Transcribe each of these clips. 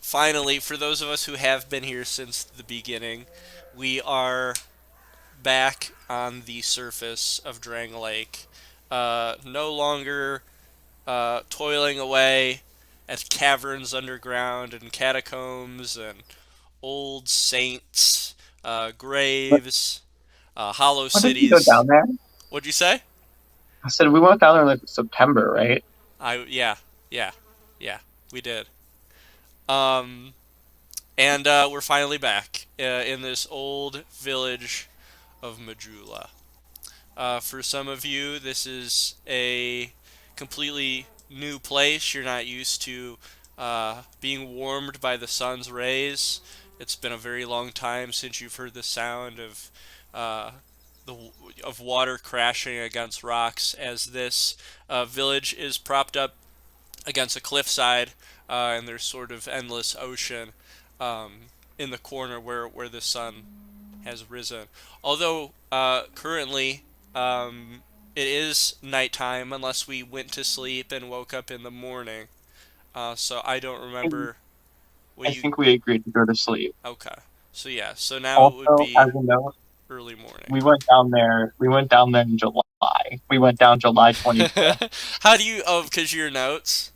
finally, for those of us who have been here since the beginning, we are back on the surface of Drangleic. No longer toiling away at caverns underground and catacombs and old saints, What, graves, hollow what did we go cities. down there? What'd you say? I said we went down there in like September, right? Yeah, yeah, yeah. We did. Um, and we're finally back in this old village of Majula. For some of you, this is a completely new place. You're not used to being warmed by the sun's rays. It's been a very long time since you've heard the sound of uh, the of water crashing against rocks. As this village is propped up against a cliffside, and there's sort of endless ocean um, in the corner where the sun has risen. Although currently it is nighttime unless we went to sleep and woke up in the morning. So I don't And remember what I you. think we agreed to go to sleep. Okay. So yeah. So now it would Also, as be a note, early morning. we went down there. We went down there in July. We went down July 25th. How do you? Oh, because your notes.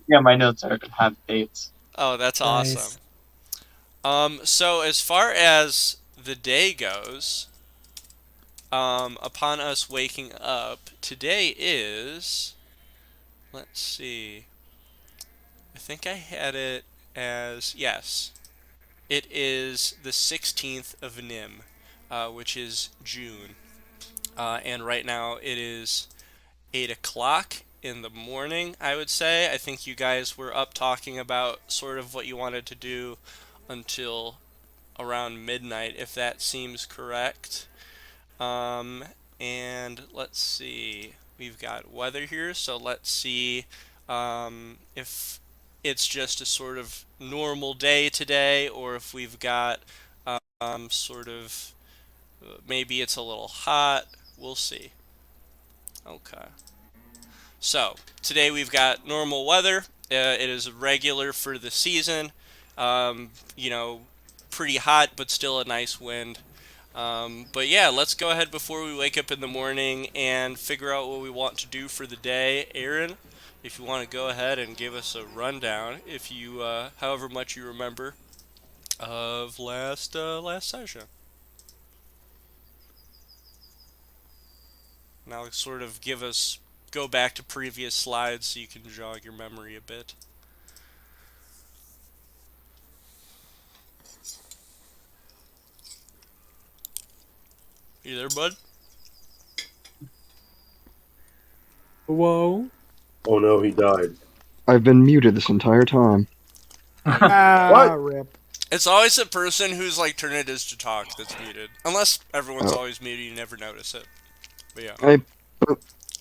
Yeah, my notes are have dates. Oh, that's awesome. Nice. So as far as the day goes, upon us waking up, today is. Let's see. I think I had it as yes. It is the 16th of Nim, which is June, and right now it is 8 o'clock in the morning. I would say. I think you guys were up talking about sort of what you wanted to do until around midnight, if that seems correct. Um, and let's see. We've got weather here, so let's see if it's just a sort of normal day today, or if we've got sort of maybe it's a little hot. We'll see. Okay. So today we've got normal weather. It is regular for the season. You know, pretty hot, but still a nice wind. But yeah, let's go ahead before we wake up in the morning and figure out what we want to do for the day. Aaron, if you want to go ahead and give us a rundown, if you, however much you remember of last session. Now, sort of give us go back to previous slides so you can jog your memory a bit. You there, bud? Whoa. Oh no, he died. I've been muted this entire time. Ah, What? rip. It's always the person whose like turn it is to talk that's muted. Unless everyone's Oh, always muted, you never notice it. But yeah, I.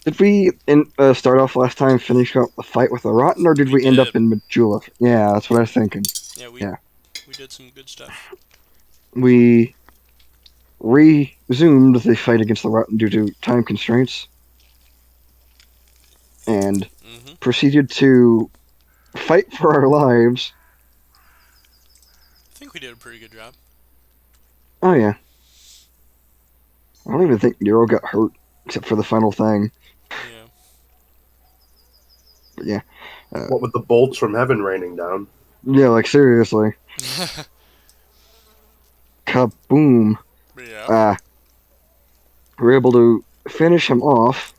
Did we start off last time finishing up the fight with the Rotten, or did we we end up did. in Majula? Yeah, that's what I was thinking. Yeah, we Yeah. we did some good stuff. We resumed the fight against the Rotten due to time constraints and Mm-hmm. proceeded to fight for our lives. I think we did a pretty good job. Oh, yeah. I don't even think Nero got hurt, except for the final thing. Yeah. But yeah. What with the bolts from heaven raining down? Yeah, like, seriously. Kaboom. Yeah. We were able to finish him off,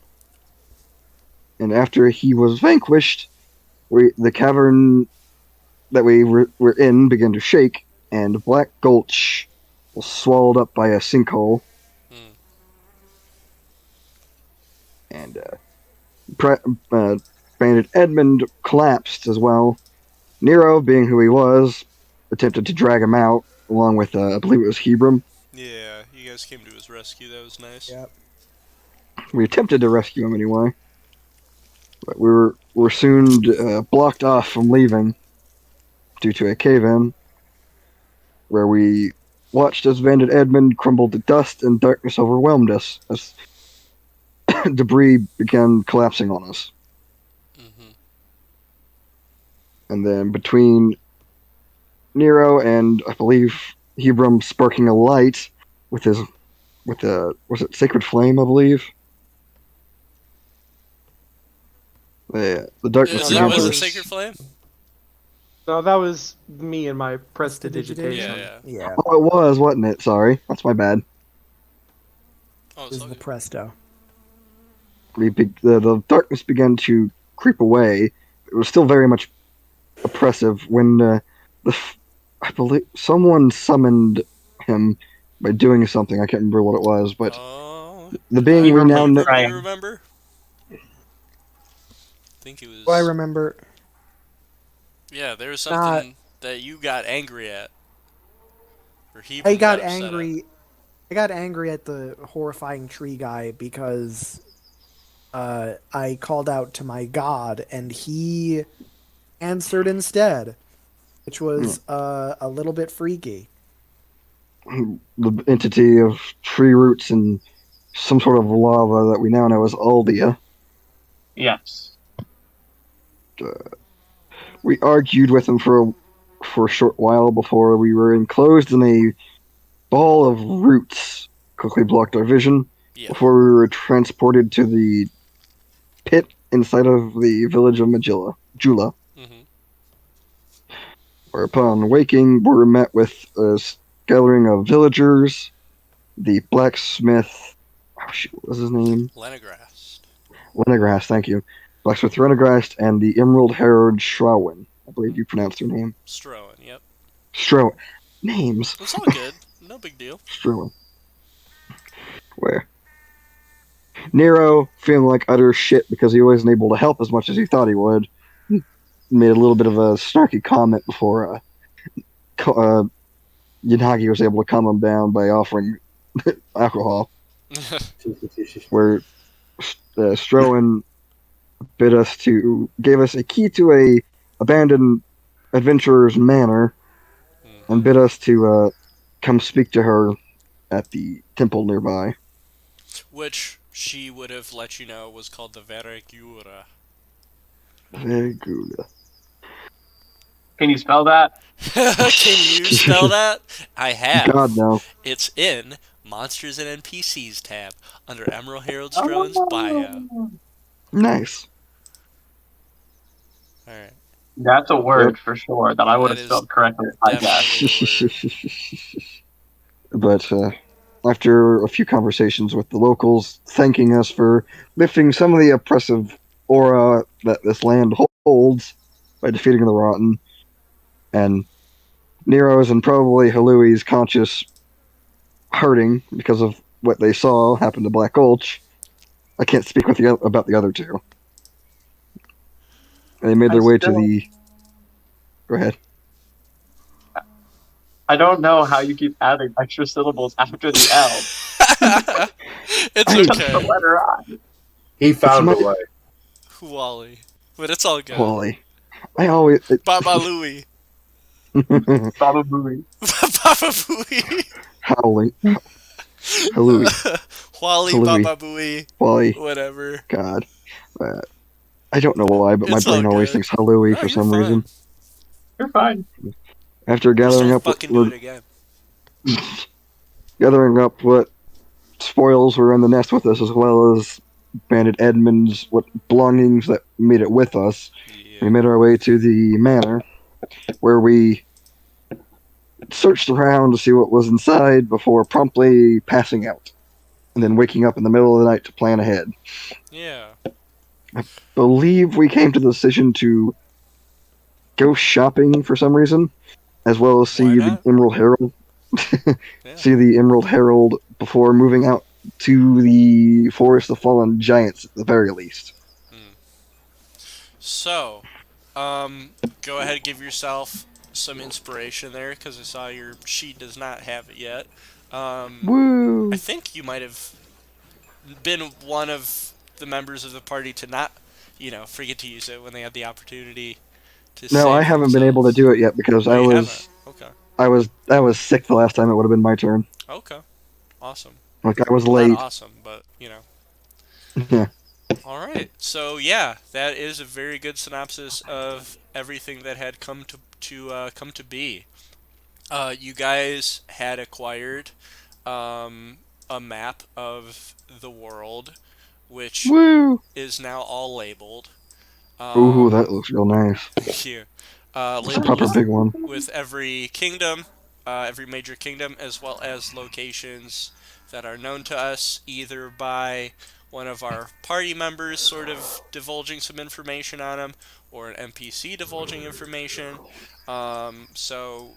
and after he was vanquished, the cavern that we were in began to shake, and Black Gulch was swallowed up by a sinkhole, Hmm. and Bandit Edmund collapsed as well. Nero, being who he was, attempted to drag him out, along with, I believe it was Hebron. Yeah, you guys came to his rescue. That was nice. Yep. We attempted to rescue him anyway, but we were soon blocked off from leaving due to a cave-in, where we watched as Bandit Edmund crumbled to dust and darkness overwhelmed us as debris began collapsing on us. Mm-hmm. And then between Nero and I believe Hebron sparking a light with his was it Sacred Flame, I believe. The darkness Was began it to Sacred Flame? No, that was me and my Prestidigitation. prestidigitation. Yeah. Yeah. Oh, it was, wasn't it? Sorry, that's my bad. Oh, This is so the Presto. The darkness began to creep away. It was still very much oppressive when I believe someone summoned him by doing something. I can't remember what it was, but Oh, the being we Hebron now was know. do you praying. remember? I think it was. Oh, I remember. Yeah, there was Not- something that you got angry at. Or he I got upset at. angry. I got angry at the horrifying tree guy because I called out to my god and he answered instead, which was a little bit freaky. The entity of tree roots and some sort of lava that we now know as Aldia. Yes. We argued with him for a short while before we were enclosed in a ball of roots. Quickly blocked our vision Yeah. before we were transported to the pit inside of the village of Majula. Mm-hmm. Whereupon waking, we were met with a gathering of villagers, the blacksmith. Oh shoot, what was his name? Lenegrast. Lenegrast, thank you. Blacksmith Renegrast and the Emerald Herald Strowen. I believe you pronounced their name. Strowen, yep. Strowen. Names. It's all good. No big deal. Strowen. Where? Nero, feeling like utter shit because he wasn't able to help as much as he thought he would, made a little bit of a snarky comment before Yanagi was able to calm him down by offering alcohol. Where Strowen gave us a key to a abandoned adventurer's manor and bid us to come speak to her at the temple nearby. Which she would have let you know was called the Verigura. Very good. Can you spell that? Can you spell that? I have. God, no. It's in Monsters and NPCs tab under Emerald Herald Strowen's bio. Nice. Alright. That's a word Yep. for sure that I would have That is spelled correctly, I guess. definitely a word. But after a few conversations with the locals, thanking us for lifting some of the oppressive aura that this land holds by defeating the Rotten, and Nero's and probably Halui's conscious hurting because of what they saw happen to Black Gulch, I can't speak with about the other two. They made their way to the... Go ahead. I don't know how you keep adding extra syllables after the L. It's Just the okay. letter I. He found a my- way. Wally. But it's all good. Wally. I always... Baba Louie. Baba Booey. Baba Booey. Howling. Halui. Wally, Louie. Baba Booey. Wally. Whatever. God. I don't know why, but my It's all brain always good. thinks Halloui No, for you're some fine. reason. You're fine. After Just gathering don't up, fucking do it again. gathering up what spoils were in the nest with us, as well as Bandit Edmund's belongings that made it with us, we Yeah. made our way to the manor, where we searched around to see what was inside before promptly passing out, and then waking up in the middle of the night to plan ahead. Yeah. Believe we came to the decision to go shopping for some reason, as well as see Why the not? Emerald Herald. Yeah. See the Emerald Herald before moving out to the Forest of Fallen Giants at the very least. So, go ahead and give yourself some inspiration there, because I saw your sheet does not have it yet. Woo! I think you might have been one of the members of the party to not, forget to use it when they had the opportunity to No, save I haven't been able to do it yet because Oh, I you was haven't? I was sick the last time. It would have been my turn. Okay. Awesome. Like I was Well, late. not awesome, but, Yeah. All right. So, yeah, that is a very good synopsis of everything that had come to be. You guys had acquired a map of the world, which Woo! is now all labeled. Ooh, Um, that looks real nice. Thank you. It's a Labeled proper big one. with every kingdom, every major kingdom, as well as locations that are known to us, either by one of our party members sort of divulging some information on them, or an NPC divulging information. So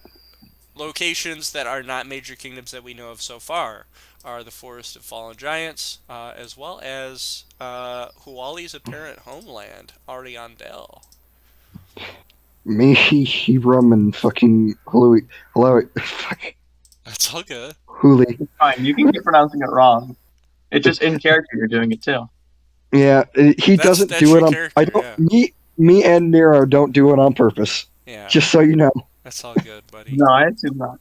locations that are not major kingdoms that we know of so far are the Forest of Fallen Giants, as well as Huali's apparent homeland, Ariandel. Me, Rum, and fucking Huli. Hello, fuck, That's all good. Huli. Fine, you can keep pronouncing it wrong. It's just in character you're doing it too. Yeah, he doesn't That's do your it on. I character, don't. yeah. Me and Nero don't do it on purpose. Yeah, Just so you know. that's all good, buddy. No, I assume not.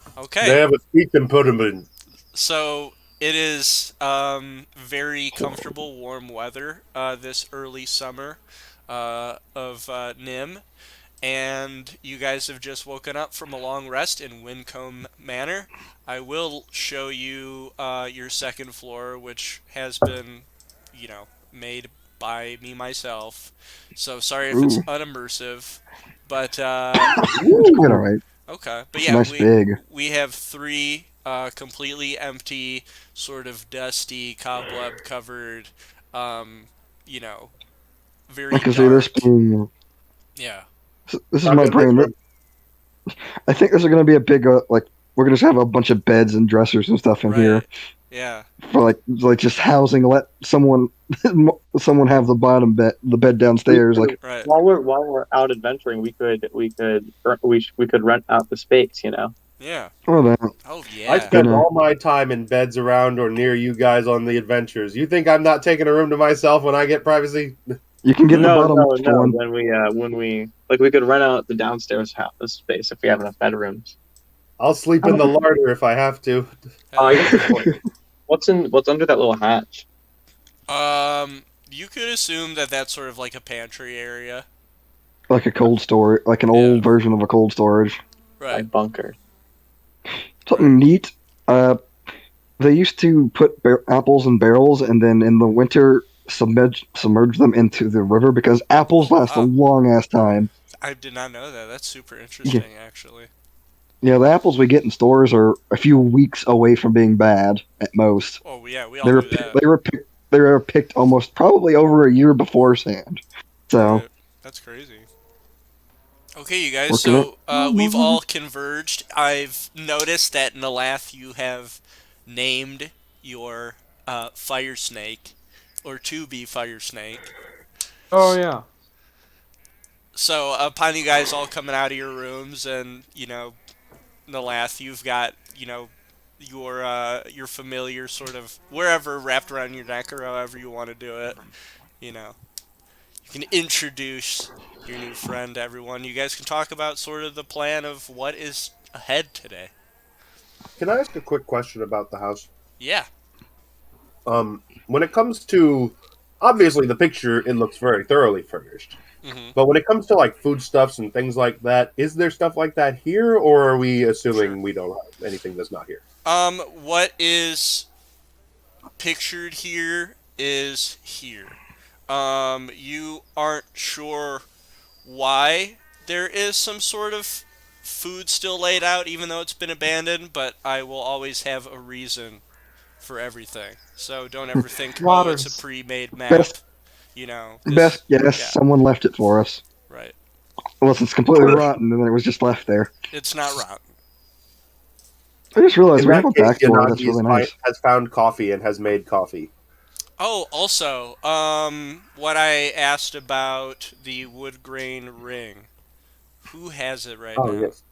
They Okay, have a speak and put them in. so it is very comfortable, warm weather this early summer of Nim, and you guys have just woken up from a long rest in Wyncomb Manor. I will show you your second floor, which has been, made by me myself. So sorry if it's Ooh, unimmersive, but it's quite alright. okay. But It's yeah, nice we big. we have three completely empty, sort of dusty, cobweb covered, um, you know, very I can see this dark. being. Yeah. This is Not my gonna brain. make I think this is going to be a big like. We're going to have a bunch of beds and dressers and stuff in here Right. Yeah. for like just housing. Let someone someone have the bed downstairs. Like Right. While we're out adventuring, we could rent out the space. Yeah. oh that. Oh I yeah. spend You know. all my time in beds around or near you guys on the adventures. You think I'm not taking a room to myself when I get privacy? You can get the No, bottom no, left no. one. When we we could rent out the downstairs house space if we have enough bedrooms. I'll sleep in the larder if I have to. Oh, you have to What's under that little hatch? You could assume that that's sort of like a pantry area. Like a cold storage, like an Yeah. old version of a cold storage. Right. Like bunker. Something neat. They used to put apples in barrels, and then in the winter submerge them into the river because apples last a Wow. long ass time. I did not know that. That's super interesting, actually. Yeah, the apples we get in stores are a few weeks away from being bad at most. Oh yeah, we all knew that. They were picked almost probably over a year beforehand. So Right. That's crazy. Okay, you guys. Working So we've all converged. I've noticed that Nalath, you have named your fire snake, or to be fire snake. Oh yeah. So upon you guys all coming out of your rooms, and Nalath, you've got your familiar sort of wherever wrapped around your neck or however you want to do it. You know, you can introduce your new friend to everyone. You guys can talk about sort of the plan of what is ahead today. Can I ask a quick question about the house? Yeah. When it comes to, obviously the picture, it looks very thoroughly furnished. hmm But when it comes to like foodstuffs and things like that, is there stuff like that here, or are we assuming Sure. we don't have anything that's not here? What is pictured here is here. You aren't sure why there is some sort of food still laid out, even though it's been abandoned, but I will always have a reason for everything. So don't ever think, oh, it's a Waters. pre-made map. best This, guess, yeah, someone left it for us. right. Unless it's completely rotten and then it was just left there. It's not rotten. I just realized In we have that a case, backstory that's Yanagi really nice. has found coffee and has made coffee. Oh, also, what I asked about the wood grain ring. Who has it right Oh now? yes,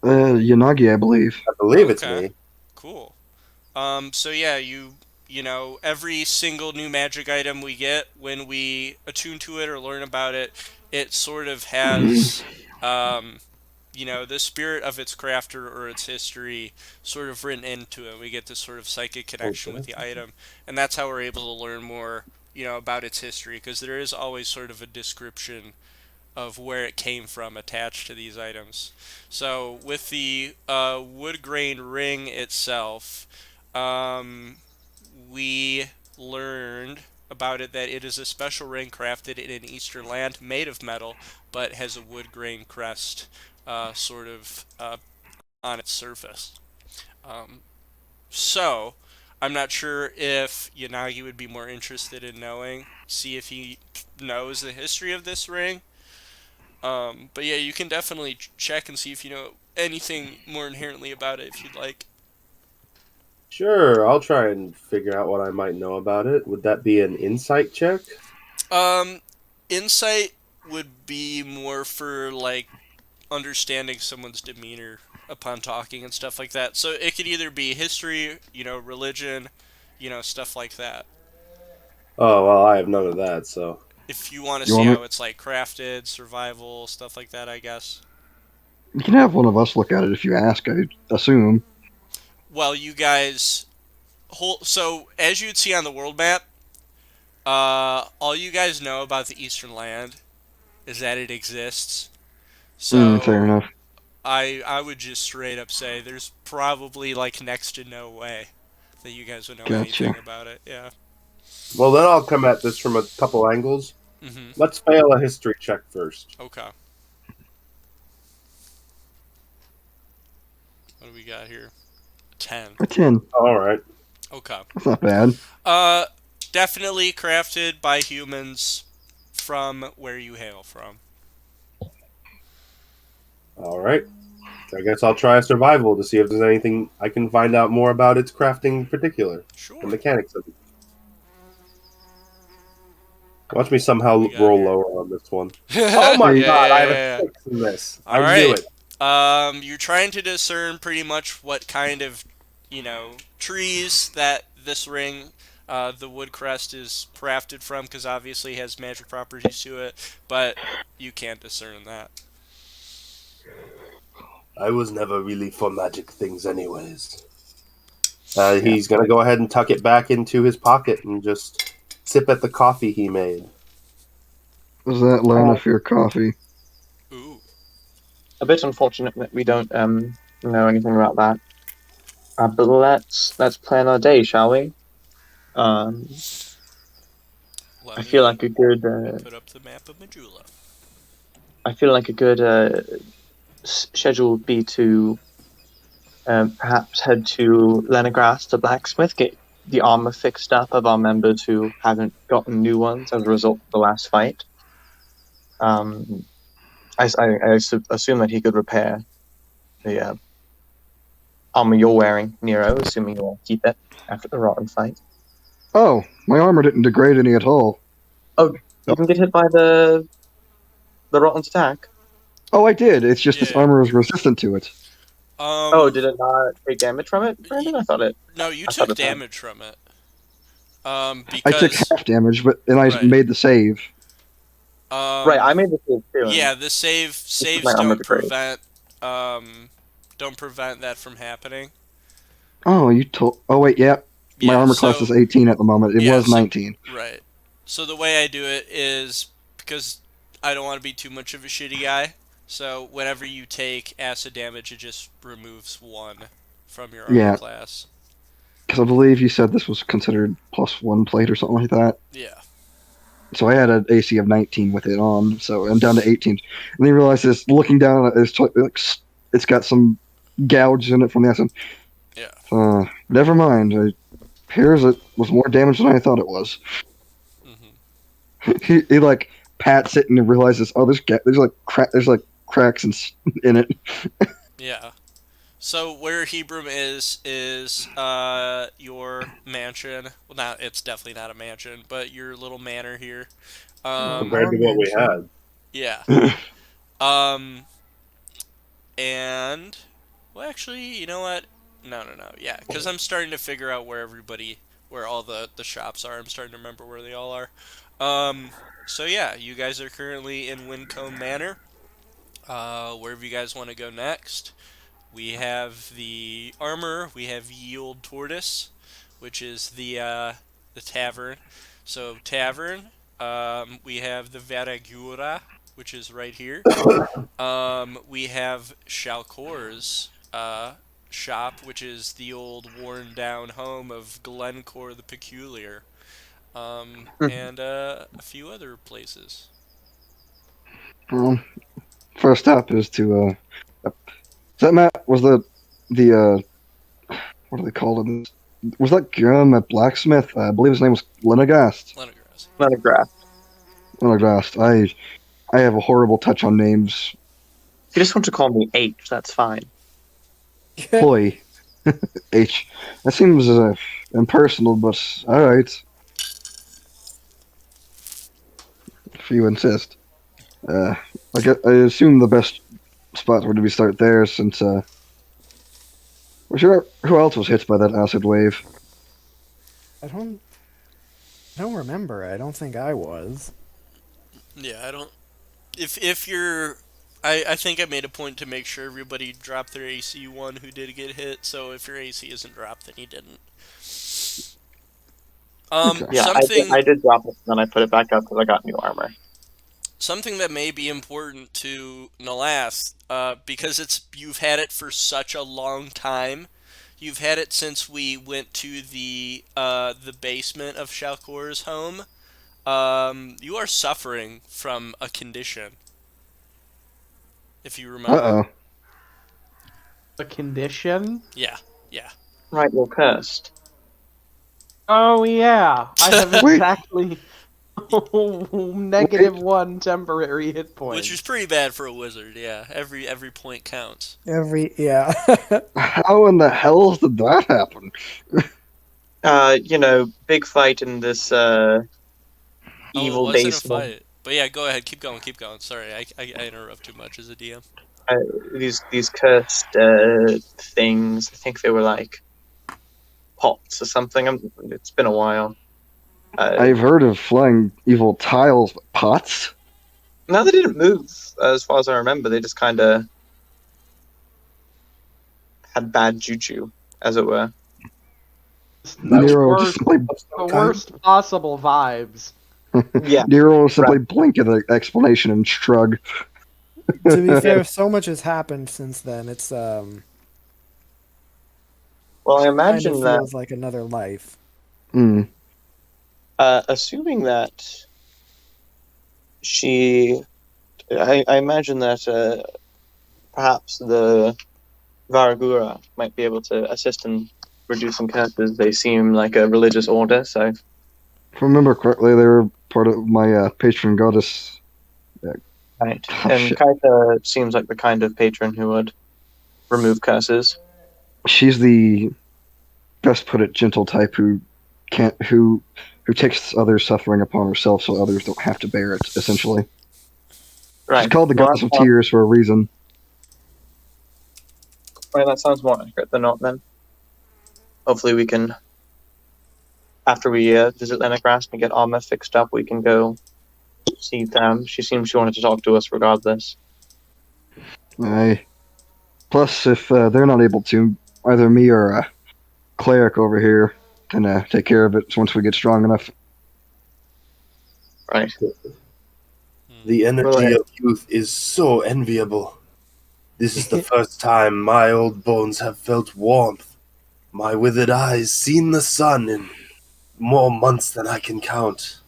Yanagi, I believe. I believe it's Okay. me. Cool. So yeah, every single new magic item we get, when we attune to it or learn about it, it sort of has, the spirit of its crafter or its history sort of written into it. We get this sort of psychic connection with the item, and that's how we're able to learn more, about its history, because there is always sort of a description of where it came from attached to these items. So with the wood grain ring itself, um, we learned about it that it is a special ring crafted in an eastern land made of metal, but has a wood grain crest sort of on its surface. Um, so, I'm not sure if Yanagi would be more interested in knowing, see if he knows the history of this ring. But yeah, you can definitely check and see if you know anything more inherently about it if you'd like. Sure, I'll try and figure out what I might know about it. Would that be an insight check? Um, Insight would be more for like understanding someone's demeanor upon talking and stuff like that. So it could either be history, religion, stuff like that. Oh, well, I have none of that, so. If you want to You see want me? how it's like crafted, survival, stuff like that, I guess. You can have one of us look at it if you ask. I assume. Well, you guys so as you'd see on the world map, all you guys know about the Eastern Land is that it exists. Fair So enough. I would just straight up say there's probably like next to no way that you guys would know Gotcha. anything about it. Yeah. Well, then I'll come at this from a couple angles. Mhm. Let's fail a history check first. Okay. What do we got here? 10. A 10. All right. Okay. That's not bad. Definitely crafted by humans from where you hail from. All right. I guess I'll try a survival to see if there's anything I can find out more about its crafting in particular, Sure. the mechanics of it. Watch me somehow We got roll here. lower on this one. Oh my Yeah, god, yeah, I have yeah. a 6 in this. All I knew right. it. You're trying to discern pretty much what kind of, trees that this ring, the wood crest is crafted from, because obviously it has magic properties to it, but you can't discern that. I was never really for magic things anyways. He's going to go ahead and tuck it back into his pocket and just sip at the coffee he made. Was that Lanafear coffee? Ooh. A bit unfortunate that we don't know anything about that. But let's plan our day, shall we? Let I feel me like a good put up the map of Majula. schedule would be to perhaps head to Lenegras to blacksmith, get the armor fixed up of our members who haven't gotten new ones as a result of the last fight. I assume that he could repair the armor you're wearing, Nero, assuming you'll keep it after the rotten fight. Oh, my armor didn't degrade any at all. Oh, you can get hit by the Rotten's attack. Oh, I did. It's just this Yeah. armor is resistant to it. Did it not take damage from it, Brandon? I thought it. No, you I thought took it had. damage from it. I took Because half damage, but then I Right. made the save. Right, I made the save too. yeah, the saves my armor don't degrade. prevent that from happening. Oh, you told. Oh wait, yeah. My Yeah, armor class so- is 18 at the moment. It Yeah, was so- 19. Right. So the way I do it is because I don't want to be too much of a shitty guy. So whenever you take acid damage, it just removes 1 from your armor Yeah. class. Because I believe you said this was considered +1 plate or something like that. Yeah. So I had an AC of 19 with it on, so I'm down to 18. And then you realize this, looking down at it, it's got some gouges in it from the acid. Yeah. Never mind. It appears it was more damage than I thought it was. hmm he like pats it and realizes, oh, there's like cracks in it. Yeah. So where Hebron is your mansion. Well, it's definitely not a mansion, but your little manor here. Compared to what we had. Yeah. And well, actually, you know what? No. Yeah, because I'm starting to figure out where all the shops are. I'm starting to remember where they all are. So yeah, you guys are currently in Wyncomb Manor. Wherever you guys want to go next. We have the armor. We have Yield Tortoise, which is the tavern. So tavern. We have the Veragura, which is right here. We have Shalkor's shop, which is the old worn-down home of Glencore the Peculiar, and a few other places. Well, first stop is to is that Matt? Was the what do they call it? Was that a blacksmith? I believe his name was Lenegast. Leningrad. Monograph. Lenegast. I have a horrible touch on names. If you just want to call me H, that's fine. Ploy. H. That seems impersonal, but alright. If you insist. I assume the best spot would be start there, since who else was hit by that acid wave? I don't remember. I don't think I was. Yeah, I don't. If you're, I think I made a point to make sure everybody dropped their AC one who did get hit. So if your AC isn't dropped, then you didn't. Yeah, Something I did drop it, and then I put it back up because I got new armor. something that may be important to Nalas, because you've had it for such a long time. You've had it since we went to the basement of Shalkor's home. You are suffering from a condition. If you remember. Uh-oh. A condition? Yeah. Right, you're cursed. Oh yeah, I have Wait. exactly -1 temporary hit points. Which is pretty bad for a wizard, yeah. Every point counts. Yeah. How in the hell did that happen? Big fight in this evil it wasn't basement. a fight. But yeah, go ahead, keep going. Sorry, I interrupt too much as a DM. These cursed things. I think they were like pots or something. It's been a while. I've heard of flying evil tiles, but pots? No, they didn't move, as far as I remember. They just kind of had bad juju, as it were. Nero worst- just simply, The worst possible vibes. Yeah. Nero simply blink at the explanation and shrug. To be fair, so much has happened since then. It's Well, I kind imagine of that, feels like another life. Hmm. assuming that I imagine that perhaps the Varagura might be able to assist in reducing curses. They seem like a religious order, so If I remember correctly, they were part of my patron goddess. right. Oh, And shit. Kaita seems like the kind of patron who would remove curses. She's the best put it gentle type who takes others' suffering upon herself so others don't have to bear it, essentially. Right. She's called the Well, goddess of tears for a reason. Right, that sounds more accurate than not, then. Hopefully we can, after we visit Lenegrast and get armor fixed up, we can go see them. She wanted to talk to us regardless. Aye. Plus, if they're not able to, either me or a cleric over here can take care of it once we get strong enough. Right. The energy Right. of youth is so enviable. This is the first time my old bones have felt warmth. My withered eyes seen the sun in more months than I can count.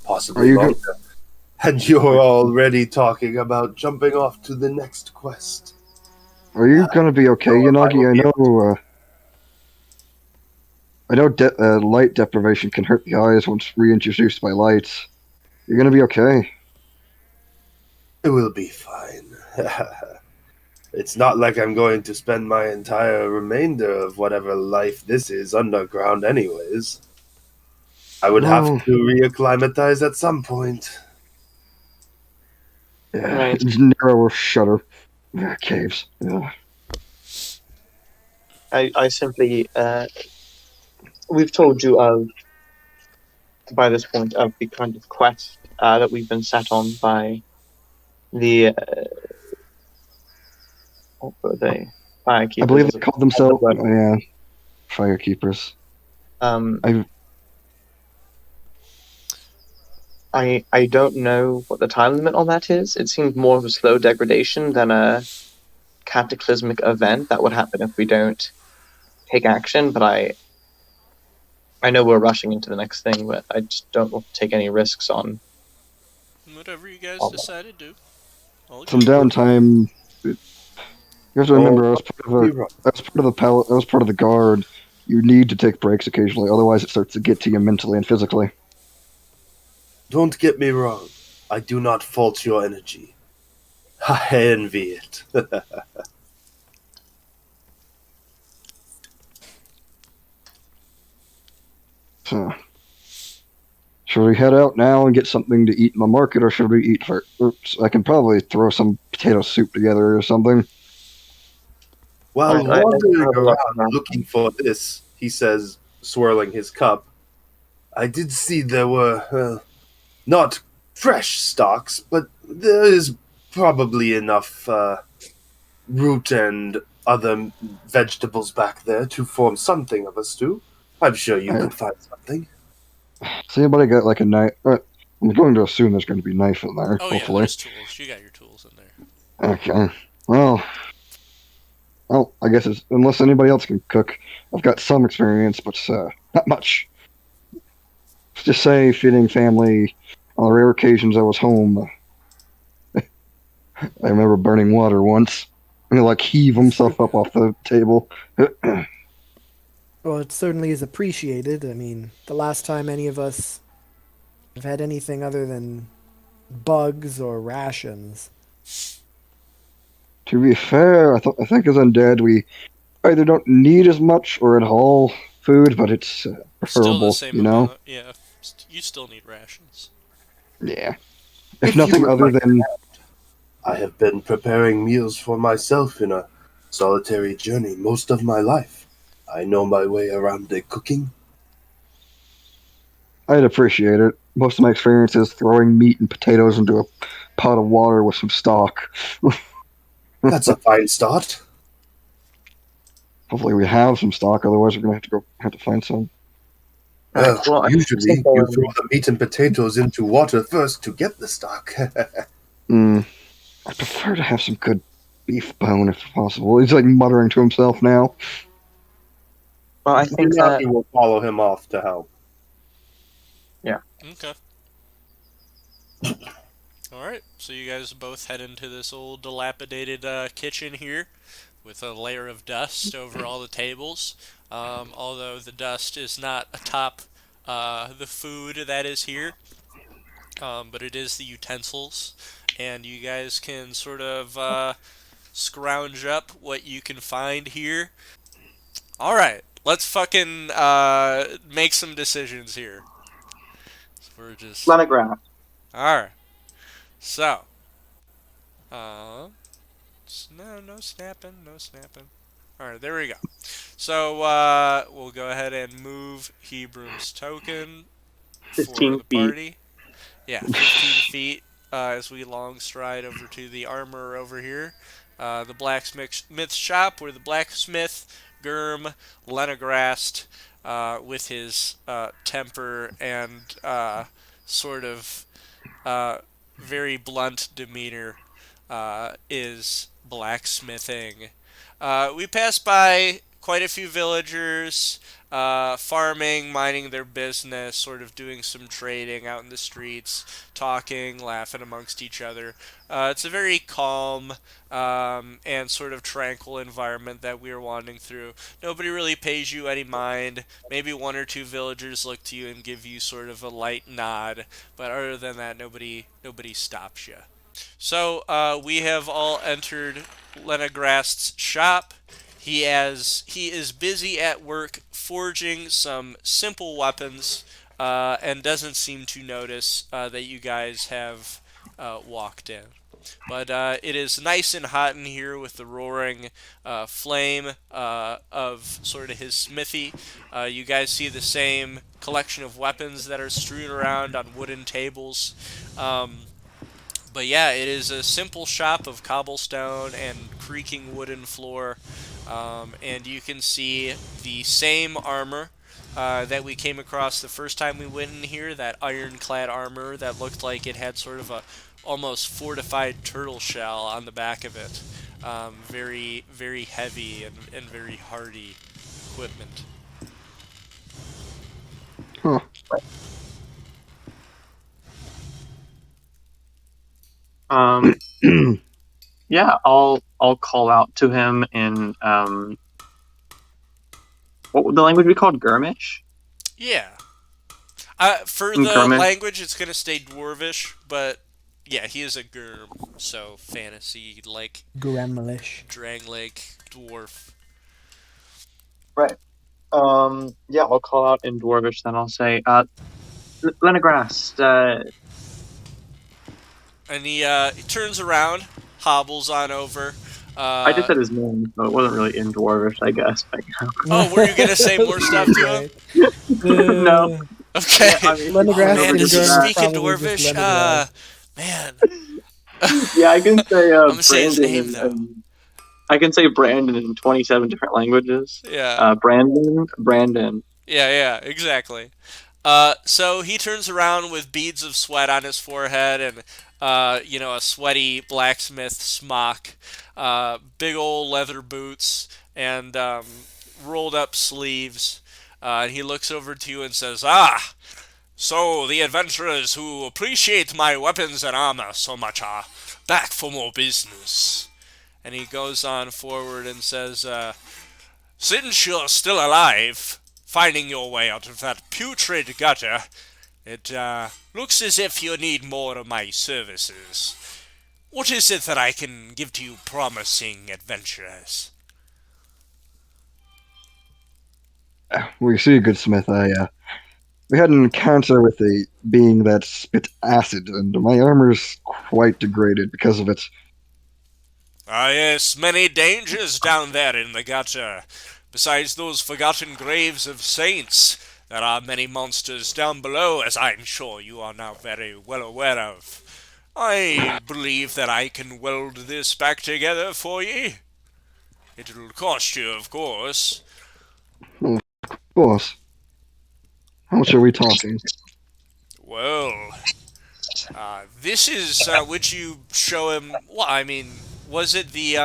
Are Possibly you longer. And you're already talking about jumping off to the next quest. Are you gonna be okay, Yanagi? I know light deprivation can hurt the eyes once reintroduced by lights. You're gonna be okay. It will be fine. It's not like I'm going to spend my entire remainder of whatever life this is underground anyways. I would No. have to reacclimatize at some point. Yeah, Right. it's narrow shudder. Caves. Ugh. I simply, we've told you by this point, of the kind of quest that we've been set on by the, what were they? Firekeepers. I believe they called themselves But, Firekeepers. Um, I don't know what the time limit on that is. It seems more of a slow degradation than a cataclysmic event that would happen if we don't take action. But I know we're rushing into the next thing, but I just don't want to take any risks on Whatever you guys that. decide to do. All Some good. downtime. You have to remember, I was part of I was part of the guard. You need to take breaks occasionally, otherwise it starts to get to you mentally and physically. Don't get me wrong. I do not fault your energy. I envy it. So, should we head out now and get something to eat in the market, or should we eat first? Oops, I can probably throw some potato soup together or something. While I wandering have a lot around of looking for this, he says, swirling his cup, I did see there were, not fresh stocks, but there is probably enough root and other vegetables back there to form something of a stew. I'm sure you could find something. Has anybody got like a knife? I'm going to assume there's going to be a knife in there, Oh yeah, hopefully. there's tools. You got your tools in there. Okay. Well, I guess it's unless anybody else can cook. I've got some experience, but not much. Let's just say feeding family on the rare occasions I was home. I remember burning water once. And he like heave himself up off the table. Well, it certainly is appreciated. I mean, the last time any of us have had anything other than bugs or rations. To be fair, I think as undead we either don't need as much or at all food, but it's Still the preferable, same you know? amount. Yeah, you still need rations. Yeah. If If you nothing would other like than I have been preparing meals for myself in a solitary journey most of my life. I know my way around the cooking. I'd appreciate it. Most of my experience is throwing meat and potatoes into a pot of water with some stock. That's a fine start. Hopefully we have some stock, otherwise we're gonna have to find some. Right, well, I Usually, think, you throw the meat and potatoes into water first to get the stock. I prefer to have some good beef bone if possible. He's like muttering to himself now. well, I think that He will follow him off to help. Okay. Alright, so you guys both head into this old dilapidated kitchen here with a layer of dust over all the tables. Although the dust is not atop the food that is here, but it is the utensils. And you guys can sort of scrounge up what you can find here. Alright, let's fucking make some decisions here. We're just... Lanagraph. Alright. So. No snapping, no snapping. Alright, there we go. So, we'll go ahead and move Hebrum's token for 15 the feet. party. Yeah, 15 feet as we long stride over to the armorer over here. The blacksmith shop where the blacksmith, Germ, Lenagrast, with his temper and sort of very blunt demeanor, is blacksmithing. We pass by quite a few villagers farming, minding their business, sort of doing some trading out in the streets, talking, laughing amongst each other. It's a very calm and sort of tranquil environment that we are wandering through. Nobody really pays you any mind. Maybe one or two villagers look to you and give you sort of a light nod, but other than that, nobody stops you. So we have all entered Lenagrast's shop. He is busy at work forging some simple weapons, and doesn't seem to notice that you guys have walked in. But it is nice and hot in here with the roaring flame of sort of his smithy. You guys see the same collection of weapons that are strewn around on wooden tables. But yeah, it is a simple shop of cobblestone and creaking wooden floor. And you can see the same armor that we came across the first time we went in here, that ironclad armor that looked like it had sort of a almost fortified turtle shell on the back of it. Very, very heavy and very hardy equipment. Huh. Yeah, I'll call out to him in what would the language be called? Gurmish? Yeah. For In the Gurmish? language, it's going to stay dwarvish, but yeah, he is a Gurm, so fantasy like Gremlish. Drangleic dwarf. Right. Yeah, I'll call out in Dwarvish, then I'll say, Lenegrast, And he turns around, hobbles on over. I just said his name, so it wasn't really in Dwarvish, I guess. Oh, were you gonna say more stuff to him? No. Okay. Yeah, I mean, Oh, Lenegrast man, and does he Gurm speak in probably just dwarvish? Leningrad. Man. yeah, I can say I'm gonna say his Brandon name, though. and I can say Brandon in 27 different languages. Yeah. Brandon. Yeah, exactly. So he turns around with beads of sweat on his forehead and, a sweaty blacksmith smock, big old leather boots, and rolled up sleeves. And he looks over to you and says, "Ah, so the adventurers who appreciate my weapons and armor so much are back for more business." And he goes on forward and says, "Since you're still alive, finding your way out of that putrid gutter, it looks as if you need more of my services. What is it that I can give to you promising adventurers?" We see, good smith. We had an encounter with a being that spit acid, and my armor's quite degraded because of it. Ah, yes, many dangers down there in the gutter. Besides those forgotten graves of saints, there are many monsters down below, as I'm sure you are now very well aware of. I believe that I can weld this back together for ye. It'll cost you, of course. Of course. How much are we talking? Well, this is, would you show him, well, I mean, was it the,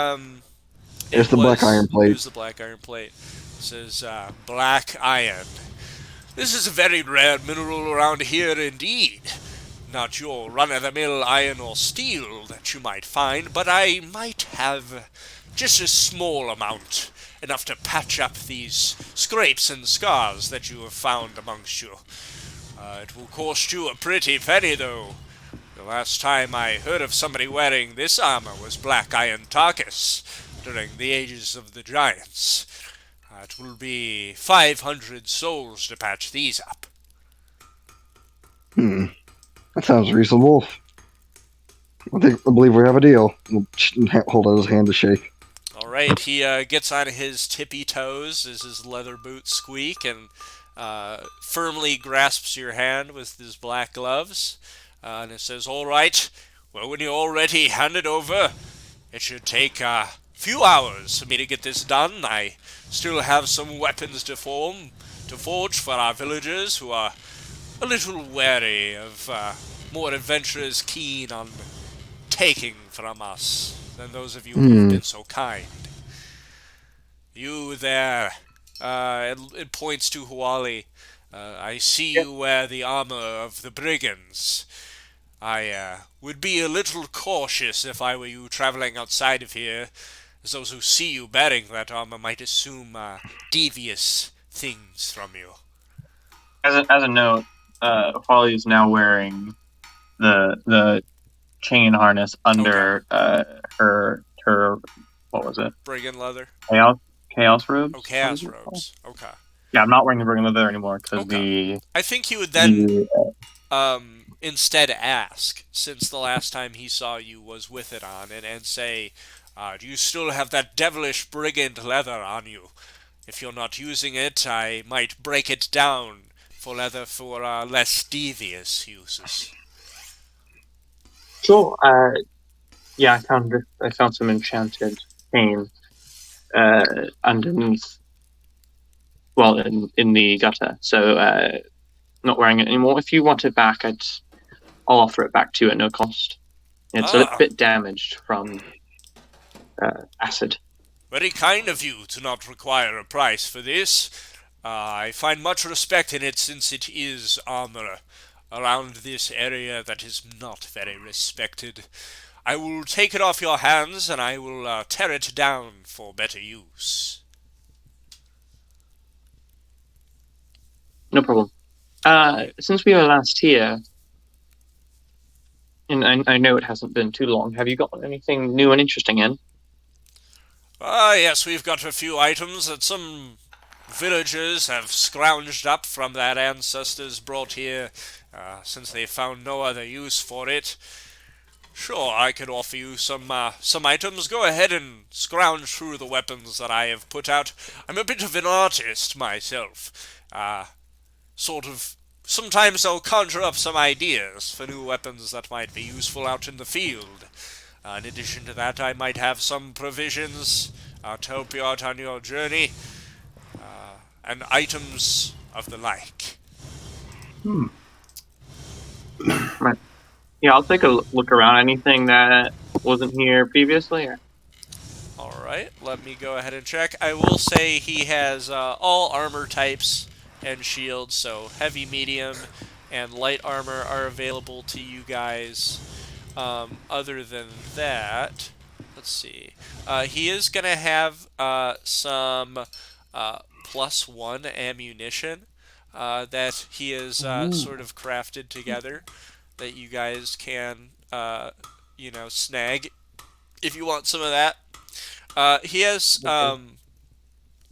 It's the black iron It plate. was the black iron plate. It says, black iron. This is a very rare mineral around here indeed. Not your run-of-the-mill iron or steel that you might find, but I might have just a small amount, enough to patch up these scrapes and scars that you have found amongst you. It will cost you a pretty penny, though. The last time I heard of somebody wearing this armor was Black Iron Tarkus, during the ages of the giants. It will be 500 souls to patch these up. That sounds reasonable. I believe we have a deal. We'll hold out his hand to shake. All right, he gets on his tippy toes as his leather boots squeak and firmly grasps your hand with his black gloves. And it says, "All right, well, when you're all ready, hand it over. It should take a few hours for me to get this done. I still have some weapons to forge for our villagers who are a little wary of more adventurers keen on taking from us than those of you who've been so kind. You there," it points to Huali. "I see you wear the armor of the brigands. I would be a little cautious if I were you traveling outside of here, as those who see you bearing that armor might assume devious things from you." As a note, Holly is now wearing the chain harness under her what was it? Brigand leather? Chaos robes? Oh, chaos robes. Okay. Yeah, I'm not wearing the brigand leather anymore because I think he would then instead ask, since the last time he saw you was with it on, and say, "Do you still have that devilish brigand leather on you? If you're not using it, I might break it down for leather for less devious uses." Sure. Yeah, I found some enchanted chain underneath well, in the gutter. So not wearing it anymore. If you want it back, I'll offer it back to you at no cost. It's a bit damaged from acid. Very kind of you to not require a price for this. I find much respect in it since it is armor around this area that is not very respected. I will take it off your hands and I will tear it down for better use. No problem. Since we were last here, and I know it hasn't been too long, have you got anything new and interesting in? Yes, we've got a few items that some villagers have scrounged up from their ancestors brought here, since they found no other use for it. Sure, I could offer you some items. Go ahead and scrounge through the weapons that I have put out. I'm a bit of an artist myself. Sometimes I'll conjure up some ideas for new weapons that might be useful out in the field. In addition to that, I might have some provisions to help you out on your journey, and items of the like. Right. Yeah, I'll take a look around. Anything that wasn't here previously? Or... Alright, let me go ahead and check. I will say he has all armor types and shields, so heavy, medium, and light armor are available to you guys. Other than that, let's see. He is going to have some +1 ammunition that he has sort of crafted together that you guys can, snag if you want some of that. He has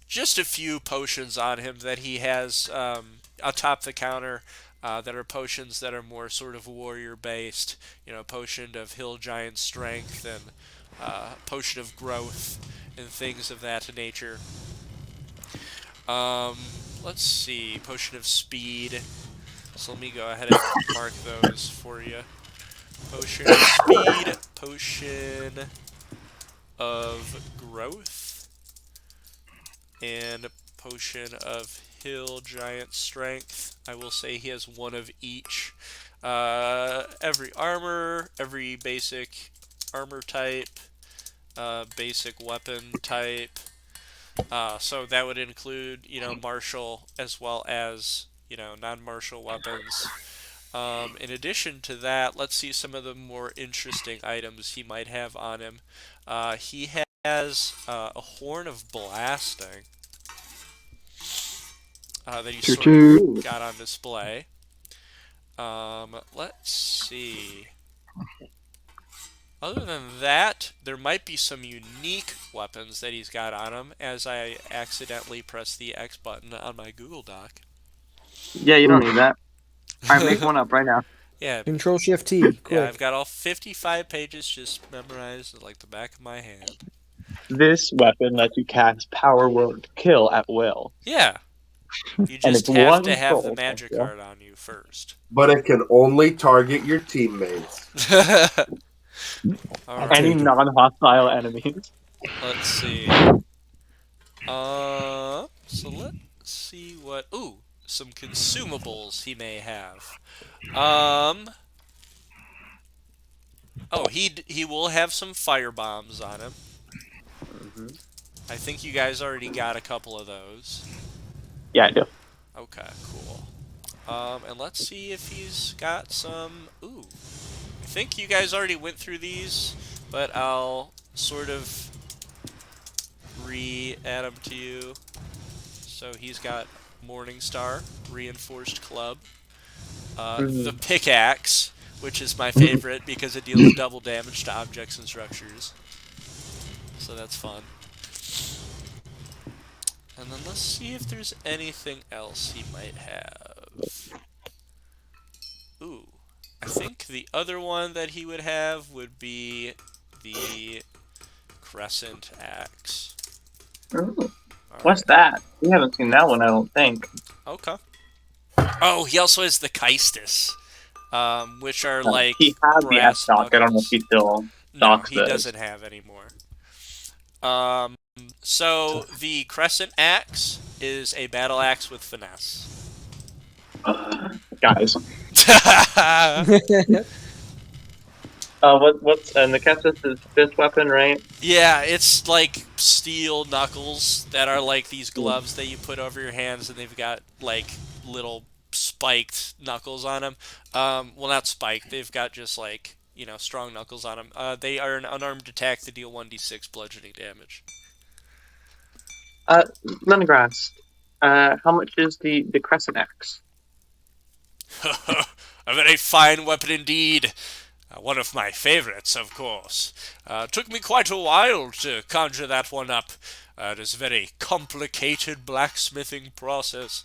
just a few potions on him that he has atop the counter that are potions that are more sort of warrior-based. Potion of hill giant strength and potion of growth and things of that nature. Let's see. Potion of speed. So let me go ahead and mark those for you. Potion of speed, potion of growth, and potion of hill giant strength. I will say he has one of each. Every basic armor type, basic weapon type. So that would include, martial as well as, non-martial weapons. In addition to that, let's see some of the more interesting items he might have on him. He has a horn of blasting that he sort of got on display. Let's see. Other than that, there might be some unique weapons that he's got on him as I accidentally pressed the X button on my Google Doc. Yeah, you don't need that. Alright, make one up right now. Yeah. Control-Shift-T, quick. Yeah, I've got all 55 pages just memorized like the back of my hand. This weapon lets you cast Power Word Kill at will. Yeah. You And just it's have one to have the soul, magic yeah. card on you first. But it can only target your teammates. All right. Any non-hostile enemies. Let's see. So let's see what... Ooh, some consumables he may have. Oh, he will have some fire bombs on him. Mm-hmm. I think you guys already got a couple of those. Yeah, I do. Okay, cool. And let's see if he's got some... Ooh. I think you guys already went through these, but I'll sort of re-add them to you. So he's got Morningstar, Reinforced Club, the Pickaxe, which is my favorite because it deals double damage to objects and structures. So that's fun. And then let's see if there's anything else he might have. Ooh. I think the other one that he would have would be the Crescent Axe. Ooh. What's that? We haven't seen that one, I don't think. Okay. Oh, he also has the Keistis, which are like He had the brass S-Stock. I don't know knuckles. if he still No, stocks he those. doesn't have anymore. So the Crescent Axe is a battle axe with finesse. Guys. What's and the Kestis is fifth weapon, right? Yeah, it's like steel knuckles that are like these gloves that you put over your hands, and they've got like little spiked knuckles on them. Well, not spiked. They've got just like strong knuckles on them. They are an unarmed attack that deal 1d6 bludgeoning damage. Lemongrass. How much is the Crescent Axe? A very fine weapon indeed. One of my favorites, of course. Took me quite a while to conjure that one up. It is a very complicated blacksmithing process.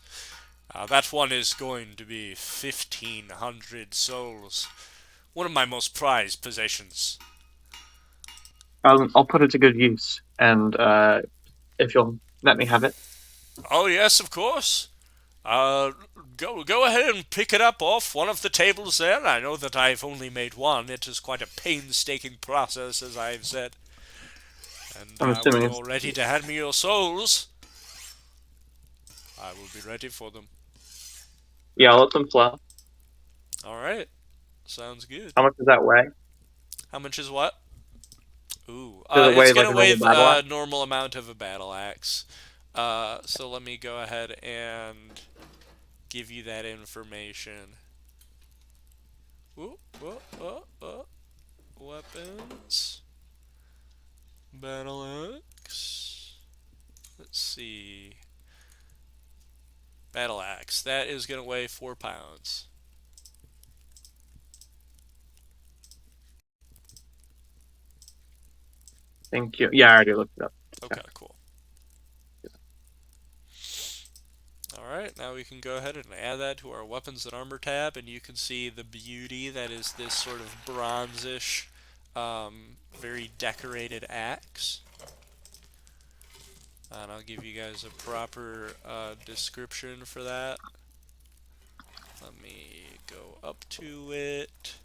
That one is going to be 1,500 souls. One of my most prized possessions. I'll put it to good use, and if you'll let me have it. Oh yes, of course. Go ahead and pick it up off one of the tables there. I know that I've only made one. It is quite a painstaking process, as I've said. And I'm when assuming you're ready to hand me your souls, I will be ready for them. Yeah, I'll let them flow. Alright. Sounds good. How much does that weigh? How much is what? Ooh. Does it weigh It's going to like a weigh normal battle axe? normal amount of a battle axe. So let me go ahead and give you that information. Ooh, weapons. Battle axe. Let's see. Battle axe. That is going to weigh 4 pounds. Thank you. Yeah, I already looked it up. Okay, cool. Alright, now we can go ahead and add that to our weapons and armor tab, and you can see the beauty that is this sort of bronzish, very decorated axe. And I'll give you guys a proper description for that. Let me go up to it.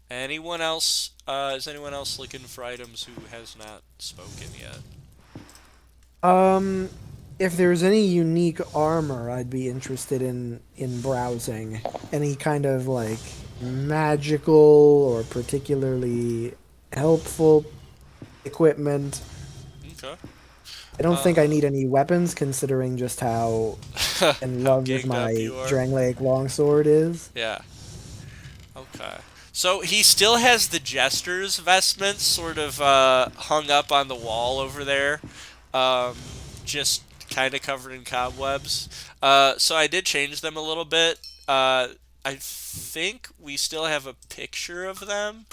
Anyone else? Is anyone else looking for items who has not spoken yet? If there's any unique armor, I'd be interested in browsing. Any kind of like magical or particularly helpful equipment. Okay. I don't think I need any weapons, considering just how in How love with ganged up my you are. Drangleic longsword is. Yeah. Okay. So he still has the Jester's vestments sort of hung up on the wall over there. Just kind of covered in cobwebs. So I did change them a little bit. I think we still have a picture of them.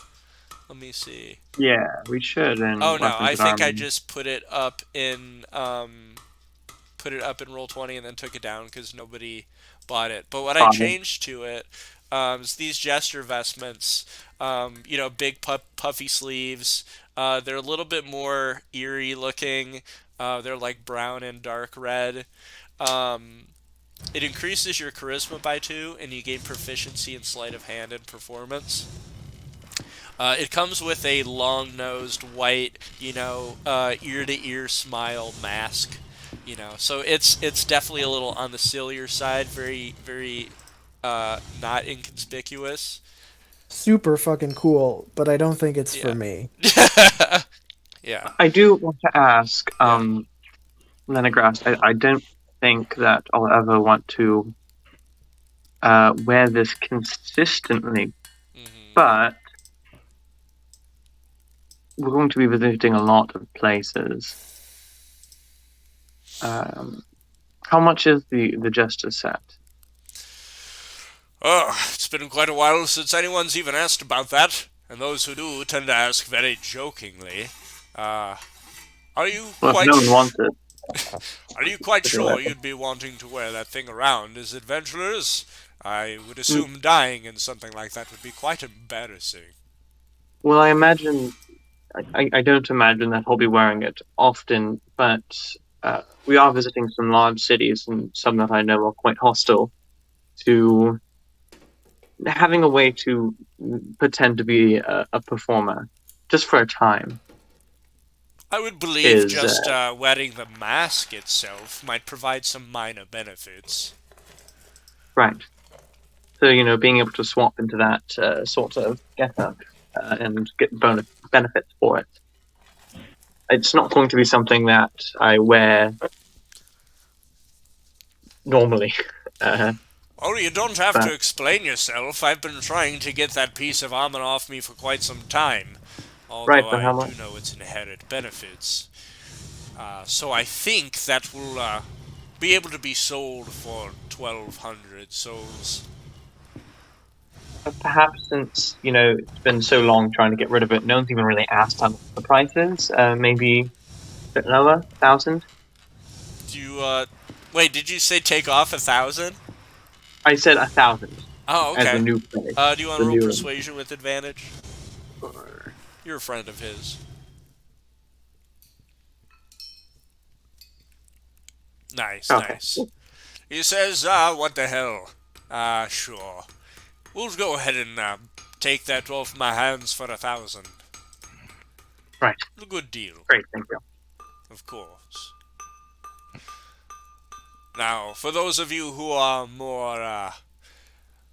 Let me see. Yeah, we should. And Oh no, I weapons and think I armor. just put it up in Roll20 and then took it down because nobody bought it. But what I Fine. changed to it is these Jester vestments. Big puffy sleeves. They're a little bit more eerie looking. They're like brown and dark red. It increases your charisma by 2, and you gain proficiency in sleight of hand and performance. It comes with a long-nosed white, ear-to-ear smile mask. So it's definitely a little on the sillier side, very, very not inconspicuous. Super fucking cool, but I don't think it's Yeah. for me. Yeah. I do want to ask, Yeah. Lenegrass, I don't think that I'll ever want to wear this consistently, but we're going to be visiting a lot of places. How much is the Jester set? Oh, it's been quite a while since anyone's even asked about that, and those who do tend to ask very jokingly. Are you Well, quite if no one wants it. Are you quite Pretty sure well. you'd be wanting to wear that thing around as adventurers? I would assume dying in something like that would be quite embarrassing. Well, I imagine. I don't imagine that I'll be wearing it often, but we are visiting some large cities, and some that I know are quite hostile to having a way to pretend to be a performer just for a time. I would believe is just wearing the mask itself might provide some minor benefits. right. So being able to swap into that sort of getup and get bonus benefits for it. It's not going to be something that I wear normally. Oh, you don't have But- to explain yourself. I've been trying to get that piece of armor off me for quite some time. Although Right, but I how do much? know its inherent benefits. So I think that will be able to be sold for 1,200 souls. Perhaps since it's been so long trying to get rid of it, no one's even really asked how much the price is. Maybe a bit lower, 1,000. Do you, wait, did you say take off 1,000? I said 1,000 Oh, as the okay. new price. Do you want the to roll new one. persuasion with advantage? You're a friend of his. Nice, Okay. nice. He says, what the hell? Sure. We'll go ahead and take that off my hands for 1,000. Right. A good deal, Great, thank you. of course. Now, for those of you who are more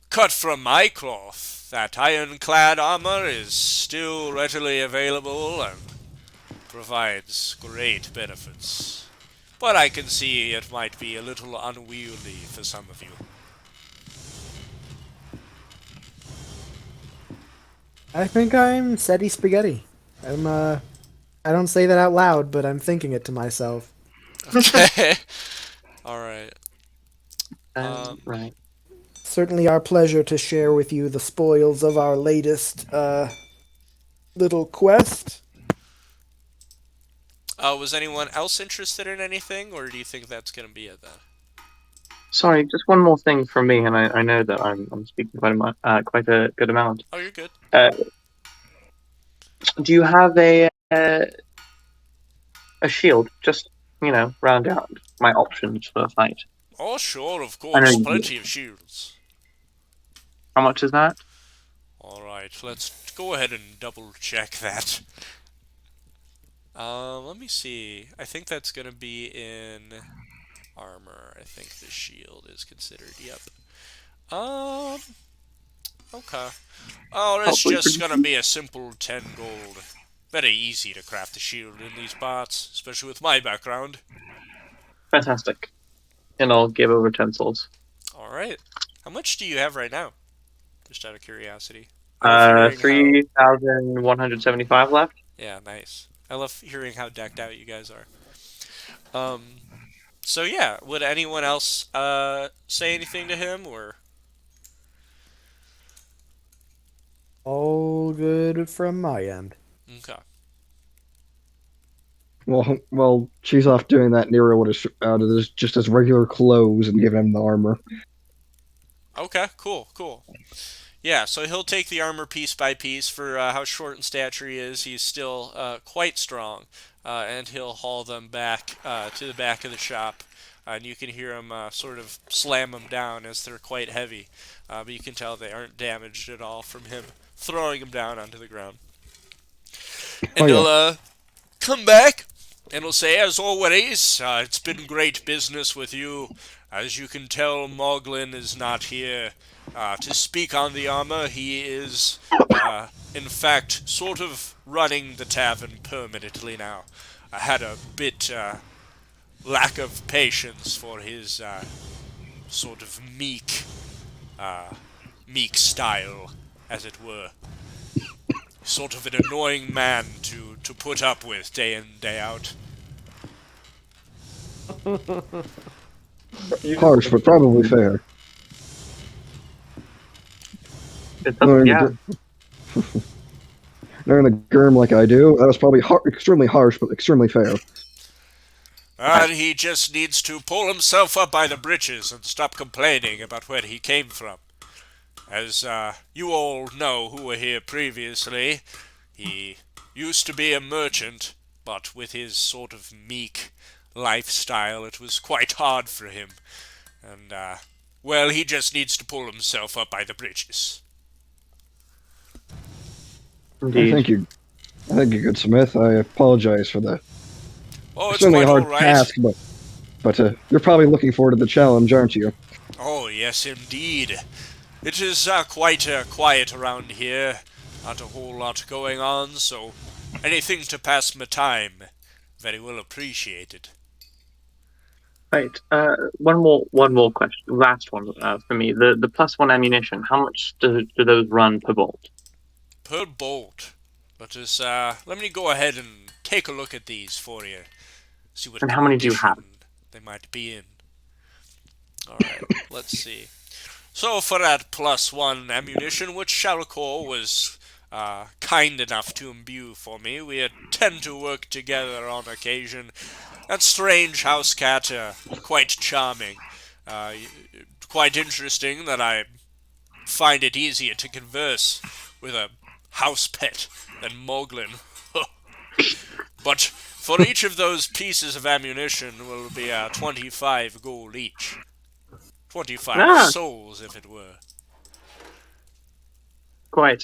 cut from my cloth, that ironclad armor is still readily available and provides great benefits. But I can see it might be a little unwieldy for some of you. I think I'm Seti Spaghetti. I don't say that out loud, but I'm thinking it to myself. Okay. Alright. Right. Certainly our pleasure to share with you the spoils of our latest little quest. Was anyone else interested in anything, or do you think that's going to be it then? Sorry, just one more thing from me, and I know that I'm speaking quite a good amount. Oh, you're good. Do you have a shield? Just round out my options for a fight. Oh, sure, of I know course. you Plenty of shields. How much is that? Alright, let's go ahead and double check that. Let me see. I think that's going to be in armor. I think the shield is considered. Yep. Okay. Oh, it's Hopefully just pretty going to be a simple 10 gold. Very easy to craft a shield in these parts, especially with my background. Fantastic. And I'll give over 10 souls. Alright. How much do you have right now? Just out of curiosity. I love hearing how... 3,175 left. Yeah, nice. I love hearing how decked out you guys are. So yeah, would anyone else say anything to him, or? All good from my end. Okay. Well, she's off doing that. Nero would have out of this just as regular clothes and given him the armor. Okay, cool. Yeah, so he'll take the armor piece by piece. For how short in stature he is, he's still quite strong. And he'll haul them back to the back of the shop. And you can hear him sort of slam them down as they're quite heavy. But you can tell they aren't damaged at all from him throwing them down onto the ground. And he'll come back and he'll say, as always, it's been great business with you. As you can tell, Moglin is not here to speak on the armor. He is, in fact, sort of running the tavern permanently now. I had a bit lack of patience for his sort of meek style, as it were. Sort of an annoying man to put up with day in, day out. Harsh, but probably fair. Knowing the germ like I do, that was probably extremely harsh, but extremely fair. He just needs to pull himself up by the britches and stop complaining about where he came from. As you all know who were here previously, he used to be a merchant, but with his sort of meek lifestyle, it was quite hard for him. And, well, he just needs to pull himself up by the britches. Indeed. Thank you. Thank you, good Smith. I apologize for the Oh, it's extremely quite hard alright. task, but you're probably looking forward to the challenge, aren't you? Oh, yes, indeed. It is quite quiet around here. Not a whole lot going on, so anything to pass my time. Very well appreciated. Right. One more question. Last one for me. The +1 ammunition. How much do those run per bolt? Per bolt. Let me go ahead and take a look at these for you. See what And how many do you have? condition they might be in. Alright, let's see. So for that +1 ammunition, which Shalcor was kind enough to imbue for me, we tend to work together on occasion. That strange house cat, quite charming. Quite interesting that I find it easier to converse with a house pet than Moglin. But for each of those pieces of ammunition will be 25 gold each. 25 Ah. souls, if it were. Quite.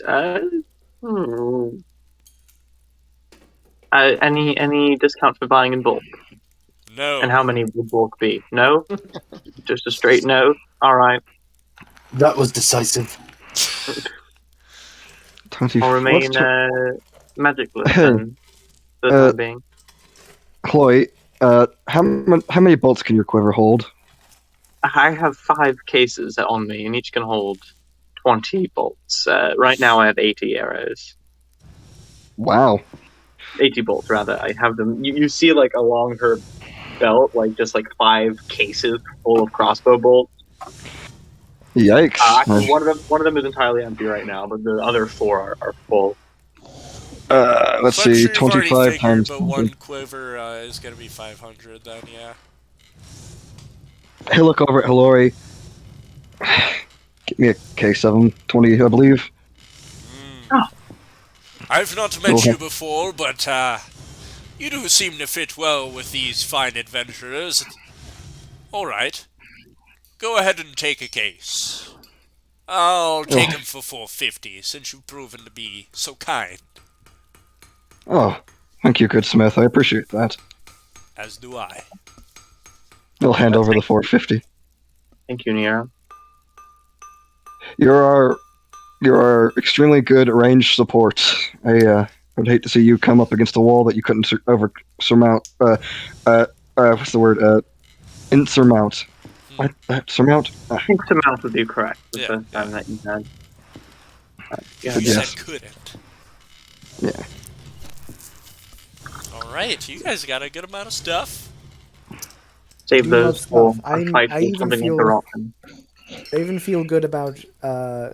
Any discount for buying in bulk? No. And how many would bulk be? No? Just a straight no? Alright. That was decisive. 20. I'll remain magicless then, for the time being. Chloe, how many bolts can your quiver hold? I have 5 cases on me, and each can hold 20 bolts. Right now I have 80 arrows. Wow. 80 bolts, rather. I have them. You see, like, along her belt, like, just, like, 5 cases full of crossbow bolts. Yikes. Actually, one of them is entirely empty right now, but the other 4 are full. Let's So I'm see, sure you've already 25 figured, times. but one quiver is going to be 500 then, yeah. Hey, look over at Hilori. Get me a case of them, 20, I believe. I've not met you before, but you do seem to fit well with these fine adventurers. Alright. Go ahead and take a case. I'll take him for 450, since you've proven to be so kind. Oh, thank you, good Smith. I appreciate that. As do I. I'll hand over the 450. Thank you, Nero. You're our extremely good ranged support. I would hate to see you come up against a wall that you couldn't surmount. What's the word? Insurmount. What? Surmount? I think surmount would be correct the Yeah, first time that you had. You Yes. said couldn't. Yeah. Alright, you guys got a good amount of stuff. Save You love those for stuff. a fight I with even something feel- interrupting. I even feel good about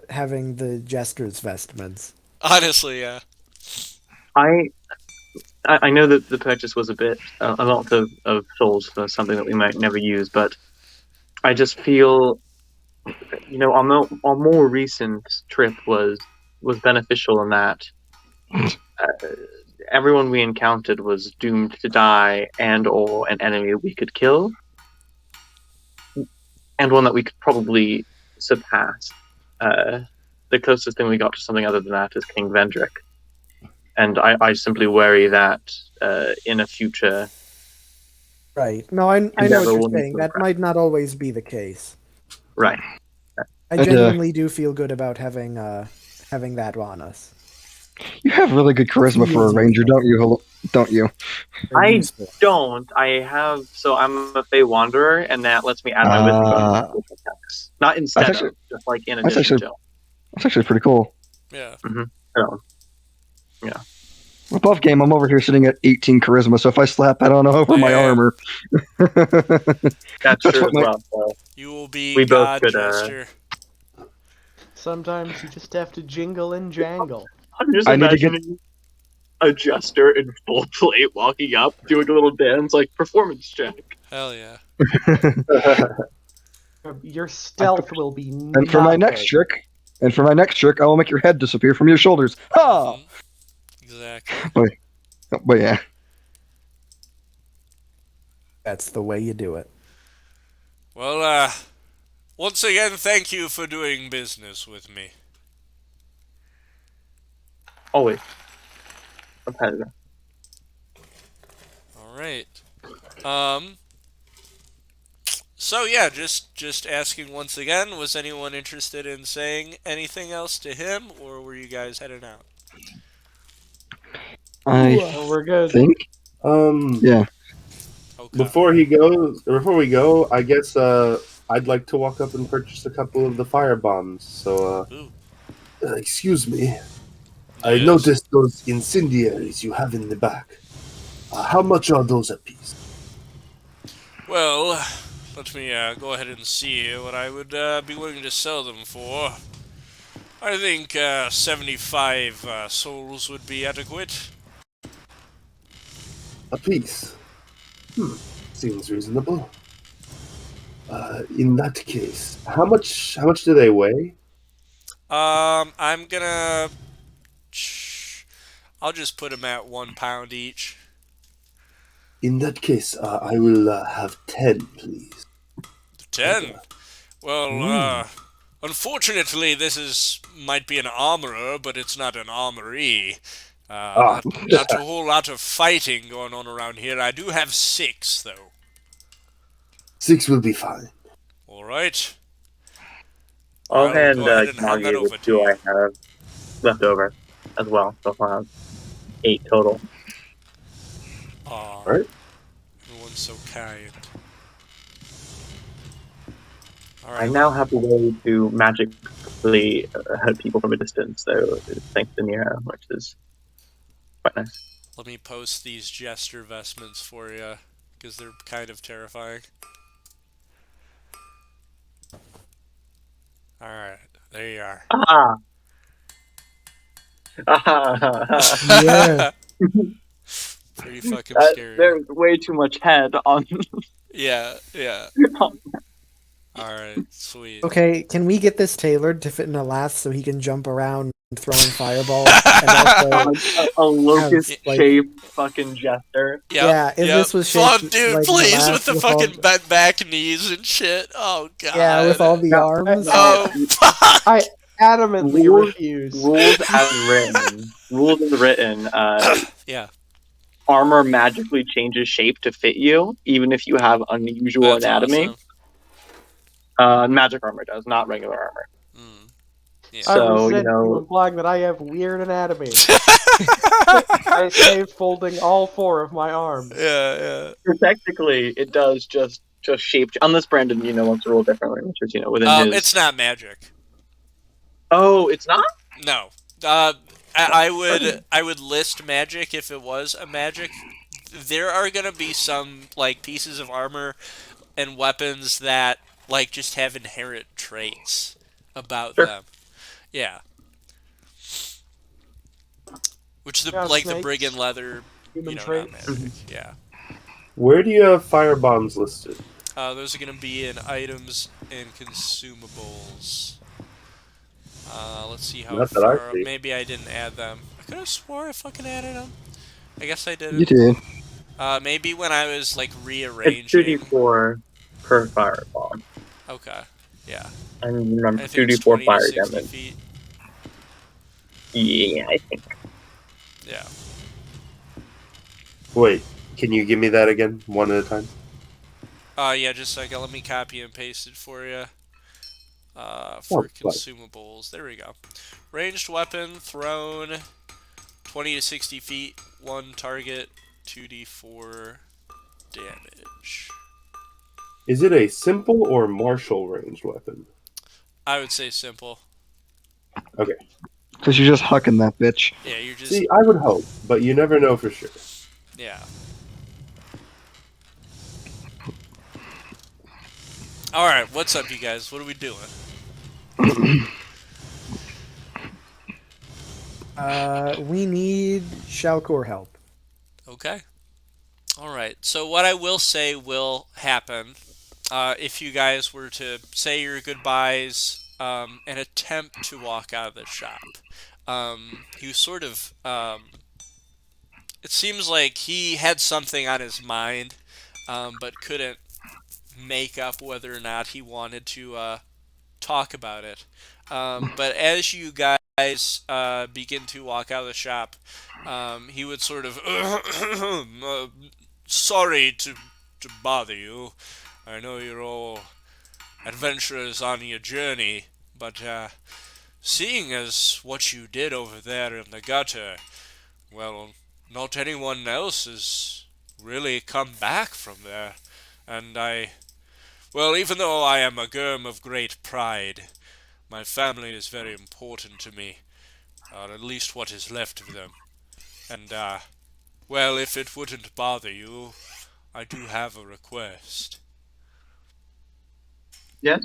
having the Jester's vestments. Honestly, yeah. I know that the purchase was a lot of souls for something that we might never use, but I just feel, our more recent trip was beneficial in that everyone we encountered was doomed to die and/or an enemy we could kill, and one that we could probably surpass. The closest thing we got to something other than that is King Vendrick. And I simply worry that in a future... Right. No, I know what Endeavor you're will need saying. to That impress. might not always be the case. Right. I genuinely do feel good about having that on us. You have really good charisma for a ranger, don't you? Don't you? Very I useful. don't. So I'm a Fey Wanderer, and that lets me add my wisdom bonus to Pickaxe. Not instead actually- of, just like in that's addition actually- to. That's actually pretty cool. Yeah. So, Above game, I'm over here sitting at 18 charisma, so if I slap that on over my Damn. armor. that's true what as my- well. So You will be We both God could, Jester. Sometimes you just have to jingle and jangle. I'm just I need to get- imagining a jester in full plate walking up, doing a little dance, like performance check. Hell yeah. Your stealth will be And for my next nothing. trick, I will make your head disappear from your shoulders. Ha! Exactly. But yeah. That's the way you do it. Well, once again, thank you for doing business with me. Always. A pleasure. All right. So yeah, just asking once again, was anyone interested in saying anything else to him, or were you guys heading out? I Oh, we're good. think. Yeah. Okay. Before we go, I guess I'd like to walk up and purchase a couple of the fire bombs. So, Ooh. excuse me. I Yes. noticed those incendiaries you have in the back. How much are those a piece? Well, let me go ahead and see what I would be willing to sell them for. I think 75 souls would be adequate. A piece. Seems reasonable. In that case, how much do they weigh? I'm gonna. I'll just put them at 1 pound each. In that case, I will have 10, please. 10. Well, unfortunately, this might be an armorer, but it's not an armory. Not a whole lot of fighting going on around here. I do have 6, though. 6 will be fine. All right. I'll I'll hand go ahead and hand that Yagi over the to 2 you. I have left over as well. So I'll have 8 total. Aw, Right. everyone's so kind. All I right. now have a way to magically hurt people from a distance, so thanks to Nero, which is quite nice. Let me post these jester vestments for you, because they're kind of terrifying. All right, there you are. Ah! Yeah. Pretty fucking scary. There's way too much head on. Yeah. All right, sweet. Okay, can we get this tailored to fit in a lath so he can jump around throwing fireballs? And also, a locust-shaped like- fucking jester. Yep, Yeah, if this was Fuck, shaped dude, like the please, last with the with fucking all- bent back knees and shit. Oh god. yeah, with all the No, arms. Oh fuck. I adamantly Rules- refuse. Rules as written. Rules as written. Yeah, Armor magically changes shape to fit you, even if you have unusual that's anatomy. awesome. Magic armor does, not regular armor. Mm. Yeah. I So, resent you implying that I have weird anatomy. I say folding all 4 of my arms. Yeah. Technically, it does just shape. Unless Brandon, wants to roll differently, which is, within his. It's not magic. Oh, it's not? No. I would list magic if it was a magic. There are gonna be some like pieces of armor and weapons that like just have inherent traits about Sure. them. Yeah. Which Yeah, like the snakes, brigand leather, Human not traits. magic. Yeah. Where do you have fire bombs listed? Those are gonna be in items and consumables. Let's see how Not that I far. see. Maybe I didn't add them. I could have swore I fucking added them. I guess I didn't. You did. Maybe when I was like It's rearranging. 2d4 per fireball. Okay. Yeah. And remember, I think it's 2d4 20 to fire 60 damage. feet. Yeah, I think. Yeah. Wait, can you give me that again, one at a time? Yeah, just a second. Let me copy and paste it for you. For right. consumables. There we go. Ranged weapon, thrown, 20 to 60 feet, 1 target, 2d4 damage. Is it a simple or martial ranged weapon? I would say simple. Okay. Because you're just hucking that bitch. Yeah, you're just. See, I would hope, but you never know for sure. Yeah. Alright, what's up, you guys? What are we doing? We need Shalkor help. Okay. Alright, so what I will say will happen if you guys were to say your goodbyes and attempt to walk out of the shop. He was sort of. It seems like he had something on his mind, but couldn't make up whether or not he wanted to talk about it. But as you guys guys begin to walk out of the shop, he would sort of, sorry to bother you. I know you're all adventurers on your journey, but seeing as what you did over there in the gutter, well, not anyone else has really come back from there, and well, even though I am a Gurm of great pride, my family is very important to me, or at least what is left of them. And, well, if it wouldn't bother you, I do have a request. Yes?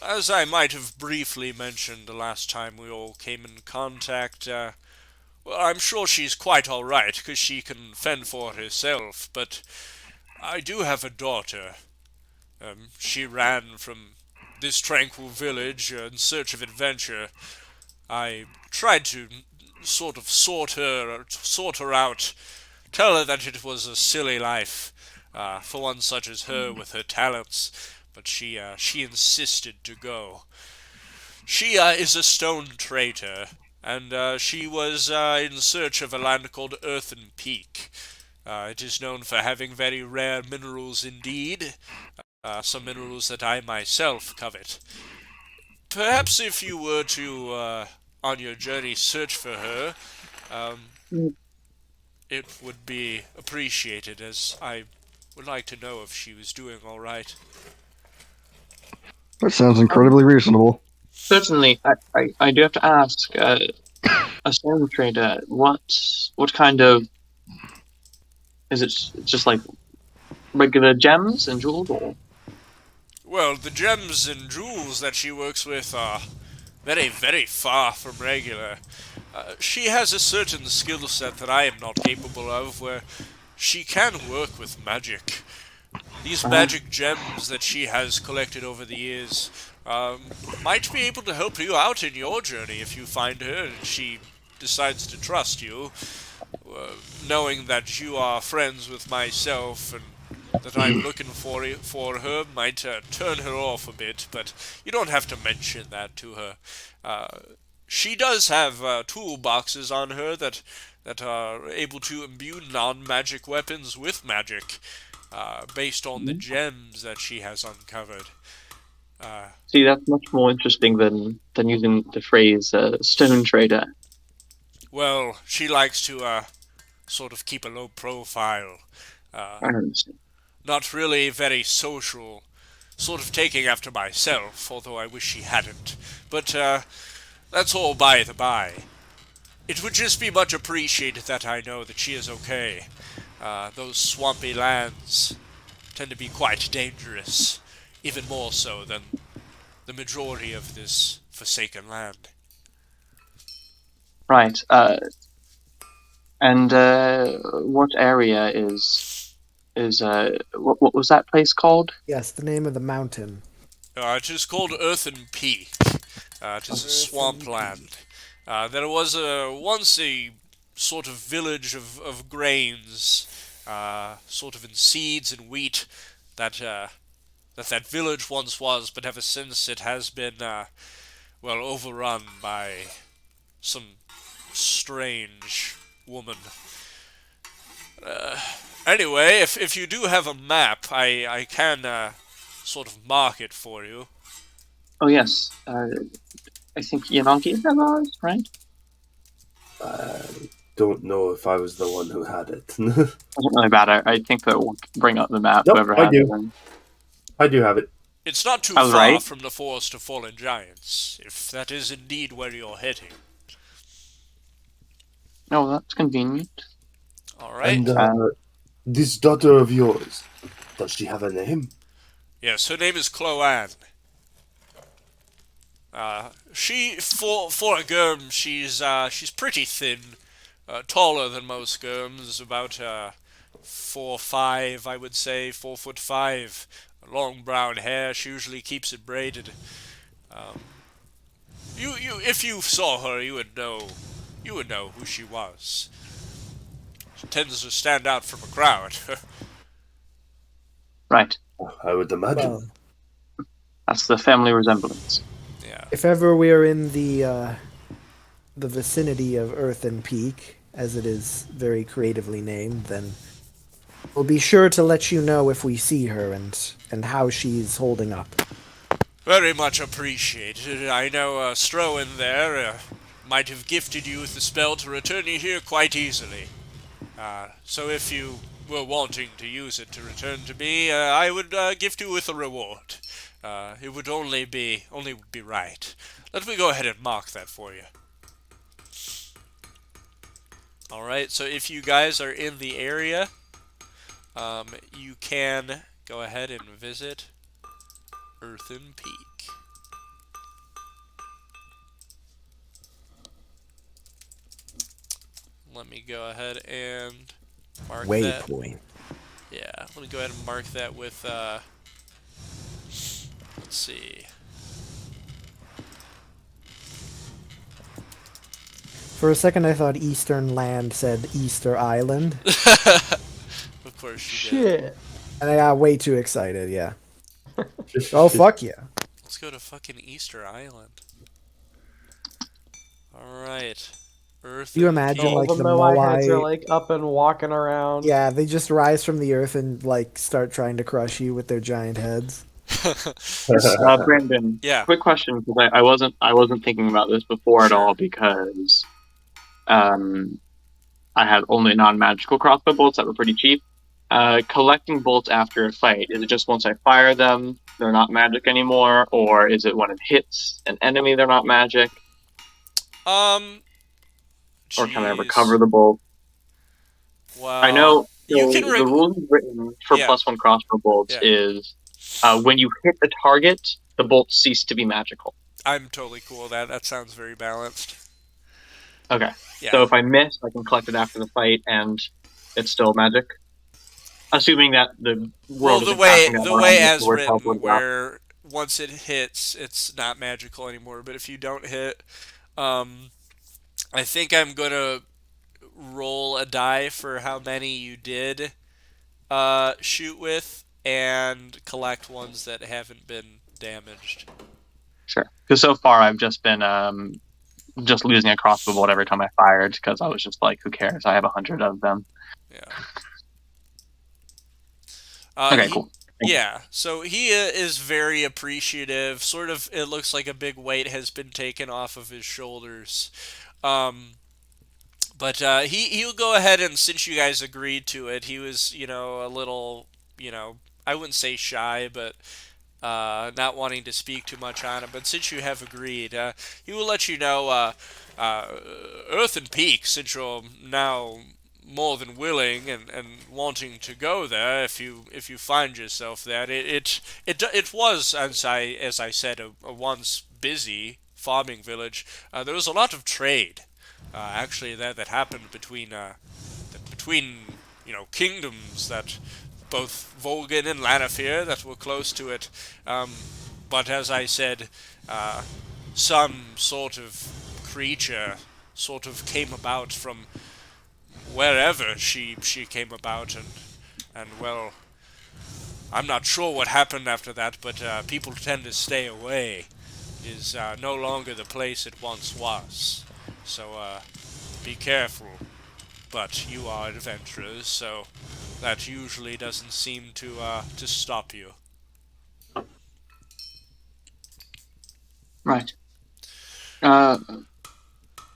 As I might have briefly mentioned the last time we all came in contact, well, I'm sure she's quite alright, because she can fend for herself, but I do have a daughter. She ran from this tranquil village in search of adventure. I tried to sort of sort her out, tell her that it was a silly life for one such as her with her talents, but she insisted to go. She is a stone trader, and she was in search of a land called Earthen Peak. It is known for having very rare minerals indeed, some minerals that I myself covet. Perhaps if you were to, on your journey, search for her, it would be appreciated, as I would like to know if she was doing all right. That sounds incredibly reasonable. Certainly. I do have to ask, a stone trader, what kind of... Is it just like regular gems and jewels, or... Well, the gems and jewels that she works with are very, very far from regular. She has a certain skill set that I am not capable of, where she can work with magic. These magic gems that she has collected over the years might be able to help you out in your journey if you find her and she decides to trust you, knowing that you are friends with myself and that I'm looking for her might turn her off a bit, but you don't have to mention that to her. She does have toolboxes on her that are able to imbue non-magic weapons with magic, based on the gems that she has uncovered. See, that's much more interesting than using the phrase stone trader. Well, she likes to sort of keep a low profile. I understand. Not really very social, sort of taking after myself, although I wish she hadn't. But that's all by the by. It would just be much appreciated that I know that she is okay. Those swampy lands tend to be quite dangerous, even more so than the majority of this forsaken land. Right. And what area is what was that place called? Yes, the name of the mountain. It is called Earthen Peak. It is a swampland. There was once a sort of village of grains, sort of in seeds and wheat, that village once was, but ever since it has been, well, overrun by some strange woman. Anyway, if you do have a map, I can sort of mark it for you. Oh yes. I think Yanagi have ours, right? Don't know if I was the one who had it. Doesn't really matter. I think that we'll bring up the map. Nope, Whoever I has do. it. Then. I do have it. It's not too All far right. from the Forest of Fallen Giants, if that is indeed where you're heading. Oh, that's convenient. Alright. And this daughter of yours, does she have a name? Yes, her name is Cloanne. She, for a Gurm, she's pretty thin, taller than most Gurms, about 4'5", I would say, 4'5". Long brown hair. She usually keeps it braided. If you saw her, you would know who she was. She tends to stand out from a crowd. Right. I would imagine. Well, That's the family resemblance. Yeah. If ever we are in the vicinity of Earthen Peak, as it is very creatively named, then we'll be sure to let you know if we see her and how she's holding up. Very much appreciated. I know Strowen there might have gifted you with the spell to return you here quite easily. So if you were wanting to use it to return to me, I would gift you with a reward. It would only be right. Let me go ahead and mark that for you. Alright, so if you guys are in the area, you can go ahead and visit Earthen Peak. Let me go ahead and mark that. Waypoint. Yeah, let me go ahead and mark that with, let's see. For a second, I thought Eastern Land said Easter Island, Of course you did. Shit. and I got way too excited. Yeah. Oh fuck yeah! Let's go to fucking Easter Island. Alright. Earth. You imagine, All like, the the Moai heads are Moai. like up and walking around. Yeah, they just rise from the earth and like start trying to crush you with their giant heads. Brandon, Yeah. quick question, because I wasn't thinking about this before at all, because I had only non-magical crossbow bolts that were pretty cheap. Collecting bolts after a fight, is it just once I fire them, they're not magic anymore, or is it when it hits an enemy, they're not magic? Or can I Jeez. recover the bolt? Well, I know you so can the rules written for Yeah. +1 crossbow bolts Yeah. is when you hit the target, the bolts cease to be magical. I'm totally cool with that. That sounds very balanced. Okay. Yeah. So if I miss, I can collect it after the fight, and it's still magic. Assuming that the Well, world the isn't way passing that the around way with as the word written, teleport out. where once it hits, it's not magical anymore. But if you don't hit, I think I'm gonna roll a die for how many you did shoot with, and collect ones that haven't been damaged. Sure. Because so far I've just been just losing a crossbow bolt every time I fired, because I was just like, who cares? I have 100 of them. Yeah. Okay, cool. Yeah, so he is very appreciative. Sort of, it looks like a big weight has been taken off of his shoulders. But he'll go ahead, and since you guys agreed to it, he was, a little, I wouldn't say shy, but not wanting to speak too much on it. But since you have agreed, he will let you know, Earthen Peak, since you're now more than willing and wanting to go there, if you find yourself there. It was, as I said, a once busy farming village. There was a lot of trade, actually, that happened between kingdoms, that both Volgan and Lanafir that were close to it. But as I said, some sort of creature sort of came about from wherever she came about, and well, I'm not sure what happened after that, but people tend to stay away. It is no longer the place it once was. So be careful. But you are adventurers, so that usually doesn't seem to stop you. Right.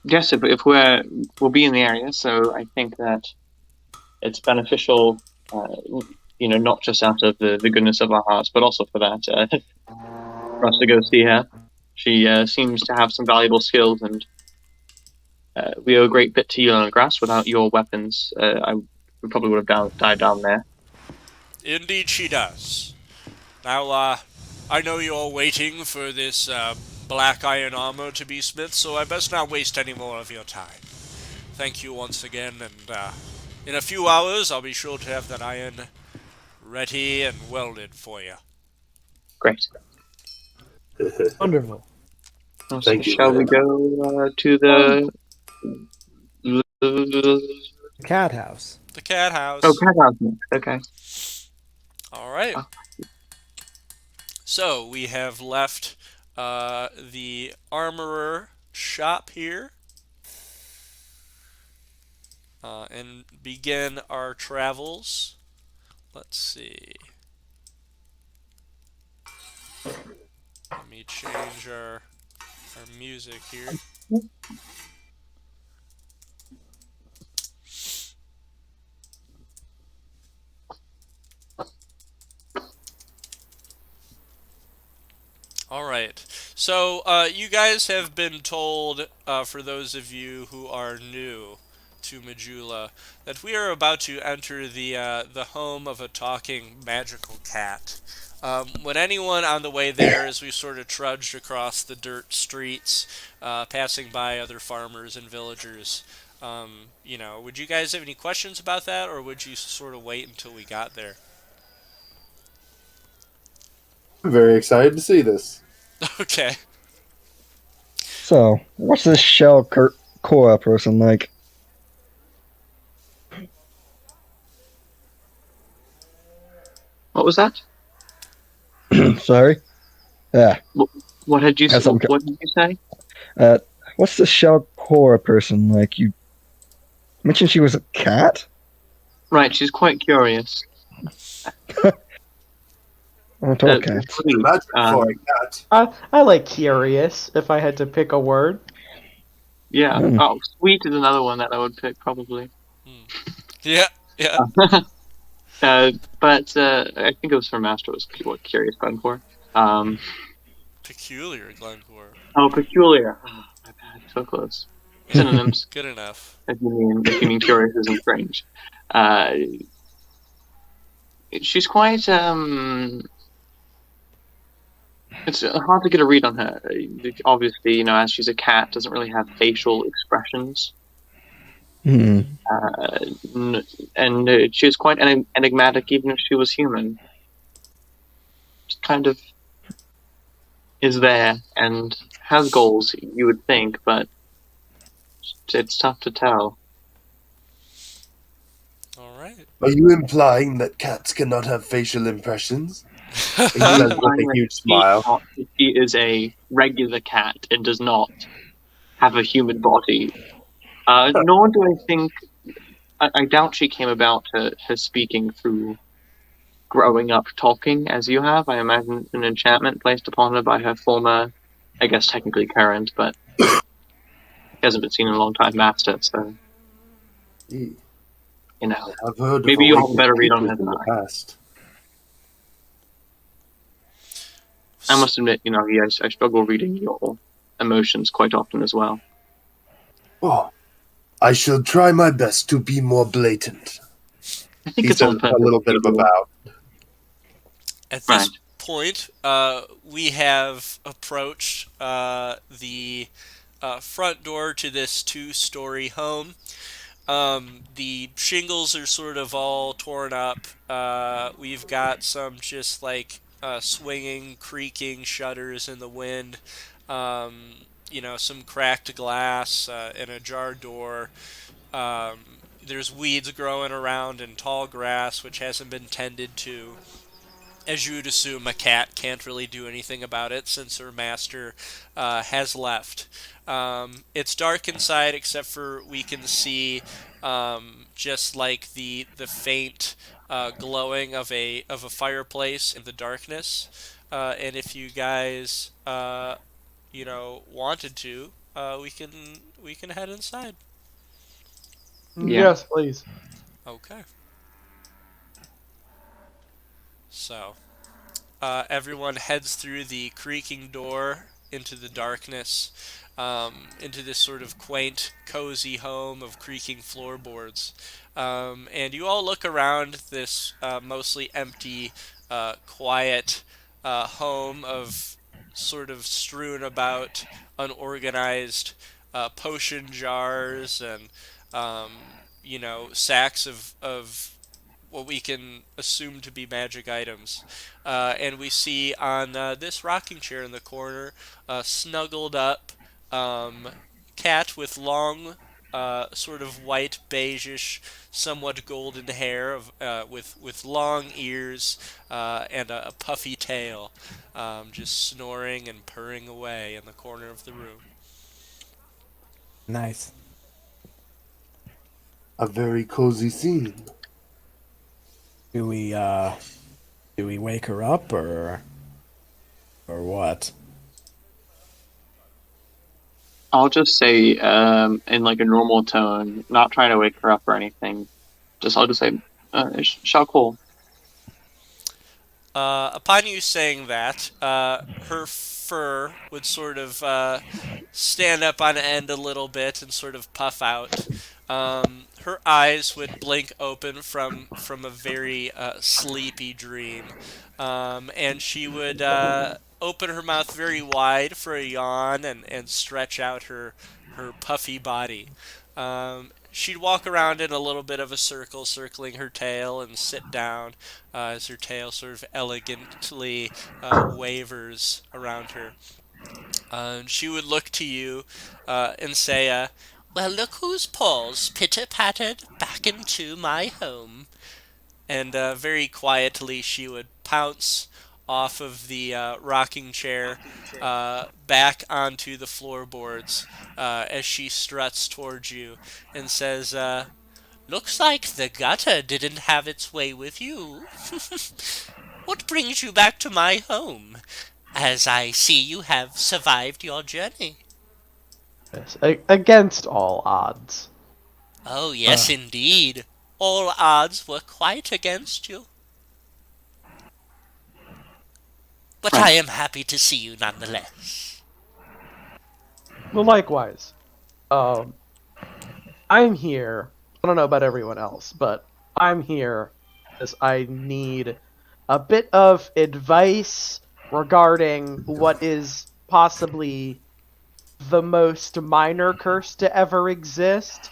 Yes, if we'll be in the area, so I think that it's beneficial, not just out of the goodness of our hearts, but also for that, for us to go see her. She seems to have some valuable skills, and we owe a great bit to you on the grass. Without your weapons, we probably would have died down there. Indeed she does. Now, I know you're waiting for this black iron armor to be smith, so I best not waste any more of your time. Thank you once again, and in a few hours I'll be sure to have that iron ready and welded for you. Great. Wonderful. Thank you. Shall we go to the Cat house. The cat house. cat house next? Okay. All right. So we have left the armorer shop here and begin our travels. Let's see. Let me change our music here. All right. So you guys have been told, for those of you who are new to Majula, that we are about to enter the home of a talking magical cat. When anyone on the way there, as we sort of trudged across the dirt streets, passing by other farmers and villagers, would you guys have any questions about that, or would you sort of wait until we got there? I'm very excited to see this. Okay. So, what's this shell Cora person like? What was that? Sorry? Yeah. What had you Has some- What did you say? What's this shell Cora person like? You mentioned she was a cat? Right, she's quite curious. Oh, tall cats. Sweet. Imagine for a cat. I like curious, if I had to pick a word. Yeah. Mm. Oh, sweet is another one that I would pick probably. Yeah. Yeah. But I think it was her master was what Curious Glencore. Peculiar Glencore. Oh, peculiar. Oh, my bad. So close. Synonyms. Good enough. if you mean curious isn't strange. She's quite It's hard to get a read on her. Obviously, as she's a cat, doesn't really have facial expressions. Hmm. And she was quite enigmatic, even if she was human. Just kind of is there and has goals, you would think, but it's tough to tell. All right. Are you implying that cats cannot have facial impressions? He says with a huge smile. She is a regular cat and does not have a human body. Nor do I think... I doubt she came about her speaking through growing up talking as you have. I imagine it's an enchantment placed upon her by her former, I guess technically current, but he hasn't been seen in a long time, master, so... I've heard maybe you'll have a better read on it it in than the I. past. I must admit, I struggle reading your emotions quite often as well. Oh, I shall try my best to be more blatant. I think He it's says on with purpose. a little bit of a bow. At this Right. point, we have approached the front door to this two-story home. The shingles are sort of all torn up. We've got some just like swinging, creaking shutters in the wind. Some cracked glass and a jar door. There's weeds growing around and tall grass, which hasn't been tended to. As you would assume, a cat can't really do anything about it since her master has left. It's dark inside, except for we can see just like the faint glowing of a fireplace in the darkness. And if you guys wanted to, we can head inside. Yeah. Yes, please. Okay. So, everyone heads through the creaking door into the darkness, into this sort of quaint, cozy home of creaking floorboards. And you all look around this mostly empty, quiet home of sort of strewn about unorganized potion jars and, sacks of what we can assume to be magic items. And we see on this rocking chair in the corner, snuggled up, cat with long sort of white, beigeish, somewhat golden hair with long ears and a puffy tail, just snoring and purring away in the corner of the room. Nice. A very cozy scene. Do we wake her up or what? I'll just say, in like a normal tone, not trying to wake her up or anything. I'll just say, Shao. Upon you saying that, her fur would sort of stand up on end a little bit and sort of puff out. Her eyes would blink open from a very sleepy dream, and she would open her mouth very wide for a yawn and stretch out her puffy body. She'd walk around in a little bit of a circle, circling her tail, and sit down as her tail sort of elegantly wavers around her. And she would look to you and say, well, look whose paws pitter-pattered back into my home. And very quietly she would pounce off of the rocking chair back onto the floorboards as she struts towards you and says, looks like the gutter didn't have its way with you. What brings you back to my home, as I see you have survived your journey? Yes, against all odds. Oh, yes, indeed. All odds were quite against you. But I am happy to see you nonetheless. Well, likewise. I'm here. I don't know about everyone else, but I'm here because I need a bit of advice regarding what is possibly the most minor curse to ever exist.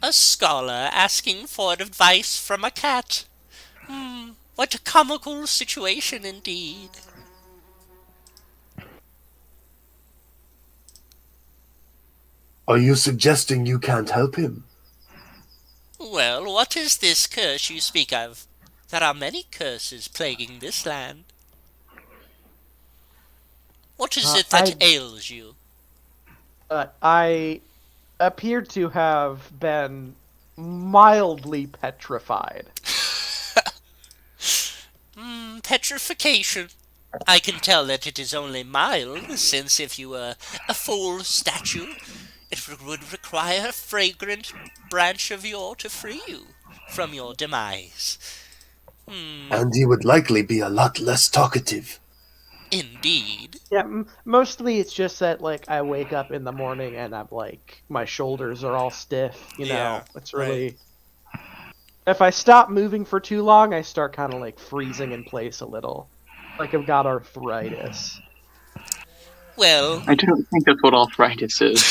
A scholar asking for advice from a cat. What a comical situation indeed. Are you suggesting you can't help him? Well, what is this curse you speak of? There are many curses plaguing this land. What is it that ails you? I appear to have been mildly petrified. Petrification. I can tell that it is only mild, since if you were a full statue, it would require a fragrant branch of yore to free you from your demise. And he would likely be a lot less talkative. Indeed. Yeah, mostly it's just that, like, I wake up in the morning and I'm like, my shoulders are all stiff, you know? Yeah, It's really... If I stop moving for too long, I start kind of, like, freezing in place a little. Like I've got arthritis. Well, I don't think that's what arthritis is.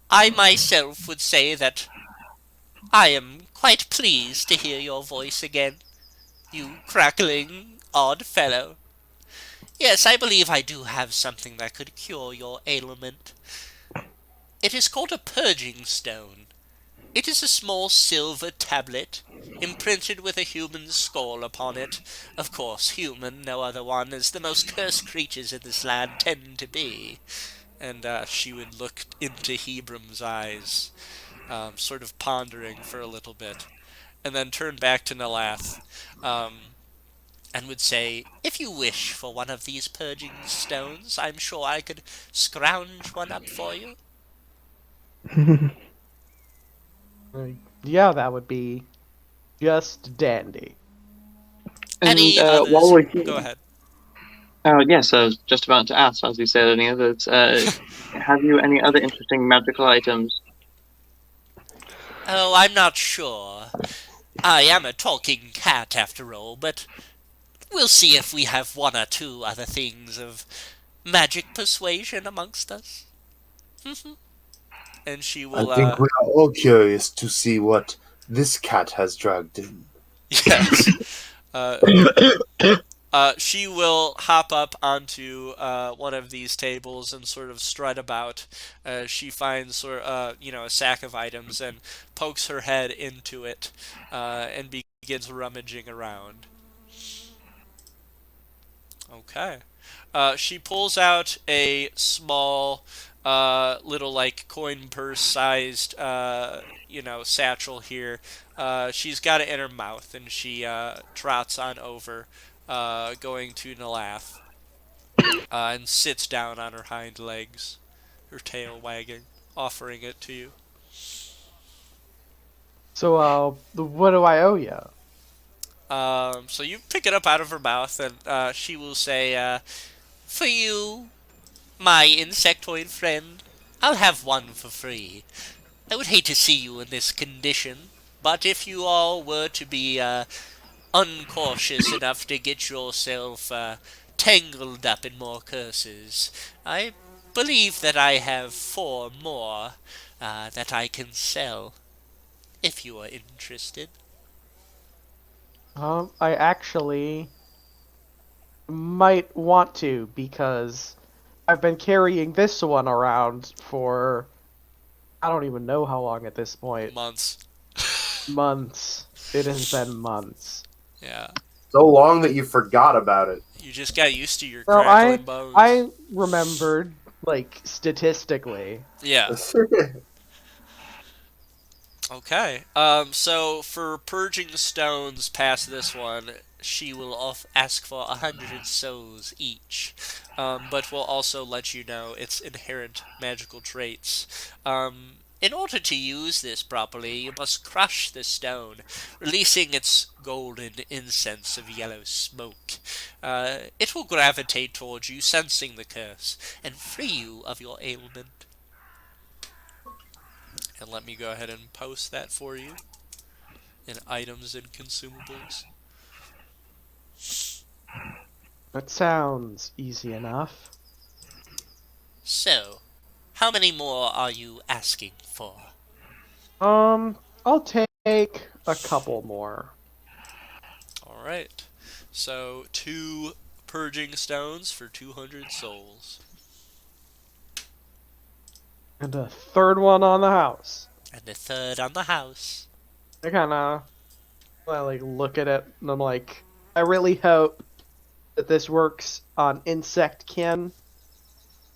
I myself would say that I am quite pleased to hear your voice again, you crackling, odd fellow. Yes, I believe I do have something that could cure your ailment. It is called a Purging Stone. It is a small silver tablet, imprinted with a human skull upon it. Of course, human, no other one, as the most cursed creatures in this land tend to be. And she would look into Hebram's eyes, sort of pondering for a little bit, and then turn back to Nalath, and would say, if you wish for one of these purging stones, I'm sure I could scrounge one up for you. Yeah, that would be just dandy. Any And others? while we're here, Go ahead. yes, I was just about to ask, as you said, any others. Have you any other interesting magical items? Oh, I'm not sure. I am a talking cat, after all, but we'll see if we have one or two other things of magic persuasion amongst us. And she will, I think we are all curious to see what this cat has dragged in. yes. She will hop up onto one of these tables and sort of strut about. She finds a sack of items and pokes her head into it and begins rummaging around. Okay. She pulls out a small, little like coin purse sized, satchel here. She's got it in her mouth, and she trots on over, going to Nalath, and sits down on her hind legs, her tail wagging, offering it to you. So, what do I owe you? So you pick it up out of her mouth, and she will say, "For you, my insectoid friend, I'll have one for free. I would hate to see you in this condition, but if you all were to be uncautious enough to get yourself tangled up in more curses, I believe that I have 4 more that I can sell, if you are interested." I actually might want to, because I've been carrying this one around for I don't even know how long at this point. Months. Months. It has been months. Yeah. So long that you forgot about it. You just got used to your Well, crackling bones. I remembered, like, statistically. Yeah. Okay. So for Purging Stones past this one, she will ask for 100 souls each, but will also let you know its inherent magical traits. In order to use this properly, you must crush the stone, releasing its golden incense of yellow smoke. It will gravitate towards you, sensing the curse, and free you of your ailment. And let me go ahead and post that for you in items and consumables. That sounds easy enough. So, how many more are you asking for? I'll take a couple more. Alright. So, 2 Purging Stones for 200 souls. And a third one on the house. And a third on the house. I like look at it and I'm like, I really hope that this works on insect kin.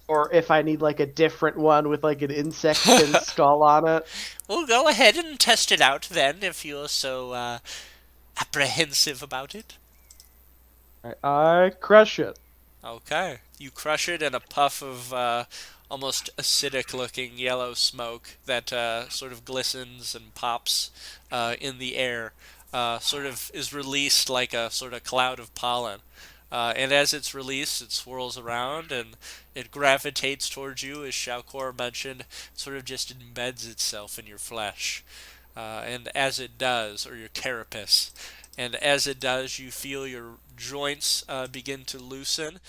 Or if I need like a different one with like an insect kin skull on it. We'll go ahead and test it out then, if you're so apprehensive about it. I crush it. Okay. You crush it in a puff of almost acidic-looking yellow smoke that sort of glistens and pops in the air. Sort of is released like a sort of cloud of pollen. And as it's released, it swirls around and it gravitates towards you, as Shalcor mentioned, sort of just embeds itself in your flesh. And as it does, or your carapace, and as it does, you feel your joints begin to loosen,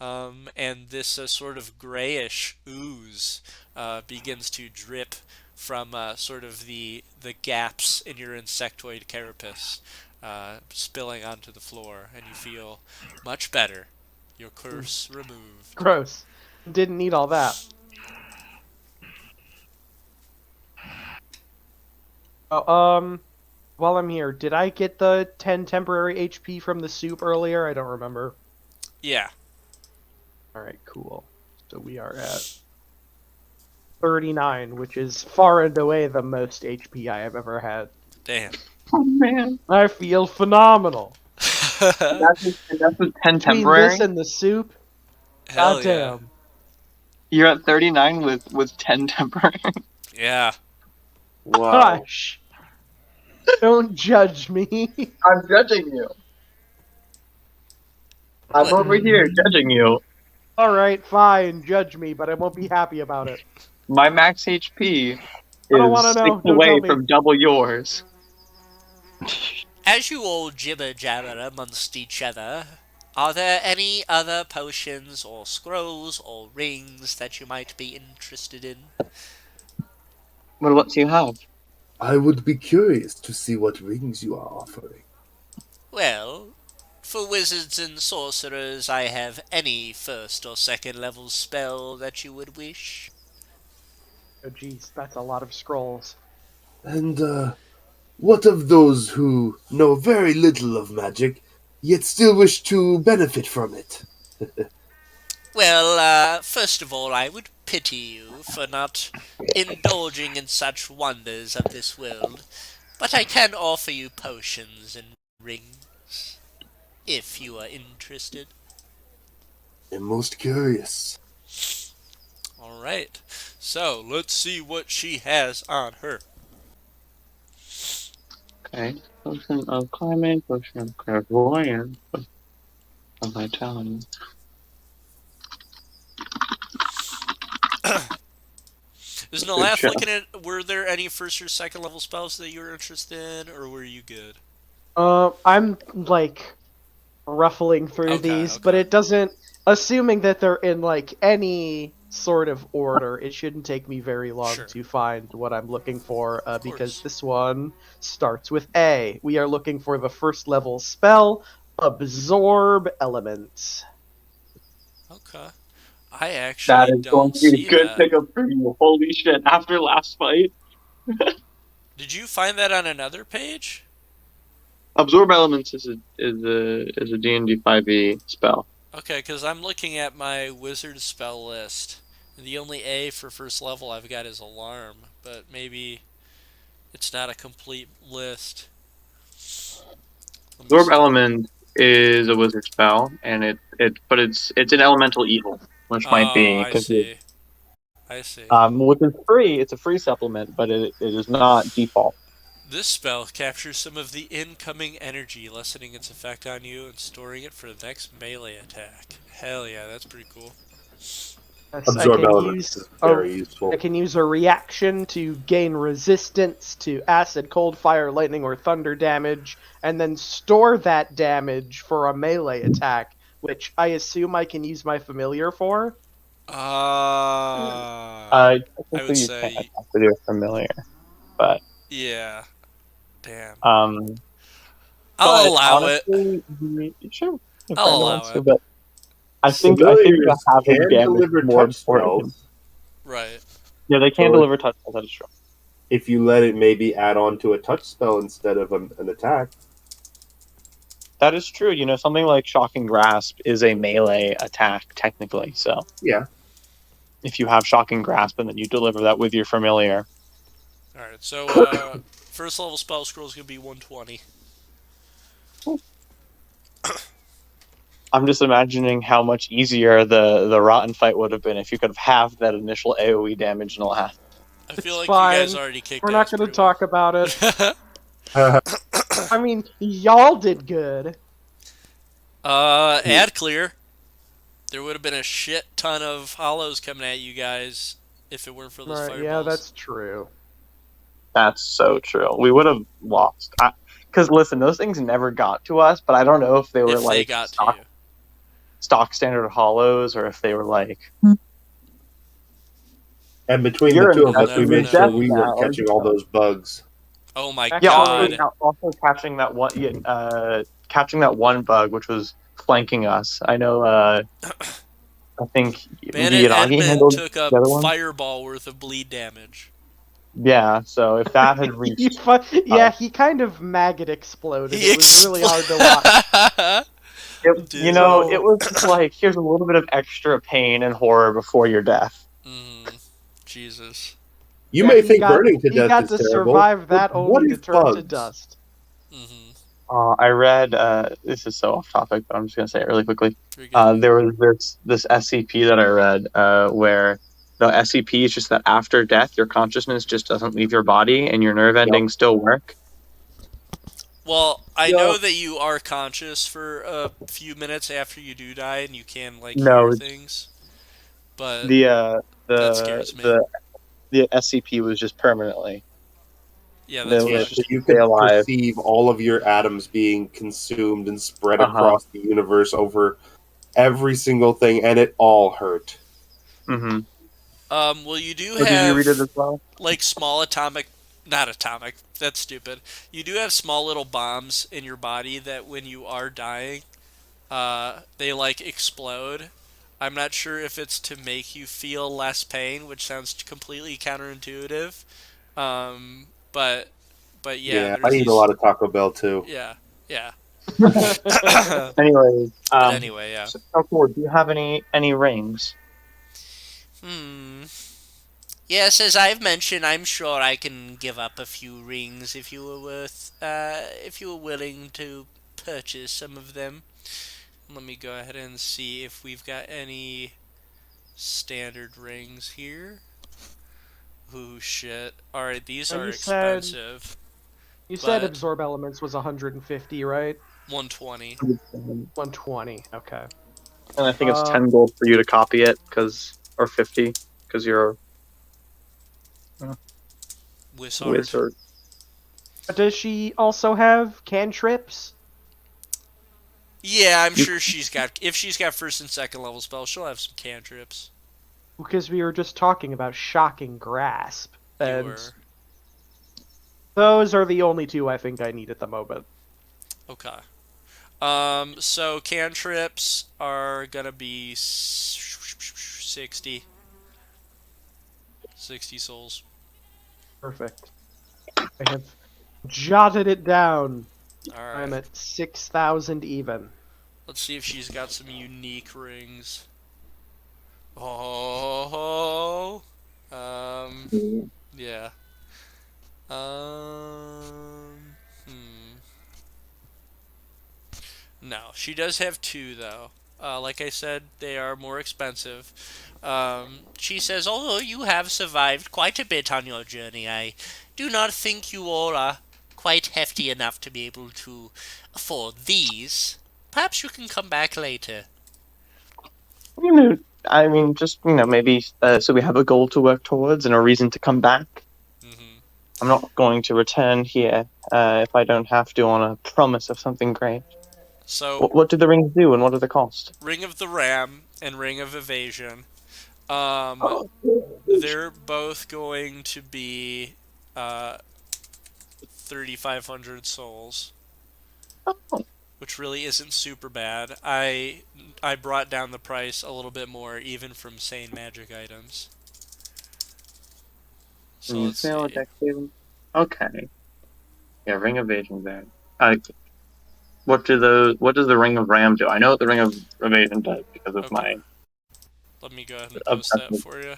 and this sort of grayish ooze begins to drip from sort of the gaps in your insectoid carapace, spilling onto the floor, and you feel much better. Your curse removed. Gross. Didn't need all that. Oh, while I'm here, did I get the 10 temporary HP from the soup earlier? I don't remember. Yeah. Alright, cool. So we are at 39, which is far and away the most HP I have ever had. Damn. Oh man. I feel phenomenal. And that's with 10 Between temporary. this and the soup, Hell yeah. goddamn. You're at 39 with 10 temporary. Yeah. Wow. Gosh. Don't judge me. I'm judging you. I'm over here judging you. Alright, fine, judge me, but I won't be happy about it. My max HP don't wanna is know. 6 Don't away tell me. from double yours. As you all jibber-jabber amongst each other, are there any other potions or scrolls or rings that you might be interested in? Well, what do you have? I would be curious to see what rings you are offering. Well, For wizards and sorcerers, I have any first or second level spell that you would wish. Oh, geez, that's a lot of scrolls. And, what of those who know very little of magic, yet still wish to benefit from it? Well, first of all, I would pity you for not indulging in such wonders of this world, but I can offer you potions and rings, if you are interested. I'm most curious. Alright, so let's see what she has on her. Okay. Potion of climbing, potion of clairvoyance, potion of vitality. Is Good Nalath job. looking at, were there any first or second level spells that you were interested in, or were you good? I'm like ruffling through Okay, these, but okay. it doesn't. Assuming that they're in like any sort of order, it shouldn't take me very long Sure. to find what I'm looking for. Because course. this one starts with A. We are looking for the first level spell, Absorb Elements. Okay. I That actually is going don't to be see a good that. pickup for you. Holy shit! After last fight, Did you find that on another page? absorb elements is a D&D 5e spell. Okay, because I'm looking at my wizard spell list. And the only A for first level I've got is Alarm, but maybe it's not a complete list. Let me Absorb see. element is a wizard spell, and it's an elemental evil, which might Oh, be I because see. I see. which is free. It's a free supplement, but it is not default. This spell captures some of the incoming energy, lessening its effect on you and storing it for the next melee attack. Hell yeah, that's pretty cool. Yes, Absorb elements is very useful. I can use a reaction to gain resistance to acid, cold, fire, lightning, or thunder damage, and then store that damage for a melee attack, which I assume I can use my familiar for. I Technically would you say, can't have to do a familiar, but yeah. Damn. um, I'll but allow it. honestly, sure, if I'll anyone allow wants to, it. but I think Familiars having can damage deliver is more touch important. spells Right. Yeah, they can So deliver touch spells. That is true. if you let it maybe add on to a touch spell instead of an attack. That is true. You know, something like Shocking Grasp is a melee attack, technically. So, Yeah. if you have Shocking Grasp and then you deliver that with your familiar. Alright, so, first level spell scroll is going to be 120. I'm just imagining how much easier the Rotten fight would have been if you could have halved that initial AoE damage in the last. I feel It's like you guys fine. already kicked We're not ass going to pretty talk about it. well. I mean, y'all did good. Ad clear. There would have been a shit ton of hollows coming at you guys if it weren't for those Right, fireballs. yeah, that's true. That's so true. We would have lost. Because listen, those things never got to us, but I don't know if they were if they like got to you. stock standard hollows or if they were like. And between You're the two of You'll us, we never made know. sure we Now, were catching all those bugs. Oh my Yeah, god. also catching that one, catching that one bug which was flanking us. I know. I think Bandit Miyagi Edmund handled took a the other one. fireball worth of bleed damage. Yeah, so if that had reached, He kind of maggot exploded. He It was really hard to watch. Dude. it was just like here's a little bit of extra pain and horror before your death. Jesus. You Yeah, may he think got- burning to he death got is to terrible. survive that but what only to if turn to bugs? dust. I read. This is so off topic, but I'm just gonna say it really quickly. Pretty good. There was this SCP that I read where the SCP is just that after death, your consciousness just doesn't leave your body and your nerve endings still work. Well, I Yeah. know that you are conscious for a few minutes after you do die, and you can like No, hear things. But The that scares me. the SCP was just permanently. yeah, that's the- Yeah, fine. so you Stay could alive. perceive all of your atoms being consumed and spread Uh-huh. across the universe over every single thing, and it all hurt. Mm-hmm. Well, you do Did you read it have as well? like small not atomic. That's stupid. You do have small little bombs in your body that when you are dying, they like explode. I'm not sure if it's to make you feel less pain, which sounds completely counterintuitive. But yeah, Yeah, I there's eat a these. lot of Taco Bell too. Yeah, yeah. Anyways, But anyway, yeah. so, Chalkboard, do you have any rings? Hmm. Yes, as I've mentioned, I'm sure I can give up a few rings if you were willing to purchase some of them. Let me go ahead and see if we've got any standard rings here. Ooh, shit. Alright, these And are you said expensive. you said But absorb elements was 150, right? 120. 120. Okay. And I think it's Um, 10 gold for you to copy it, or 50, because you're a Wizard. wizard. does she also have cantrips? Yeah, I'm You- sure if she's got first and second level spells, she'll have some cantrips. Because we were just talking about shocking grasp, You and were. those are the only two I think I need at the moment. Okay. So cantrips are gonna be 60. 60 souls. Perfect. I have jotted it down. I'm Alright. at 6,000 even. Let's see if she's got some unique rings. Oh. Yeah. Hmm. No, she does have two though. Like I said, they are more expensive. She says, although you have survived quite a bit on your journey, I do not think you all are quite hefty enough to be able to afford these. Perhaps you can come back later. You know, I mean, just, maybe so we have a goal to work towards and a reason to come back. Hmm. I'm not going to return here if I don't have to on a promise of something great. So, What do the rings do, and what are the cost? Ring of the Ram and Ring of Evasion. Um, Oh, they're both going to be 3,500 souls, which really isn't super bad. I brought down the price a little bit more, even from sane magic items. So you let's fail a see. dex saving? Okay. Yeah, ring evasion there. What does the ring of ram do? I know what the ring of evasion does because of Okay, my let me go ahead and post that obsessive for you.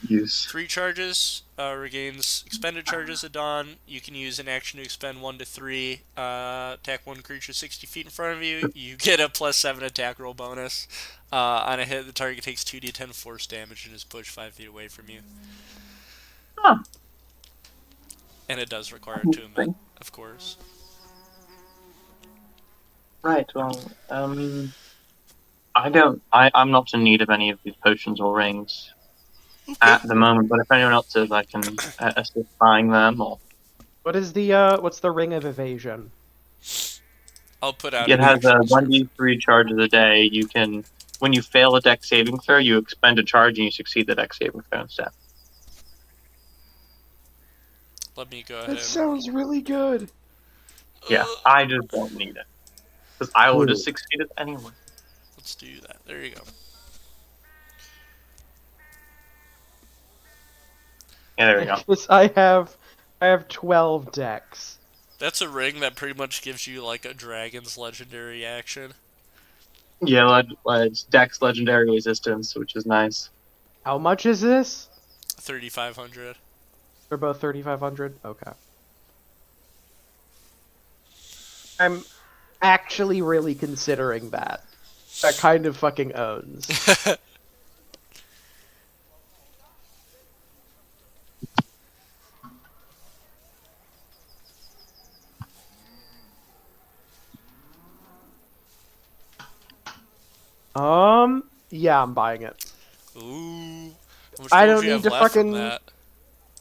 use. 3 charges, regains expended charges at dawn. You can use an action to expend 1 to 3. Attack one creature 60 feet in front of you. You get a +7 attack roll bonus. On a hit, the target takes 2d10 force damage and is pushed 5 feet away from you. Huh. And it does require attunement, of course. Right. Well, I'm not in need of any of these potions or rings Okay. at the moment. But if anyone else is, I can assist buying them. Or What's the ring of evasion? I'll put out it an has action description. 1d3 charges a day. You can, when you fail a dex saving throw, you expend a charge and you succeed the dex saving throw instead. Let me go That ahead. sounds really good. Yeah, I just don't need it because I would have succeeded anyway. Let's do that. There you go. Yeah, there we go. Because I have 12 decks. That's a ring that pretty much gives you like a dragon's legendary action. Yeah, it's dex legendary resistance, which is nice. How much is this? 3,500. They're both 3,500? Okay. I'm actually really considering that. That kind of fucking owns. Yeah, I'm buying it. Ooh. How much I gold don't do you need have to left from fucking- that?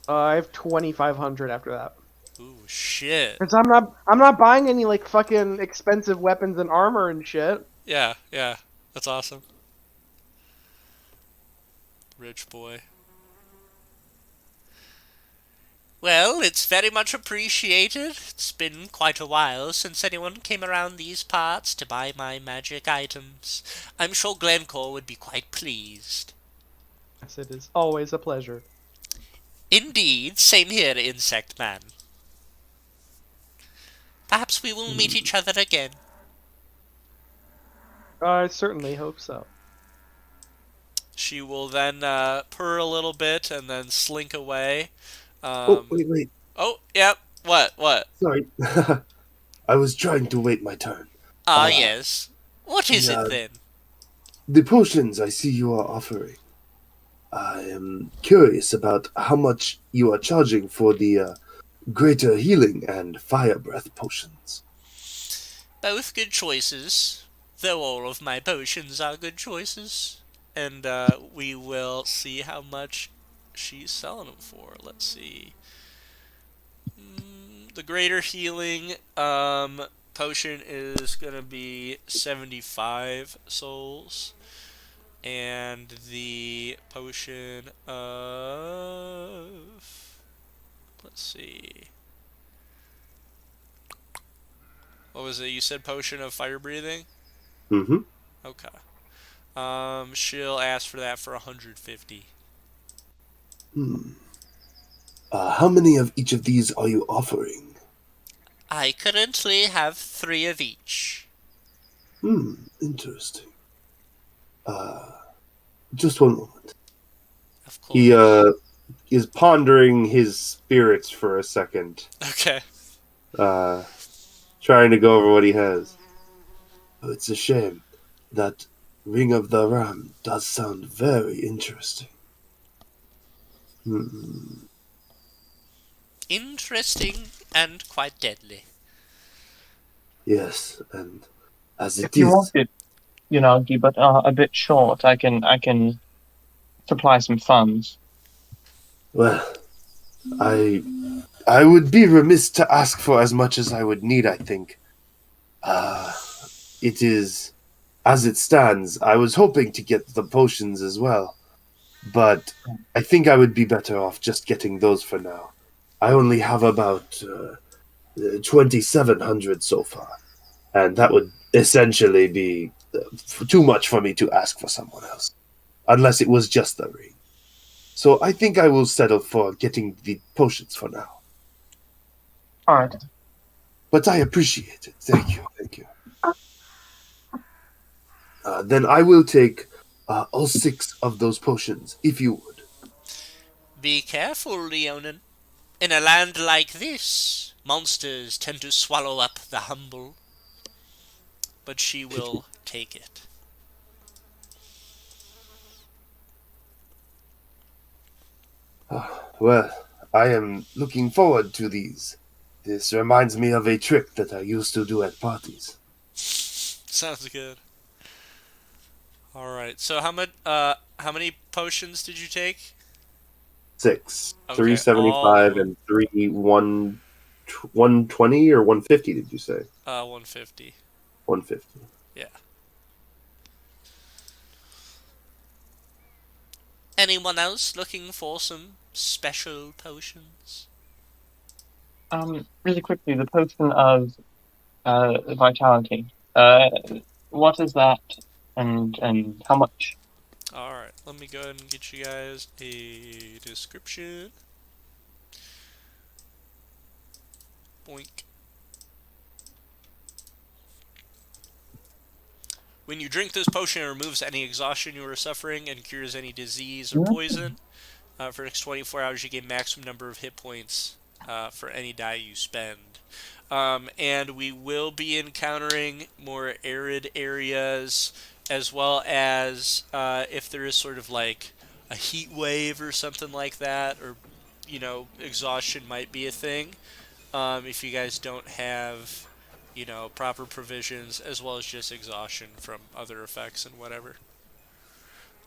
I have 2,500 after that. Ooh, shit. Cause I'm not buying any like fucking expensive weapons and armor and shit. Yeah, yeah. That's awesome. Rich boy. Well, it's very much appreciated. It's been quite a while since anyone came around these parts to buy my magic items. I'm sure Glencore would be quite pleased. Yes, it is always a pleasure. Indeed, same here, Insect Man. Perhaps we will meet each other again. I certainly hope so. She will then purr a little bit and then slink away. Oh, wait. Oh, yep. What? Sorry. I was trying to wait my turn. Yes. What is it then? The potions I see you are offering. I am curious about how much you are charging for the greater healing and fire breath potions. Both good choices, though all of my potions are good choices. And we will see how much she's selling them for. Let's see. The greater healing potion is going to be 75 souls. And the potion of... Let's see. What was it? You said potion of fire breathing? Mm-hmm. Okay. She'll ask for that for 150. How many of each of these are you offering? I currently have 3 of each. Interesting. Just one moment. Of course. He is pondering his spirits for a second, Okay. trying to go over what he has. Oh, it's a shame. That Ring of the Ram does sound very interesting. Interesting and quite deadly. Yes, and as it If you is, wanted, but a bit short, I can supply some funds. well, I would be remiss to ask for as much as I would need, I think. It is, as it stands, I was hoping to get the potions as well, but I think I would be better off just getting those for now. I only have about 2,700 so far, and that would essentially be too much for me to ask for someone else, unless it was just the ring. So I think I will settle for getting the potions for now. All right. But I appreciate it. Thank you. Then I will take all 6 of those potions, if you would. Be careful, Leonin. In a land like this, monsters tend to swallow up the humble. But she will take it. Well, I am looking forward to these. This reminds me of a trick that I used to do at parties. Sounds good. Alright, so how many potions did you take? 6. Okay, 375 and 120 or 150, did you say? 150. 150. Yeah. Anyone else looking for some special potions? Really quickly, the potion of vitality. What is that, and how much? Alright, let me go ahead and get you guys a description. Boink. When you drink this potion, it removes any exhaustion you are suffering and cures any disease or poison. For the next 24 hours, you gain maximum number of hit points for any die you spend. And we will be encountering more arid areas, as well as if there is sort of like a heat wave or something like that, or exhaustion might be a thing. If you guys don't have proper provisions, as well as just exhaustion from other effects and whatever.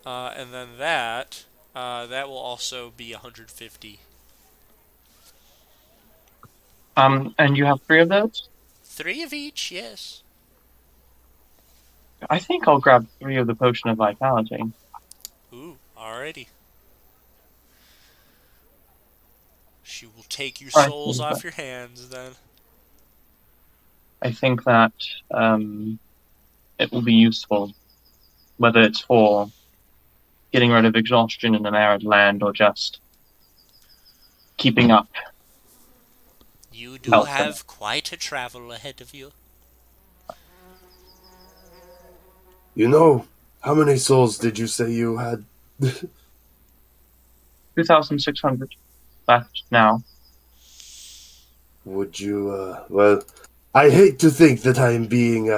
And then that will also be 150. And you have 3 of those? 3 of each, yes. I think I'll grab 3 of the potion of vitality. Ooh, alrighty. She will take your I souls think off your hands then. I think that it will be useful, whether it's for getting rid of exhaustion in an arid land or just keeping up. You do Health. have quite a travel ahead of you. You know, how many souls did you say you had? 2,600 left now. Would you, well, I hate to think that I am being,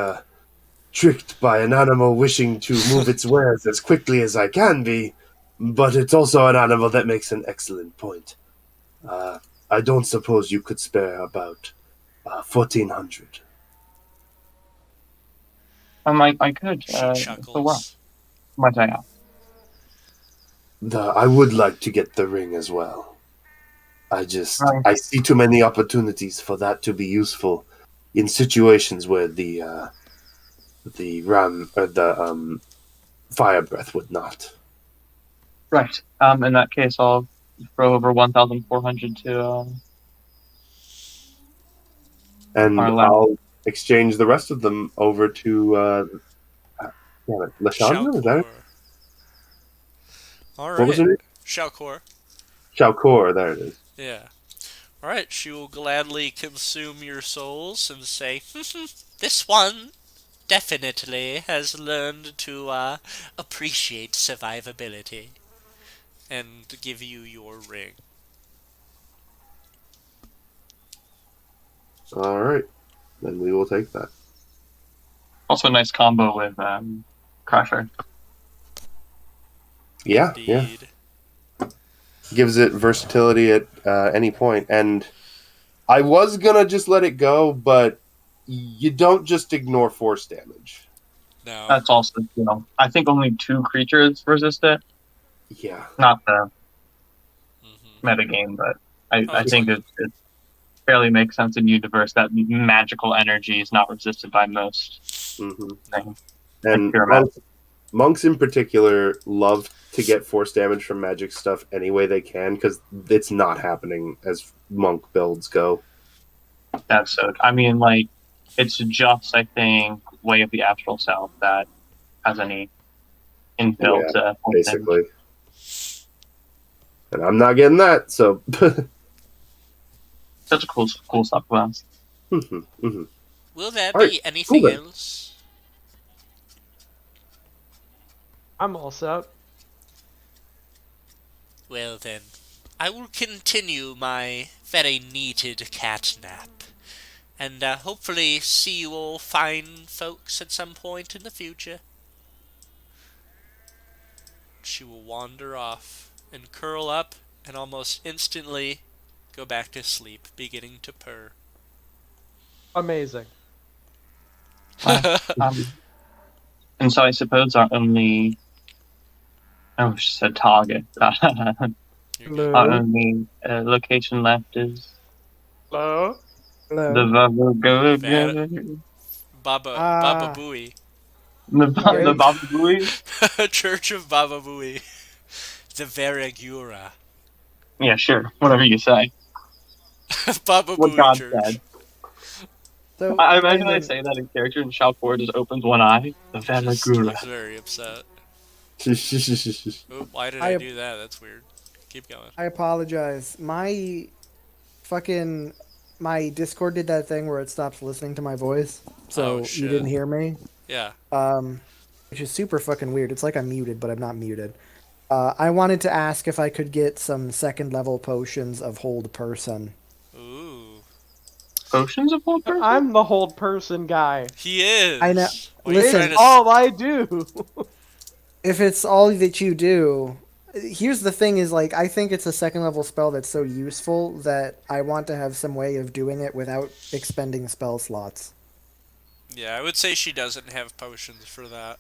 tricked by an animal wishing to move its wares as quickly as I can be, but it's also an animal that makes an excellent point. I don't suppose you could spare about 1,400. I could. She For what? chuckles. Might I ask? I would like to get the ring as well. I Right. see too many opportunities for that to be useful in situations where the fire breath would not. Right. In that case, I'll throw over 1,400 to And Our land. I'll exchange the rest of them over to Lashandra, is that it? Alright. What was her name? Shalcor. Shalcor, there it is. Yeah. Alright, she will gladly consume your souls and say, this one definitely has learned to appreciate survivability. And give you your ring. Alright. Then we will take that. also a nice combo with Crusher. Yeah, Indeed. yeah. Gives it versatility at any point. And I was gonna just let it go, but you don't just ignore force damage. No. That's also, I think only 2 creatures resist it. Yeah. Not the Mm-hmm. metagame, but Oh, I think it fairly makes sense in universe that magical energy is not resisted by most Mm-hmm. things. And pure magic. monks in particular love to get force damage from magic stuff any way they can, because it's not happening as monk builds go. That's so. I mean, like, it's just, I think, Way of the Astral Self that has any inbuilt force damage. Basically. And I'm not getting that, so. Such a cool subclass. Will there Alright, be anything cool then. else? I'm all set. Well then, I will continue my very needed cat nap. And hopefully see you all fine folks at some point in the future. She will wander off and curl up and almost instantly go back to sleep, beginning to purr. Amazing. And so I suppose our only she said target. Our Hello. only location left is Hello. the Baba Booey. the Baba Booey. Church of Baba Booey. The Veragura. Yeah, sure. Whatever you say. Baba What Booey God Church. said. So I imagine I Brandon, say that in character and Shoutboard just opens one eye. The Just Veragura. looks very upset. Oh, why did I- I do that? That's weird. Keep going. I apologize. My Discord did that thing where it stops listening to my voice, so Oh, you shit. didn't hear me. Yeah. Which is super fucking weird. It's like I'm muted, but I'm not muted. I wanted to ask if I could get some 2nd level potions of hold person. Ooh. Potions of hold person? I'm the hold person guy. He is. I know. What are you Listen, trying to All I do. If it's all that you do, here's the thing: is like I think it's a 2nd level spell that's so useful that I want to have some way of doing it without expending spell slots. Yeah, I would say she doesn't have potions for that.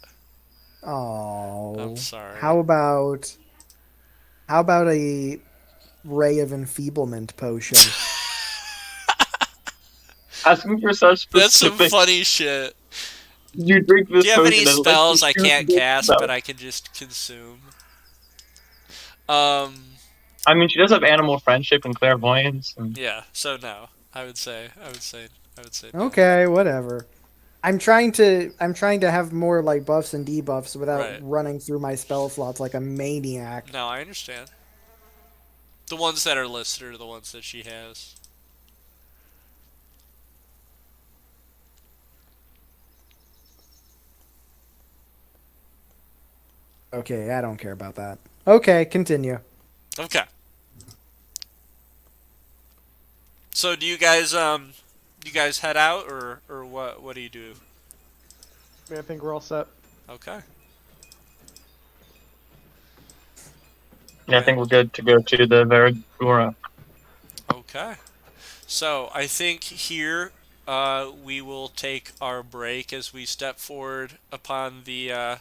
Oh, I'm sorry. How about a ray of enfeeblement potion? Asking for such That's some specific. funny shit. You drink this Do you have any potion and let spells you I choose can't this cast, spell. but I can just consume? I mean, she does have animal friendship and clairvoyance. And... Yeah, so no. I would say no. Okay, whatever. I'm trying to have more like buffs and debuffs without Right. running through my spell slots like a maniac. No, I understand. The ones that are listed are the ones that she has. Okay, I don't care about that. Okay, continue. Okay. So do you guys head out or what do you do? I think we're all set. Okay. Yeah, I think we're good to go to the Veragura. Okay. So I think here we will take our break as we step forward upon the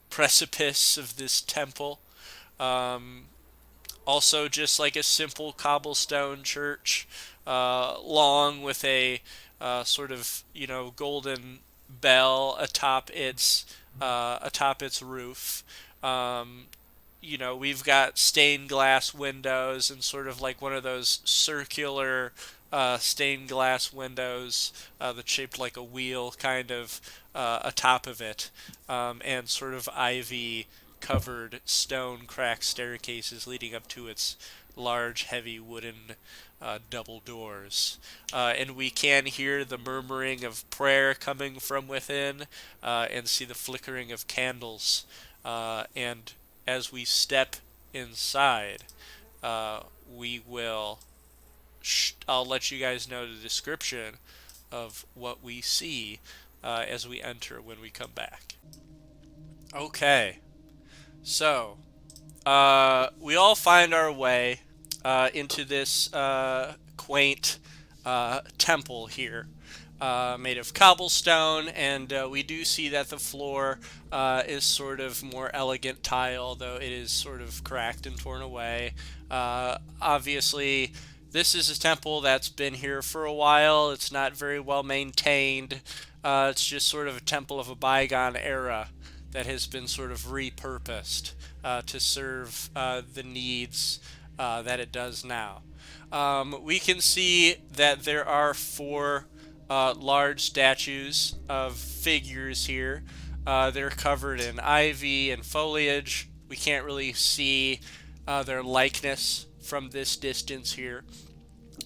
precipice of this temple. Um, Also, just like a simple cobblestone church, long with a sort of golden bell atop its roof. Um, we've got stained glass windows and sort of like one of those circular stained glass windows that's shaped like a wheel, kind of atop of it, and sort of ivy covered stone cracked staircases leading up to its large, heavy wooden double doors. And we can hear the murmuring of prayer coming from within and see the flickering of candles. And as we step inside, we will. I'll let you guys know the description of what we see as we enter when we come back. Okay. So, we all find our way into this quaint temple here, made of cobblestone, and we do see that the floor is sort of more elegant tile, though it is sort of cracked and torn away. Obviously, this is a temple that's been here for a while. It's not very well maintained. It's just sort of a temple of a bygone era that has been sort of repurposed to serve the needs that it does now. We can see that there are four large statues of figures here. They're covered in ivy and foliage. We can't really see their likeness from this distance here.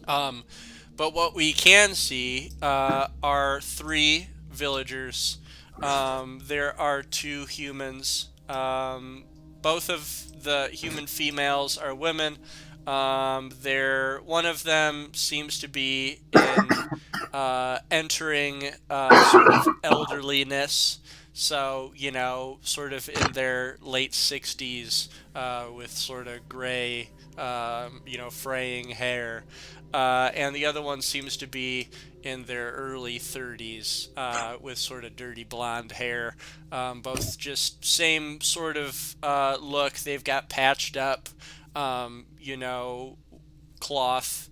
But what we can see are three villagers. There are two humans. Both of the human females are women. One of them seems to be entering sort of elderliness. So, sort of in their late 60s with sort of gray, fraying hair. And the other one seems to be in their early 30s with sort of dirty blonde hair. Both just same sort of look. They've got patched up, cloth,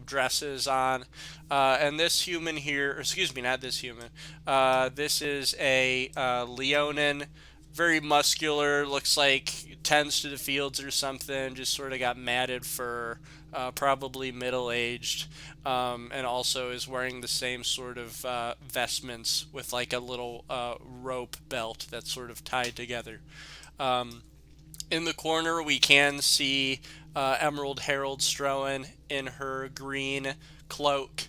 dresses on. And this human here, excuse me, not this human. This is a Leonin, very muscular, looks like tends to the fields or something, just sort of got matted fur, probably middle-aged, and also is wearing the same sort of vestments with like a little rope belt that's sort of tied together. In the corner, we can see Emerald Herald Strowen in her green cloak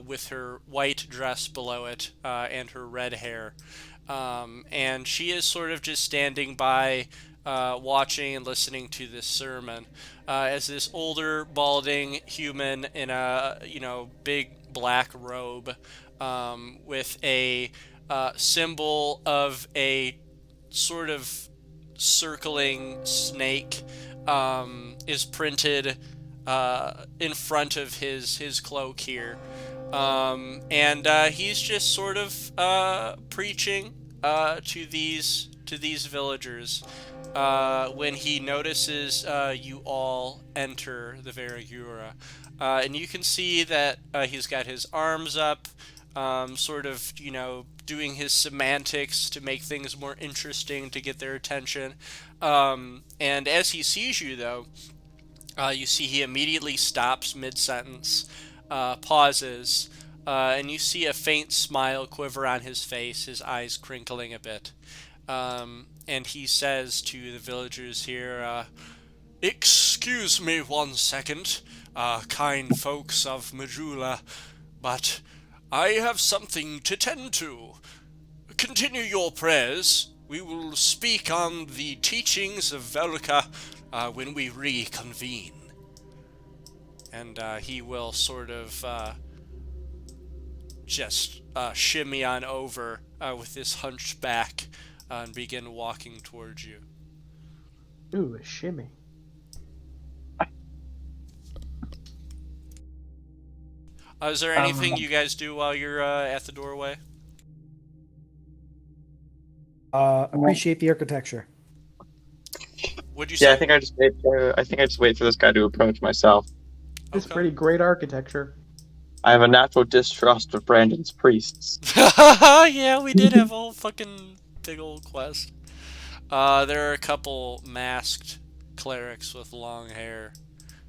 with her white dress below it and her red hair. And she is sort of just standing by, watching and listening to this sermon. As this older, balding human in a big black robe with a symbol of a sort of circling snake is printed in front of his cloak here. And he's just sort of preaching to these villagers when he notices you all enter the Veragura. And you can see that he's got his arms up, sort of, doing his semantics to make things more interesting to get their attention. And as he sees you, though, you see he immediately stops mid-sentence, pauses, and you see a faint smile quiver on his face, his eyes crinkling a bit. And he says to the villagers here, "Excuse me 1 second, kind folks of Majula, but I have something to tend to. Continue your prayers. We will speak on the teachings of Velka when we reconvene." And he will sort of just shimmy on over with his hunchback and begin walking towards you. Ooh, a shimmy. Is there anything you guys do while you're at the doorway? Appreciate the architecture. What'd you say? Yeah, I think I just wait for this guy to approach myself. It's Okay. pretty great architecture. I have a natural distrust of Brandon's priests. Yeah, we did have a whole fucking big old quest. There are a couple masked clerics with long hair,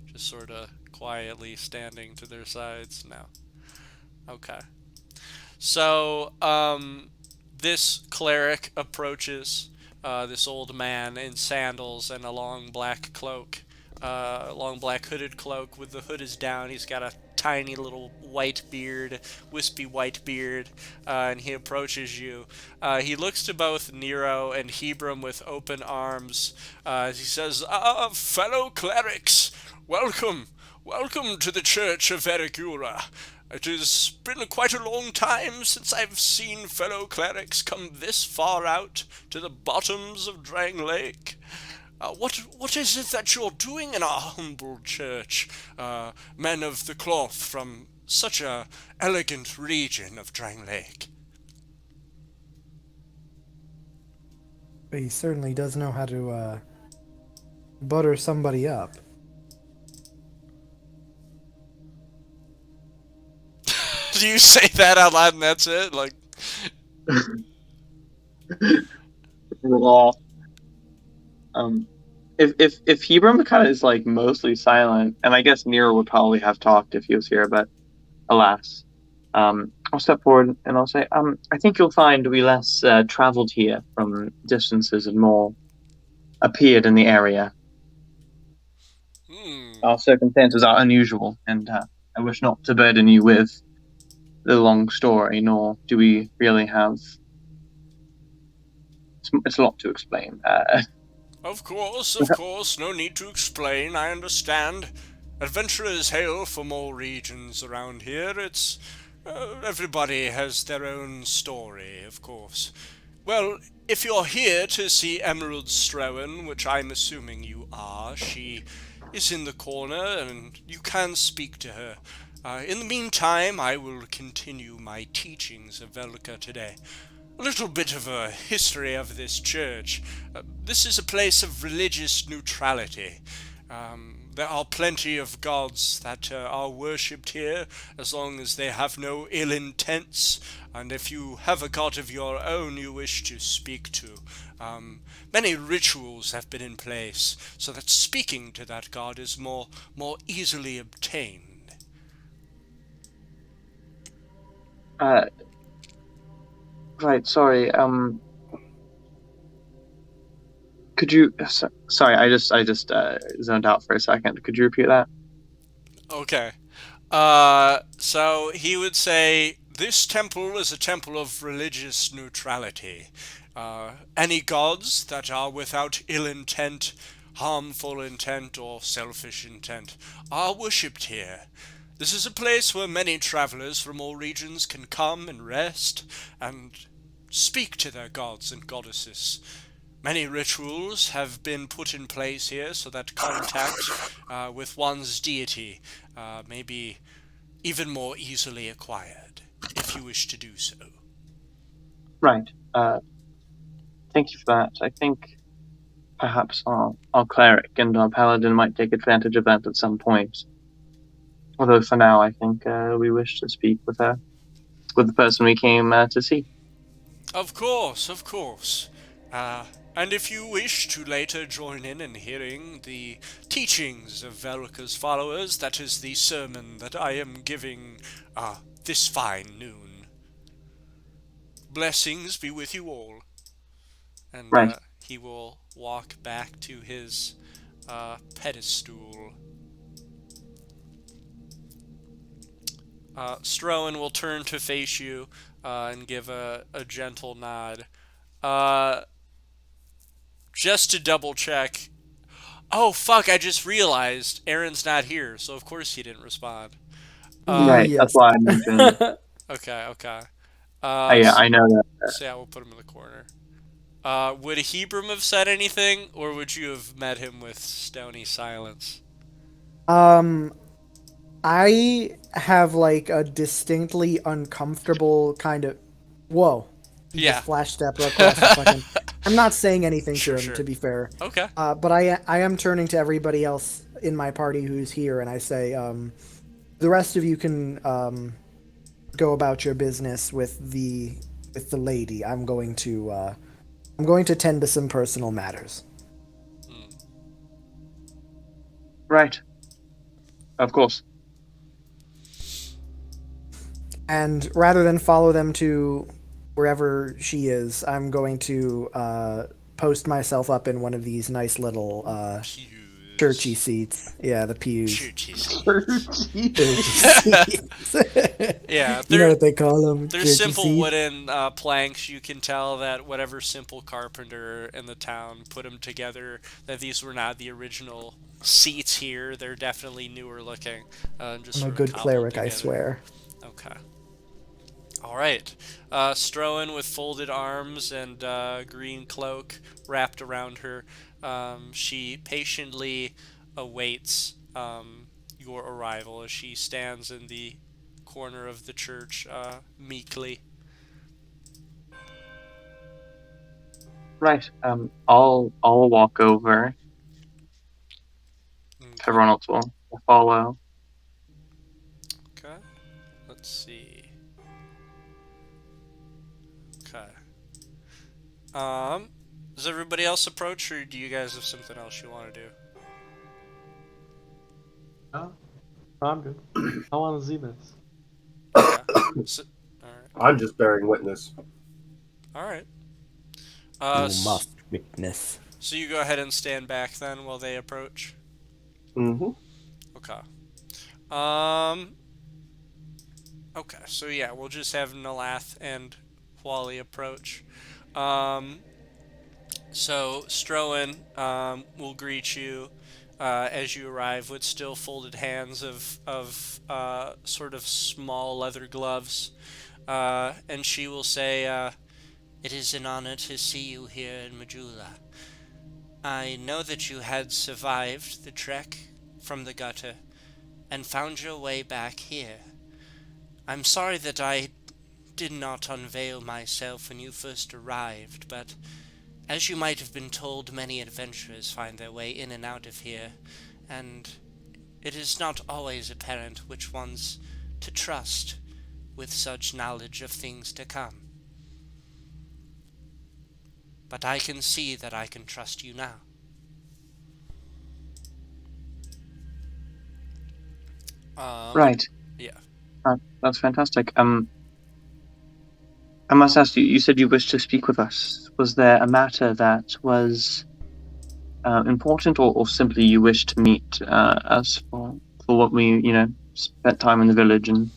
just sort of quietly standing to their sides now. Okay. So, this cleric approaches this old man in sandals and a long black cloak, long black hooded cloak with the hood is down. He's got a tiny little white beard, wispy white beard, and he approaches you. He looks to both Nero and Hebron with open arms as he says, "Fellow clerics, welcome. Welcome to the Church of Verigura. It has been quite a long time since I've seen fellow clerics come this far out to the bottoms of Drangleic. What is it that you're doing in our humble church, men of the cloth from such a elegant region of Drangleic?" He certainly does know how to butter somebody up. Do you say that out loud and that's it? Like, Well, if Hebron kind of is like mostly silent, and I guess Nero would probably have talked if he was here, but alas, I'll step forward and I'll say, I think you'll find we less traveled here from distances and more appeared in the area. Our circumstances are unusual, and I wish not to burden you with the long story, nor do we really have. It's a lot to explain. Of course, no need to explain, I understand. Adventurers hail from all regions around here. It's everybody has their own story, of course. Well, if you're here to see Emerald Strowen, which I'm assuming you are, she is in the corner, and you can speak to her. In the meantime, I will continue my teachings of Velka today. A little bit of a history of this church. This is a place of religious neutrality. There are plenty of gods that are worshipped here, as long as they have no ill intents, and if you have a god of your own you wish to speak to, many rituals have been in place, so that speaking to that god is more easily obtained. Right, sorry. Could you? Sorry, I just zoned out for a second. Could you repeat that? Okay. So he would say, this temple is a temple of religious neutrality. Any gods that are without ill intent, harmful intent, or selfish intent are worshipped here. This is a place where many travelers from all regions can come and rest and speak to their gods and goddesses. Many rituals have been put in place here so that contact with one's deity may be even more easily acquired, if you wish to do so. Right. Thank you for that. I think perhaps our cleric and our paladin might take advantage of that at some point. Although for now, I think we wish to speak with her, with the person we came to see. Of course, of course. And if you wish to later join in hearing the teachings of Velka's followers, that is the sermon that I am giving this fine noon. Blessings be with you all. And Right. he will walk back to his pedestal. Strowen will turn to face you and give a gentle nod. Just to double check. Oh, fuck, I just realized Aaron's not here, so of course he didn't respond. Right. That's Yes. why I mentioned. Okay. Yeah, I know that. So yeah, we'll put him in the corner. Would Hebram have said anything, or would you have met him with stony silence? I have like a distinctly uncomfortable kind of. Whoa. He Yeah. just flash stepped across the fucking. I'm not saying anything Sure, to him, sure. to be fair. Okay. But I am turning to everybody else in my party who's here, and I say, the rest of you can go about your business with the lady. I'm going to tend to some personal matters. Right. Of course. And rather than follow them to wherever she is, I'm going to post myself up in one of these nice little Pews. churchy seats. Yeah, the pews. Churchy seats. Churchy seats. Yeah, You know what they call them? They're Churchy simple seats? wooden planks. You can tell that whatever simple carpenter in the town put them together, that these were not the original seats here. They're definitely newer looking. Just I'm a sort of good cobbled cleric, I together. swear. Okay. All right. Strowen with folded arms and green cloak wrapped around her. She patiently awaits your arrival as she stands in the corner of the church meekly. Right. I'll walk over. Okay. Everyone else will follow. Okay. Let's see. Okay. Does everybody else approach, or do you guys have something else you want to do? No, I'm good. I want to see this. Okay. So, all right. I'm just bearing witness. All right. You must witness. So you go ahead and stand back then while they approach. Mm-hmm. Okay. Okay. So yeah, we'll just have Nalath and Wally approach. So Strowen will greet you as you arrive with still folded hands of sort of small leather gloves, and she will say, "It is an honor to see you here in Majula. I know that you had survived the trek from the gutter and found your way back here. I'm sorry that I did not unveil myself when you first arrived, but as you might have been told, many adventurers find their way in and out of here, and it is not always apparent which ones to trust with such knowledge of things to come. But I can see that I can trust you now." Right. Yeah. That's fantastic. I must ask you. You said you wished to speak with us. Was there a matter that was important, or simply you wished to meet us for what we, spent time in the village and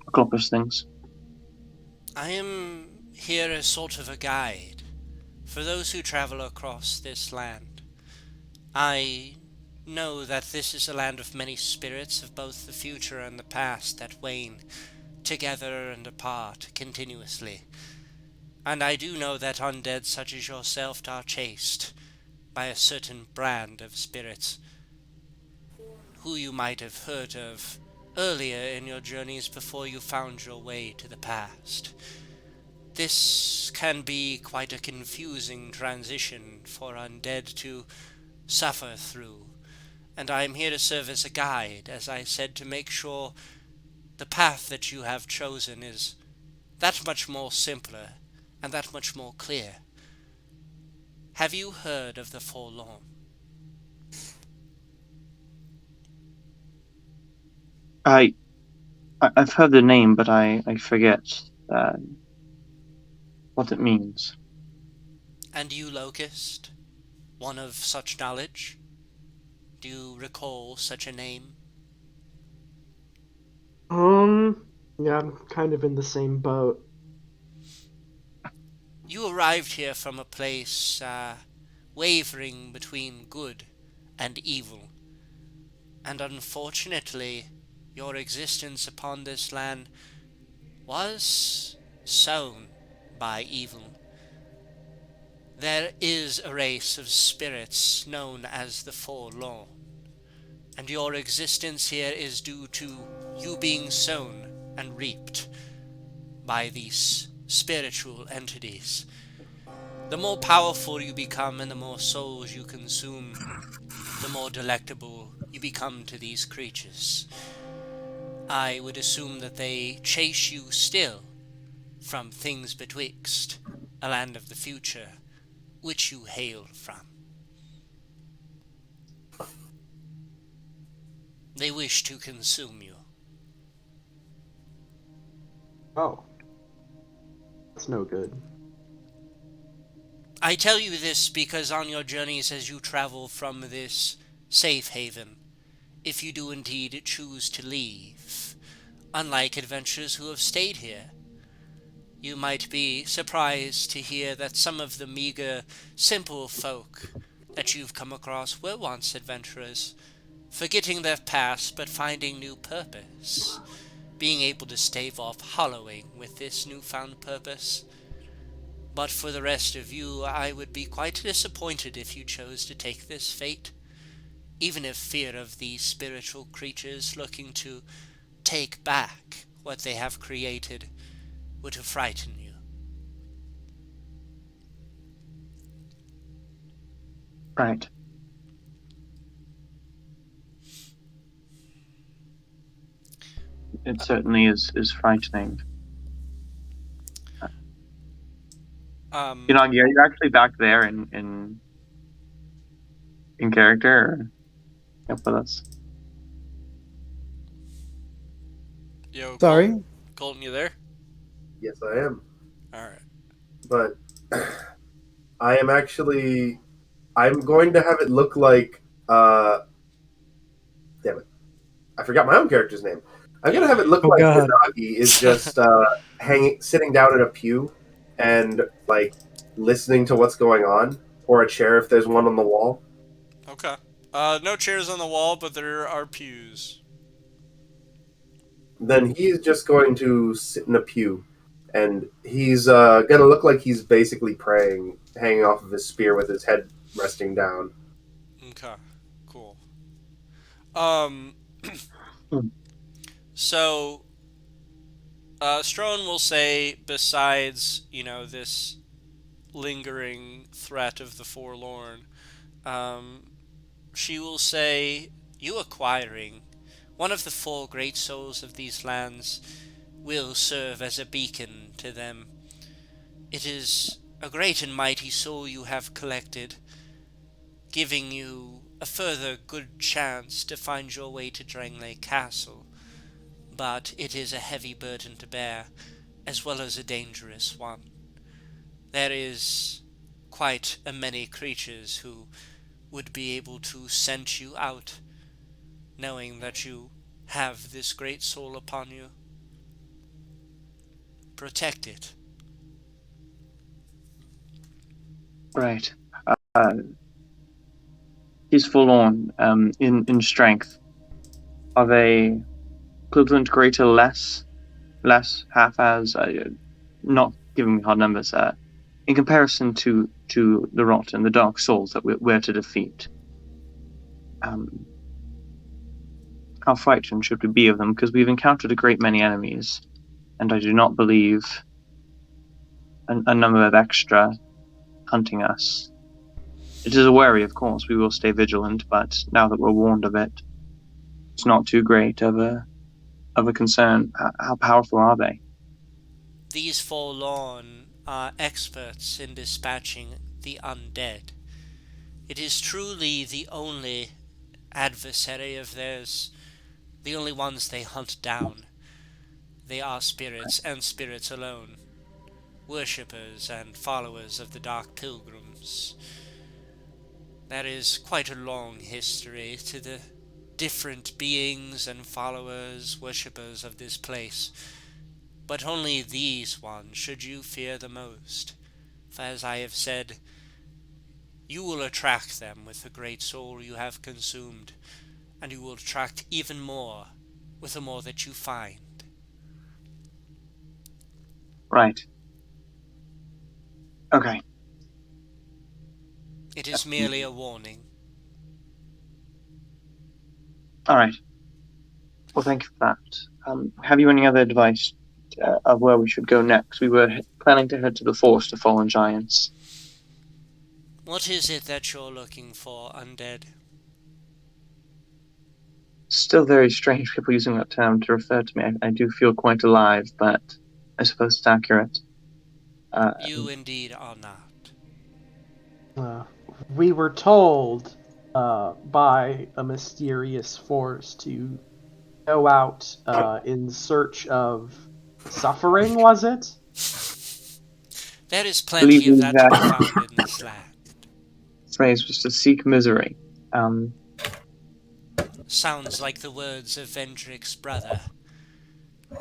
accomplish things? I am here as sort of a guide for those who travel across this land. I know that this is a land of many spirits of both the future and the past that wane together and apart continuously. And I do know that undead such as yourself are chased by a certain brand of spirits who you might have heard of earlier in your journeys before you found your way to the past. This can be quite a confusing transition for undead to suffer through, and I am here to serve as a guide, as I said, to make sure the path that you have chosen is that much more simpler and that much more clear. Have you heard of the Forlorn? I've heard the name, but I forget what it means. And you, Locust? One of such knowledge? Do you recall such a name? Yeah, I'm kind of in the same boat. You arrived here from a place, wavering between good and evil. And unfortunately, your existence upon this land was sown by evil. There is a race of spirits known as the Forlorn, and your existence here is due to you being sown and reaped by these spiritual entities. The more powerful you become and the more souls you consume, the more delectable you become to these creatures. I would assume that they chase you still from things betwixt a land of the future, which you hail from. They wish to consume you. Oh. That's no good. I tell you this because on your journeys as you travel from this safe haven, if you do indeed choose to leave, unlike adventurers who have stayed here, you might be surprised to hear that some of the meager, simple folk that you've come across were once adventurers, forgetting their past but finding new purpose, being able to stave off hollowing with this newfound purpose. But for the rest of you, I would be quite disappointed if you chose to take this fate, even if fear of these spiritual creatures looking to take back what they have created were to frighten you. Right. It certainly is frightening. You're actually back there in character, or up with us? Yo, Sorry? Colton, you there? Yes, I am. Alright. But I am actually. I'm going to have it look like. Damn it. I forgot my own character's name. I'm going to have it look Oh, like God. Yanagi is just sitting down in a pew and, like, listening to what's going on, or a chair if there's one on the wall. Okay. No chairs on the wall, but there are pews. Then he's just going to sit in a pew, and he's going to look like he's basically praying, hanging off of his spear with his head resting down. Okay. Cool. Hmm. So, Strowen will say, besides, this lingering threat of the Forlorn, she will say, you acquiring one of the four great souls of these lands will serve as a beacon to them. It is a great and mighty soul you have collected, giving you a further good chance to find your way to Drangleic Castle, but it is a heavy burden to bear, as well as a dangerous one. There is quite a many creatures who would be able to scent you out, knowing that you have this great soul upon you. Protect it. Right. He's forlorn in strength. Are they equivalent, greater, less, half as? Not giving me hard numbers. In comparison to the rot and the dark souls that we're to defeat. How frightened should we be of them? Because we've encountered a great many enemies, and I do not believe a number of extra hunting us. It is a worry, of course. We will stay vigilant, but now that we're warned of it, it's not too great of a concern. How powerful are they? These Forlorn are experts in dispatching the undead. It is truly the only adversary of theirs, the only ones they hunt down. They are spirits, and spirits alone, worshippers and followers of the Dark Pilgrims. There is quite a long history to the different beings and followers, worshippers of this place, but only these ones should you fear the most, for as I have said, you will attract them with the great soul you have consumed, and you will attract even more with the more that you find. Right. Okay. It is merely a warning. All right. Well, thank you for that. Have you any other advice of where we should go next? We were planning to head to the Forest of Fallen Giants. What is it that you're looking for, Undead? Still very strange people using that term to refer to me. I do feel quite alive, but I suppose it's accurate. You indeed are not. We were told by a mysterious force to go out in search of suffering, was it? There is plenty of that to be found in this land. Phrase was to seek misery. Sounds like the words of Vendrick's brother.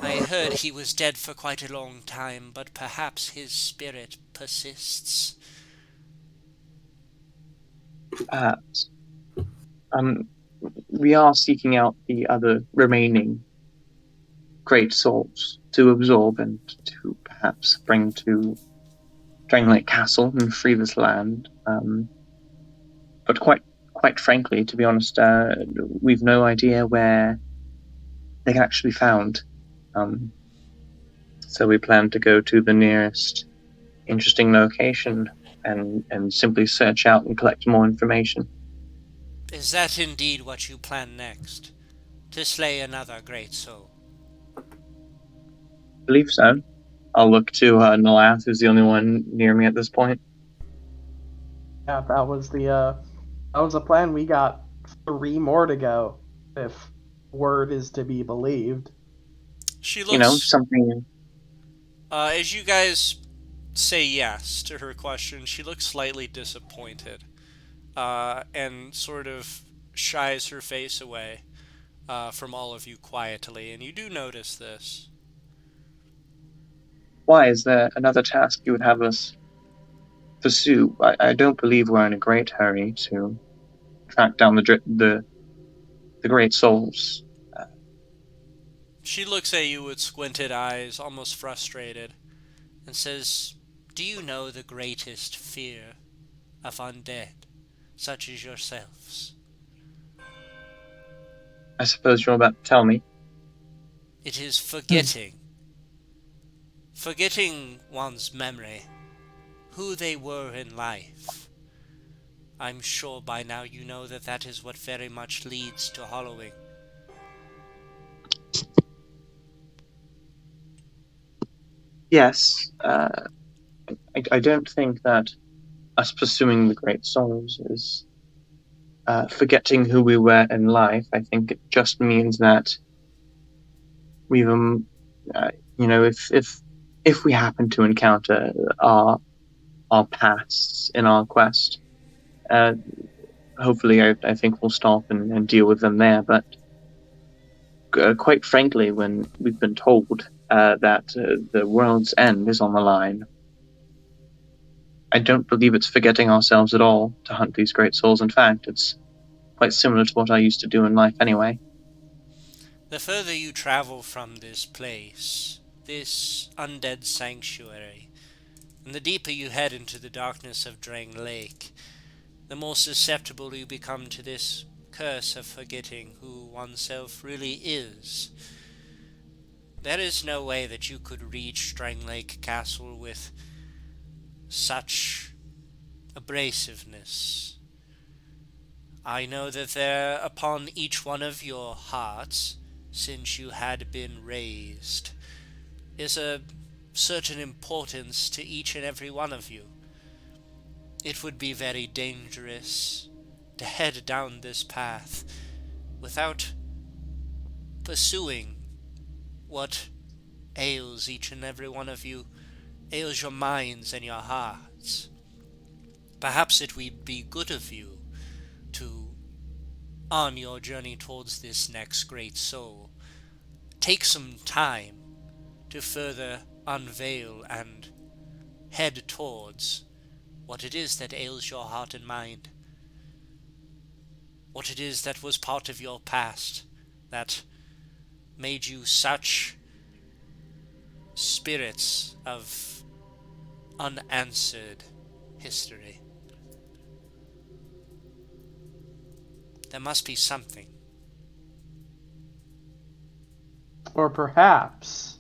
I heard he was dead for quite a long time, but perhaps his spirit persists. Perhaps. We are seeking out the other remaining great souls to absorb and to perhaps bring to Drangleic Castle and free this land. But quite frankly, to be honest, we've no idea where they can actually be found. So we plan to go to the nearest interesting location and simply search out and collect more information. Is that indeed what you plan next? To slay another great soul? I believe so. I'll look to Nalath, who's the only one near me at this point. Yeah, that was the plan. We got 3 more to go, if word is to be believed. She looks... something... as you guys say yes to her question, she looks slightly disappointed, and sort of shies her face away from all of you quietly, and you do notice this. Why? Is there another task you would have us pursue? I don't believe we're in a great hurry to track down the great souls. She looks at you with squinted eyes, almost frustrated, and says, "Do you know the greatest fear of undead, such as yourselves?" I suppose you're about to tell me. It is forgetting. Forgetting one's memory, who they were in life. I'm sure by now you know that is what very much leads to hollowing. Yes, I don't think that us pursuing the great souls is forgetting who we were in life. I think it just means that we've, if we happen to encounter our pasts in our quest, hopefully I think we'll stop and deal with them there. But quite frankly, when we've been told that the world's end is on the line, I don't believe it's forgetting ourselves at all to hunt these great souls. In fact, it's quite similar to what I used to do in life anyway. The further you travel from this place, this undead sanctuary, and the deeper you head into the darkness of Drangleic, the more susceptible you become to this curse of forgetting who oneself really is. There is no way that you could reach Drangleic Castle with such abrasiveness. I know that there upon each one of your hearts, since you had been raised, is a certain importance to each and every one of you. It would be very dangerous to head down this path without pursuing what ails each and every one of you, ails your minds and your hearts. Perhaps it would be good of you to, on your journey towards this next great soul, take some time to further unveil and head towards what it is that ails your heart and mind, what it is that was part of your past that made you such spirits of unanswered history. There must be something. Or perhaps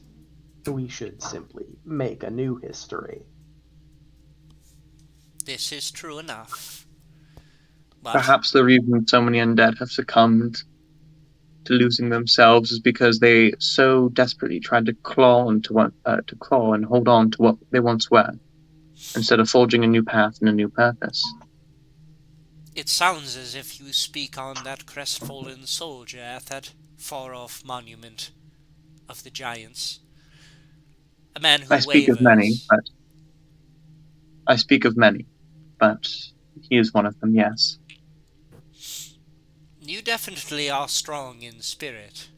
we should simply make a new history. This is true enough. But Perhaps the reason so many undead have succumbed to losing themselves is because they so desperately tried to claw and hold on to what they once were, instead of forging a new path and a new purpose. it sounds as if you speak on that crestfallen soldier at that far-off monument of the giants. A man who I speak of many, but he is one of them, yes. You definitely are strong in spirit.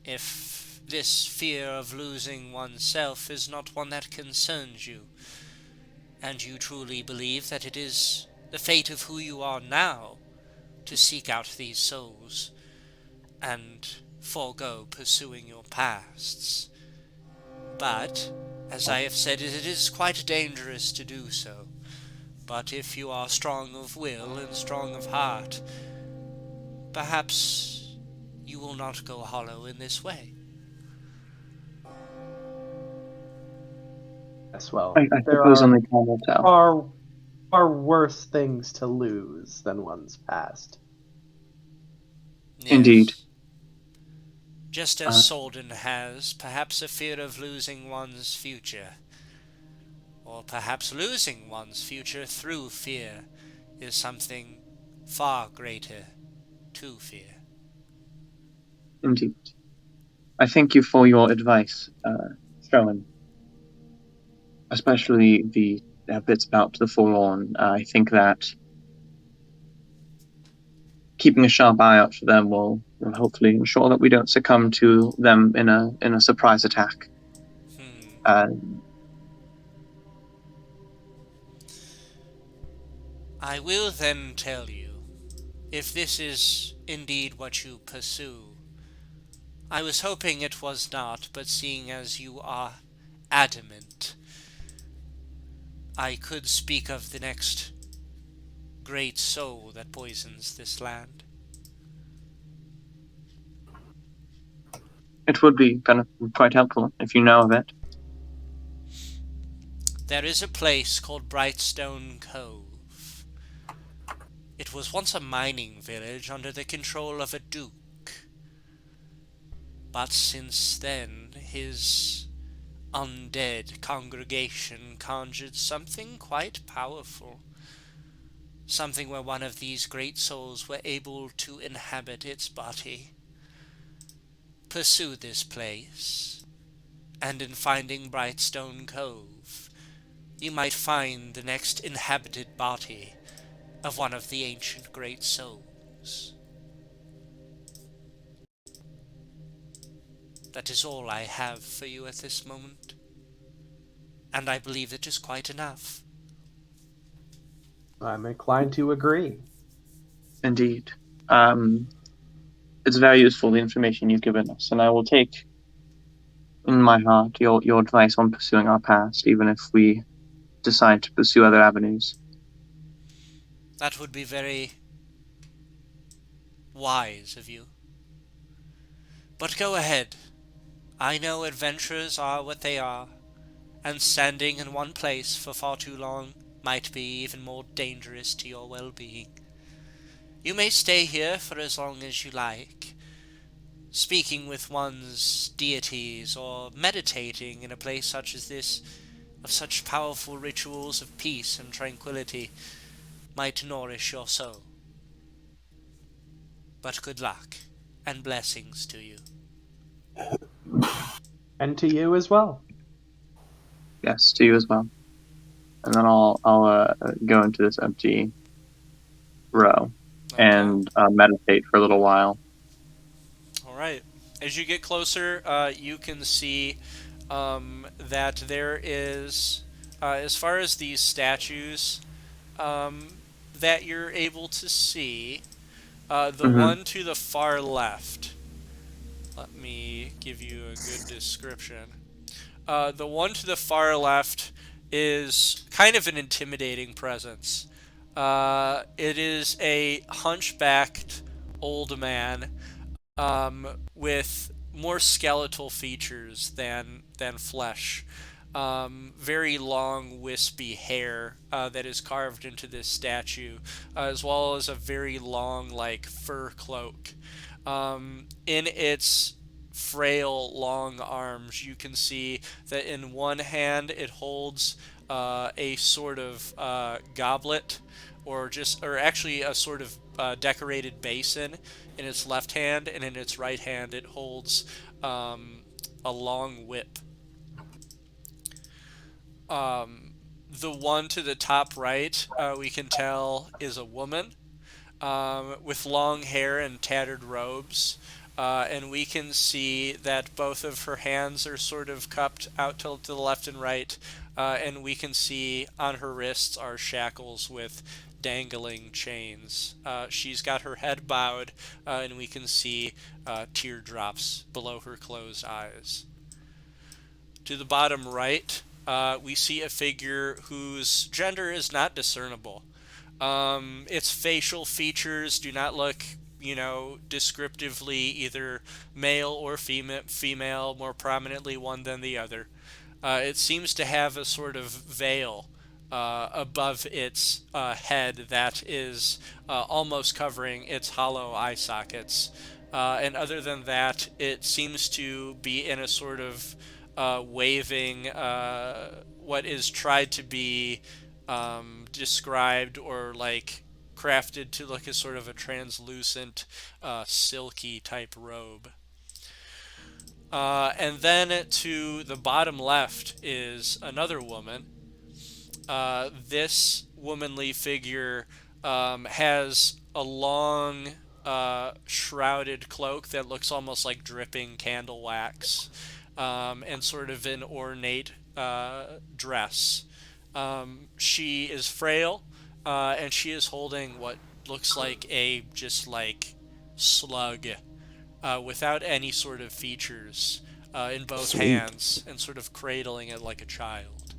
If this fear of losing oneself is not one that concerns you, and you truly believe that it is the fate of who you are now to seek out these souls and forego pursuing your pasts. But, as I have said, it is quite dangerous to do so. But if you are strong of will and strong of heart, perhaps you will not go hollow in this way. Yes, well, I there suppose are only time will tell. far worse things to lose than one's past. Yes. Indeed. Just as Solden has, perhaps a fear of losing one's future, or perhaps losing one's future through fear, is something far greater to fear. Indeed. I thank you for your advice, Strowen. Especially the bits about the Forlorn. I think that keeping a sharp eye out for them will hopefully ensure that we don't succumb to them in a surprise attack. I will then tell you, if this is indeed what you pursue, I was hoping it was not, but seeing as you are adamant, I could speak of the next great soul that poisons this land. It would be quite helpful if you know of it. There is a place called Brightstone Cove. It was once a mining village under the control of a duke. But since then, his undead congregation conjured something quite powerful. Something where one of these great souls were able to inhabit its body. Pursue this place, and in finding Brightstone Cove, you might find the next inhabited body of one of the ancient great souls. That is all I have for you at this moment, and I believe it is quite enough. I'm inclined to agree. Indeed. It's very useful, the information you've given us, and I will take in my heart your advice on pursuing our past, even if we decide to pursue other avenues. That would be very wise of you. But go ahead. I know adventurers are what they are, and standing in one place for far too long might be even more dangerous to your well-being. You may stay here for as long as you like, speaking with one's deities or meditating in a place such as this, of such powerful rituals of peace and tranquility, might nourish your soul. But good luck, and blessings to you. And to you as well. Yes, to you as well. And then I'll go into this empty row Okay. and meditate for a little while. Alright. As you get closer, you can see that there is, as far as these statues that you're able to see, the one to the far left. Let me give you a good description. The one to the far left is kind of an intimidating presence. It is a hunchbacked old man with more skeletal features than flesh. Very long, wispy hair that is carved into this statue, as well as a very long, like, fur cloak. In its frail, long arms, you can see that in one hand it holds a sort of goblet, or actually a sort of decorated basin in its left hand, and in its right hand it holds a long whip. The one to the top right, we can tell, is a woman with long hair and tattered robes. And we can see that both of her hands are sort of cupped out to the left and right. And we can see on her wrists are shackles with dangling chains. She's got her head bowed, and we can see teardrops below her closed eyes. To the bottom right, we see a figure whose gender is not discernible. Its facial features do not look, descriptively either male or female, more prominently one than the other. It seems to have a sort of veil above its head that is almost covering its hollow eye sockets. And other than that, it seems to be in a sort of waving, what is tried to be described or like crafted to look as sort of a translucent, silky type robe. And then to the bottom left is another woman. This womanly figure has a long, shrouded cloak that looks almost like dripping candle wax, and sort of an ornate dress. She is frail, and she is holding what looks like a just like slug, without any sort of features, in both Sweet. hands, and sort of cradling it like a child.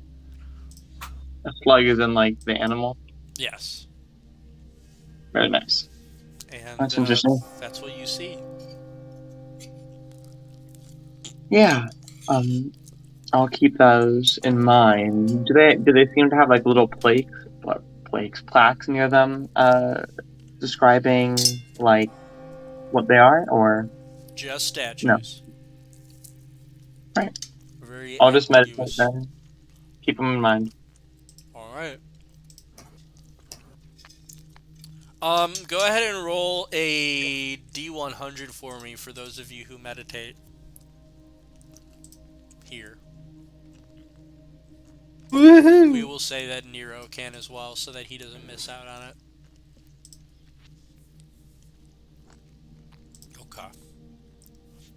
A slug is in like the animal. Yes. Very nice. And That's interesting. that's what you see. Yeah. I'll keep those in mind. Do they seem to have like little plaques near them, describing like what they are, or Just statues. Right. Very I'll just meditate ambiguous. then. Keep them in mind. Alright. Go ahead and roll a D100 for me for those of you who meditate here. Woohoo! We will say that Nero can as well, so that he doesn't miss out on it. Okay.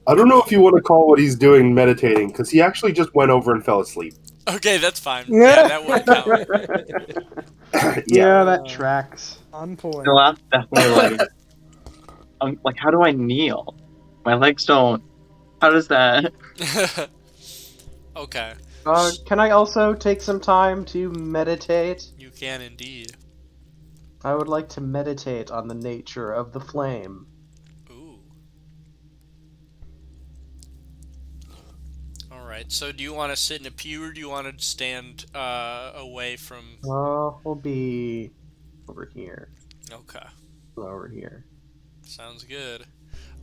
I don't know if you want to call what he's doing meditating, because he actually just went over and fell asleep. Okay, that's fine. Yeah, that would count. Yeah, that tracks. On point. No, that's definitely like how do I kneel? My legs don't. How does that? Okay. Can I also take some time to meditate? You can indeed. I would like to meditate on the nature of the flame. Ooh. Alright, so do you want to sit in a pew, or do you want to stand away from... We'll be over here. Okay. Over here. Sounds good.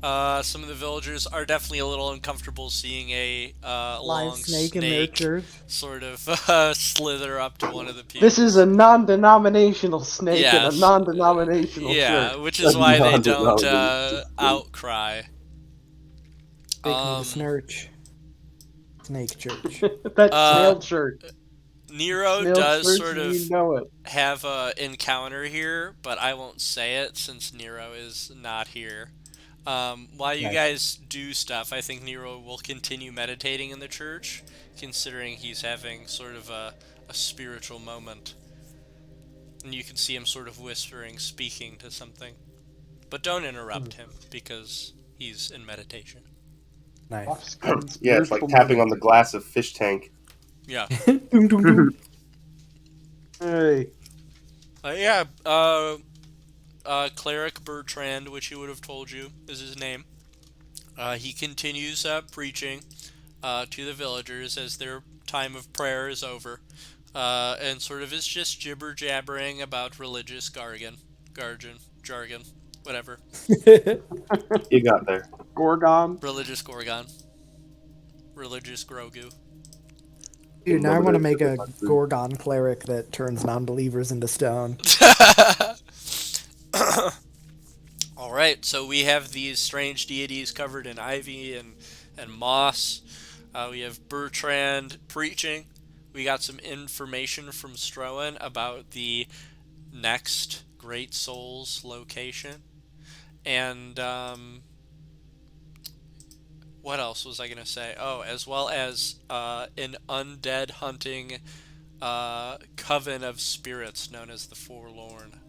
Some of the villagers are definitely a little uncomfortable seeing a Live long snake in their snake church. sort of slither up to one of the pews. This is a non-denominational snake in a Yes. non-denominational Yeah, church. which is why they don't Non-denominational. outcry. They call the snurch. Snake church. That Uh, snail church. Nero Snail does church, sort you of know it. have a encounter here, but I won't say it since Nero is not here. While you Right. guys do stuff, I think Nero will continue meditating in the church, considering he's having sort of a spiritual moment. And you can see him sort of whispering, speaking to something. But don't interrupt him, because he's in meditation. Nice. Yeah, it's like tapping on the glass of fish tank. Yeah. Doom, doom, doom. Hey. Cleric Bertrand, which he would have told you is his name. He continues preaching to the villagers as their time of prayer is over, and sort of is just jibber jabbering about religious jargon, whatever. You got there. Gorgon. Religious Gorgon. Religious Grogu. Dude, now I want to make a Gorgon cleric that turns non-believers into stone. Alright, so we have these strange deities covered in ivy and moss. We have Bertrand preaching. We got some information from Strowen about the next Great Souls location. And, what else was I going to say? Oh, as well as an undead hunting coven of spirits known as the Forlorn.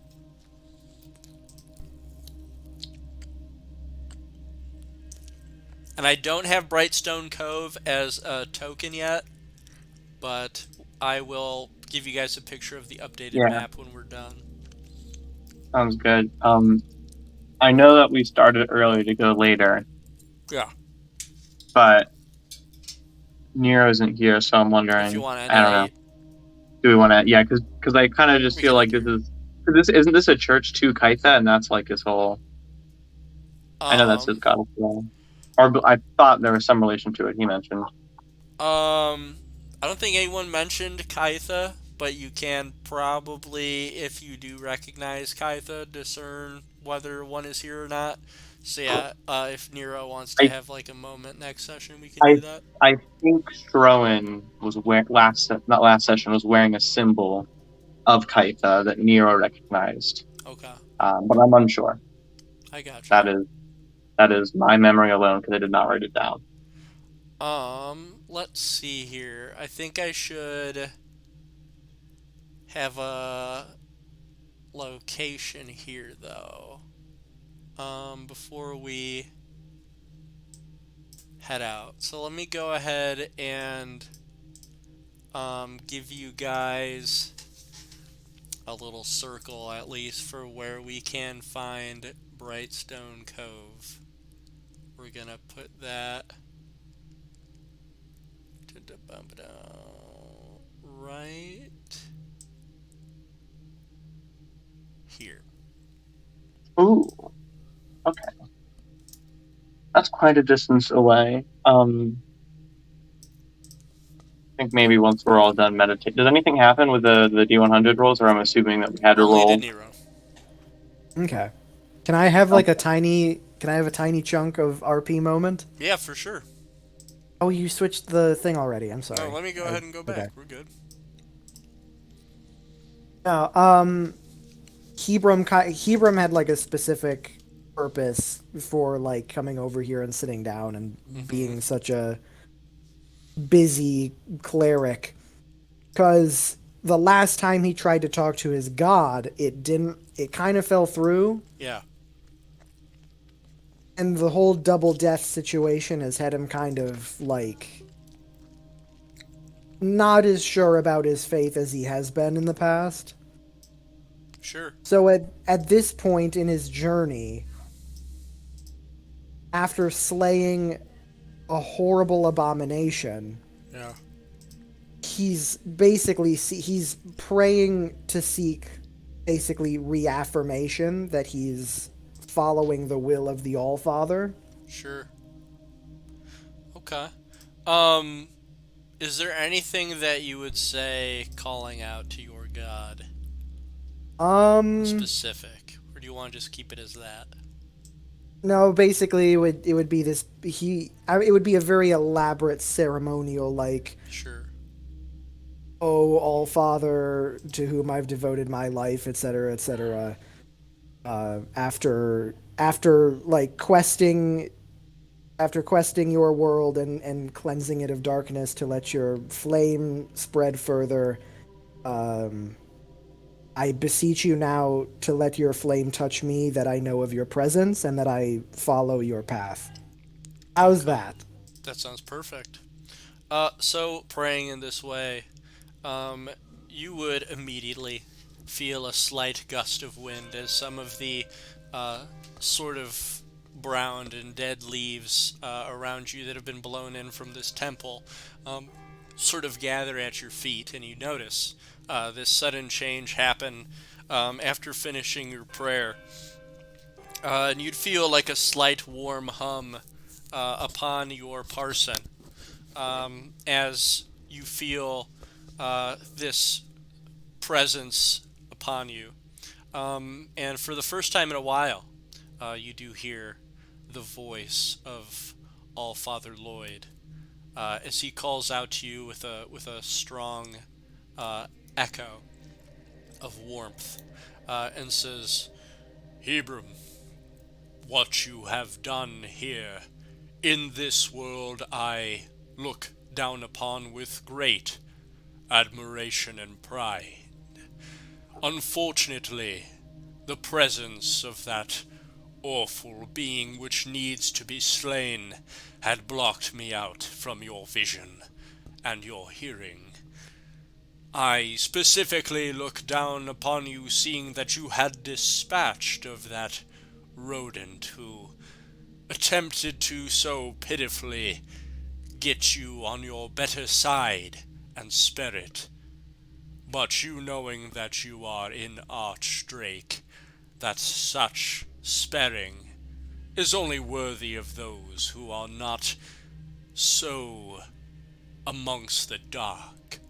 And I don't have Brightstone Cove as a token yet, but I will give you guys a picture of the updated map when we're done. Sounds good. I know that we started early to go later. Yeah. But Nero isn't here, so I'm wondering. If you want I don't know. Do we want to? Yeah, because I kind of just feel like isn't this a church to Kaitha, and that's like his whole. I know that's his god as well. Or I thought there was some relation to it. He mentioned. I don't think anyone mentioned Kaitha, but you can probably, if you do recognize Kaitha, discern whether one is here or not. So yeah, if Nero wants to have like a moment next session, we can do that. I think Strowen was not last session was wearing a symbol of Kaitha that Nero recognized. Okay. But I'm unsure. I got you. That is my memory alone because I did not write it down. Let's see here. I think I should have a location here though. Before we head out. So let me go ahead and give you guys a little circle at least for where we can find Brightstone Cove. We're gonna put that right here. Ooh. Okay. That's quite a distance away. I think maybe once we're all done meditating. Does anything happen with the D100 rolls, or I'm assuming that we had to roll? Only Nero. Okay. Can I have like a tiny chunk of RP moment? Yeah, for sure. Oh, you switched the thing already. I'm sorry. No, let me go ahead and go back. Okay. We're good. No, Hebron had like a specific purpose for like coming over here and sitting down and being such a busy cleric, because the last time he tried to talk to his god, it kind of fell through. Yeah. And the whole double death situation has had him kind of like not as sure about his faith as he has been in the past. Sure. So at this point in his journey, after slaying a horrible abomination, Yeah. he's praying to seek basically reaffirmation that he's following the will of the All-Father. Sure. Okay. Is there anything that you would say calling out to your god specific, or do you want to just keep it as that? No, basically it would be this it would be a very elaborate ceremonial, like, Sure. "Oh, all father to whom I've devoted my life, etc., etc." After like questing your world and cleansing it of darkness to let your flame spread further, I beseech you now to let your flame touch me, that I know of your presence and that I follow your path. How's that? That sounds perfect. So praying in this way, you would immediately feel a slight gust of wind as some of the sort of browned and dead leaves around you that have been blown in from this temple sort of gather at your feet, and you notice this sudden change happen after finishing your prayer. And you'd feel like a slight warm hum upon your parson as you feel this presence upon you. And for the first time in a while, you do hear the voice of All-Father Lloyd as he calls out to you with a strong echo of warmth and says, "Hebron, what you have done here in this world I look down upon with great admiration and pride. Unfortunately, the presence of that awful being which needs to be slain had blocked me out from your vision and your hearing. I specifically look down upon you, seeing that you had dispatched of that rodent who attempted to so pitifully get you on your better side and spare it. But you knowing that you are in Archdrake, that such sparing is only worthy of those who are not so amongst the dark.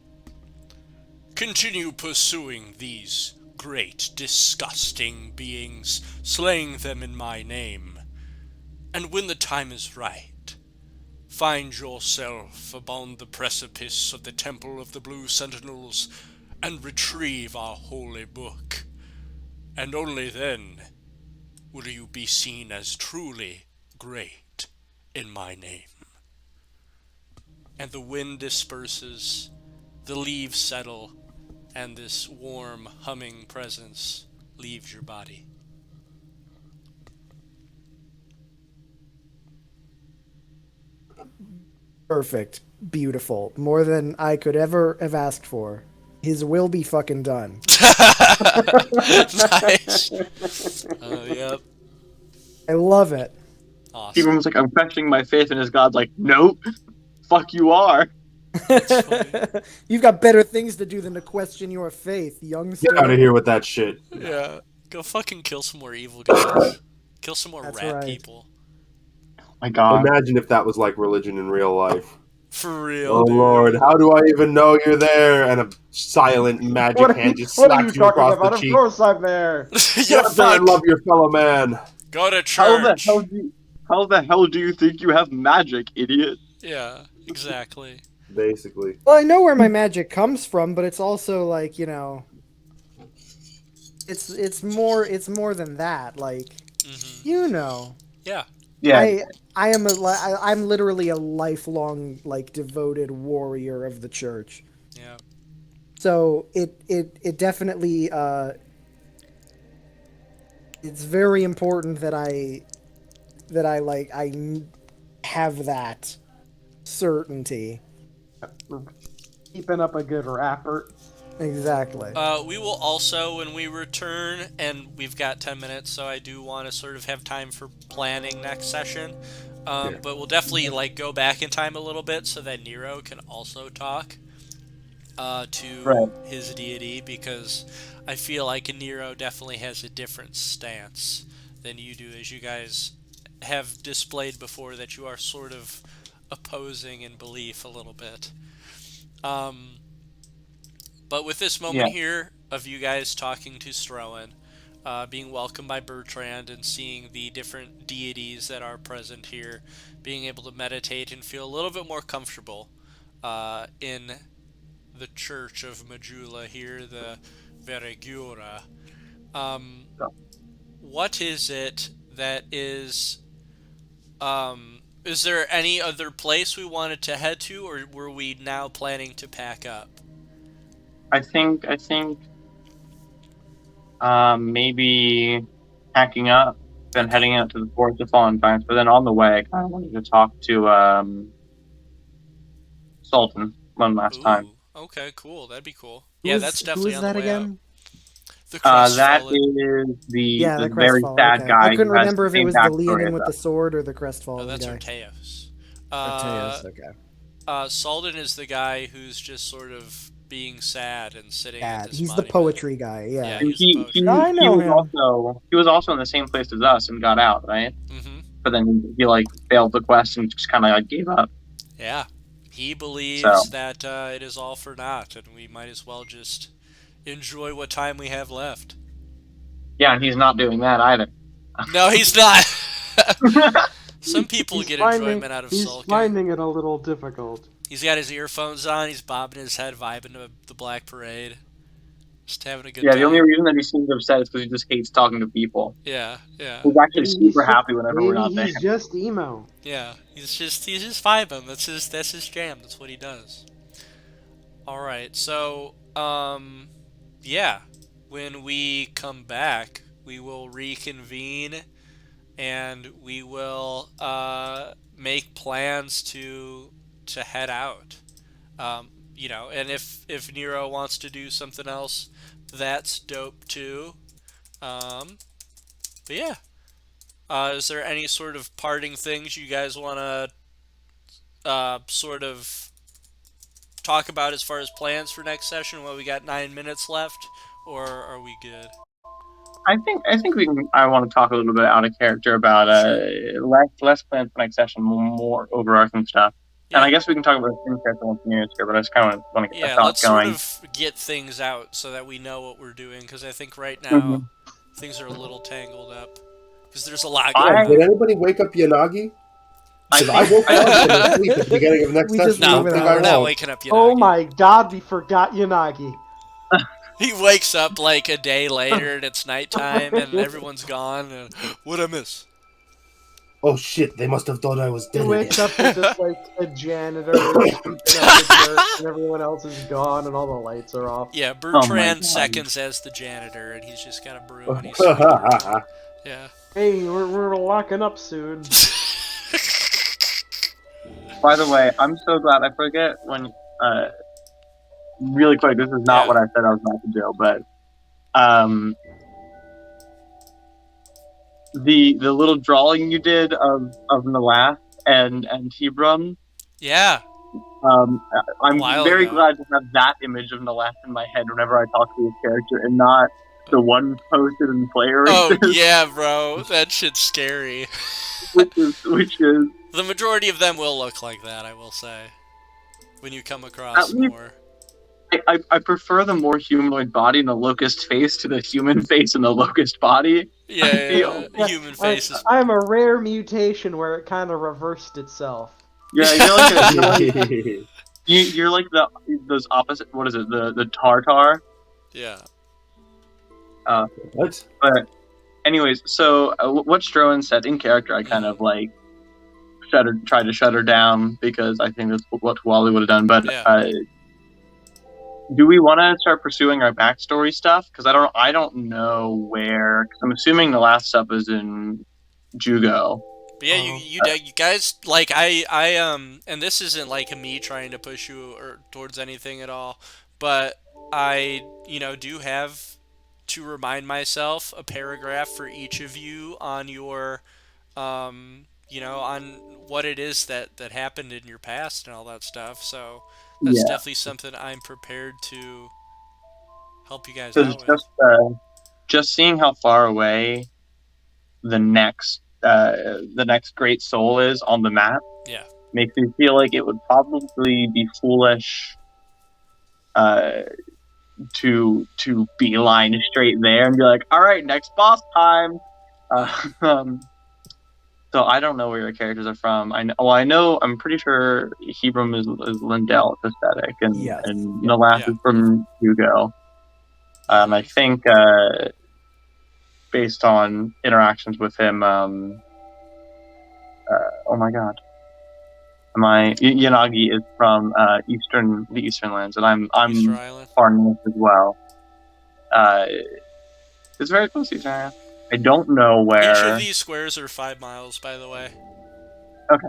Continue pursuing these great, disgusting beings, slaying them in my name, and when the time is right, find yourself upon the precipice of the Temple of the Blue Sentinels and retrieve our holy book, and only then will you be seen as truly great in my name." And the wind disperses, the leaves settle, and this warm, humming presence leaves your body. Perfect. Beautiful. More than I could ever have asked for. His will be fucking done. Nice. Yep. I love it. Awesome. Everyone's like, I'm questioning my faith in his God. Like, nope. Fuck you are. You've got better things to do than to question your faith, youngster. Get out of here with that shit. Yeah. Go fucking kill some more evil guys. Kill some more That's rat right. people. My God. Imagine if that was like religion in real life. For real, Oh dude. Lord, how do I even know you're there? And a silent magic hand just slaps you across the cheek. Of course I'm there. You Get up there and fuck. love your fellow man. Go to How the church. hell do you think you have magic, idiot? Yeah, exactly. Basically. Well, I know where my magic comes from, but it's also like, you know, it's more than that. Like, you know, Yeah. Yeah. I'm literally a lifelong, like, devoted warrior of the church. Yeah. So it definitely it's very important that I have that certainty. Keeping up a good rapper. Exactly. We will also, when we return, and we've got 10 minutes, so I do want to sort of have time for planning next session. But we'll definitely like go back in time a little bit so that Nero can also talk to his deity, because I feel like Nero definitely has a different stance than you do, as you guys have displayed before that you are sort of opposing in belief a little bit. Um, but with this Yeah. moment here of you guys talking to Strowen, being welcomed by Bertrand and seeing the different deities that are present here, being able to meditate and feel a little bit more comfortable in the church of Majula here, the Verigura. What is it that is there any other place we wanted to head to, or were we now planning to pack up? I think maybe packing up, then Okay. heading out to the Forest of Fallen Giants. But then on the way, I kind of wanted to talk to Sultan one last time. Ooh, okay, cool. That'd be cool. Who Yeah, is that's who definitely is on the that way out. again? The That crestfallen. is Yeah, the the very crestfallen. sad Okay, guy I couldn't who has remember the if it same was the backstory leaning as with the us. sword or the Oh, crestfallen that's guy. Arteos. Arteus, okay. Salden is the guy who's just sort of being sad and sitting Yeah, at this he's the monument. poetry guy. Yeah, Yeah. And he's the poetry. I know him. he was also in the same place as us and got out, right? Mm-hmm. But then he like failed the quest and just kind of like gave up. Yeah, he believes So that it is all for naught, and we might as well just enjoy what time we have left. yeah, and he's not doing that either. No, he's not. Some people He's get finding- enjoyment out of He's sulking. finding it a little difficult. He's got his earphones on. He's bobbing his head, vibing to the Black Parade, just having a good Yeah, time. the only reason that he seems upset is because he just hates talking to people. Yeah, yeah, He's actually Maybe super he's happy whenever we're not there. He's just emo. yeah. He's just vibing. That's his jam. That's what he does. All right, so yeah, when we come back, we will reconvene, and we will make plans to head out. And if Nero wants to do something else, that's dope too. But yeah, is there any sort of parting things you guys want to sort of talk about as far as plans for next session? Well, we got 9 minutes left, or are we good? I think we can. I want to talk a little bit out of character about less plans for next session, more overarching stuff. Yeah. And I guess we can talk about in character once the here, but I just kind of want to get Yeah, my let's thoughts going. sort of get things out so that we know what we're doing, because I think right now things are a little tangled up. Because there's a lot going on. Did anybody wake up Yanagi? I Because I woke up from sleep at the beginning of next We session. just I No, don't leave it think out. I we're not won't. waking up Yanagi. Oh my god, we forgot Yanagi. He wakes up like a day later and it's nighttime and everyone's gone. And, what'd I miss? Oh shit, they must have thought I was He dead wakes again. up with just like a janitor sweeping up the dirt, and everyone else is gone, and all the lights are off. Yeah, God. Bertrand seconds as the janitor, and he's just got a broom and he's sweeping around. Yeah. Hey, we're locking up soon. By the way, I'm so glad I forget when. Really quick, this is not Yeah. what I said I was about to do, but the little drawing you did of Nalath and Hebron. Yeah. I'm while very ago. glad to have that image of Nalath in my head whenever I talk to his character, and not the one posted in player Oh, races, yeah, bro. That shit's scary. which is The majority of them will look like that, I will say. When you come At across least- more. I prefer the more humanoid body and the locust face to the human face and the locust body. Yeah, human faces. I'm a rare mutation where it kind of reversed itself. Yeah, you're like those opposite. What is it? The Tartar. Yeah. What? But anyways, so what Strowen said in character, I kind of like tried to shut her down because I think that's what Wally would have done. But Yeah. do we want to start pursuing our backstory stuff? Because I don't know where. Cause I'm assuming the last stuff is in Jugo. But yeah, you guys, like, and this isn't like me trying to push you or towards anything at all, but I, do have to remind myself a paragraph for each of you on your, on what it is that happened in your past and all that stuff. So that's Yeah. definitely something I'm prepared to help you guys Because out with. just seeing how far away the next the next great soul is on the map Yeah. makes me feel like it would probably be foolish to beeline straight there and be like, all right, next boss time. So I don't know where your characters are from. I'm pretty sure Hebron is Lindell aesthetic, and Yes. Nalas Yeah. is from Hugo. I think based on interactions with him, oh my god, Yanagi is from the Eastern Lands, and I'm Easter Island. far north as well. It's very close to each other. I don't know Each where. of these squares are 5 miles, by the way. Okay.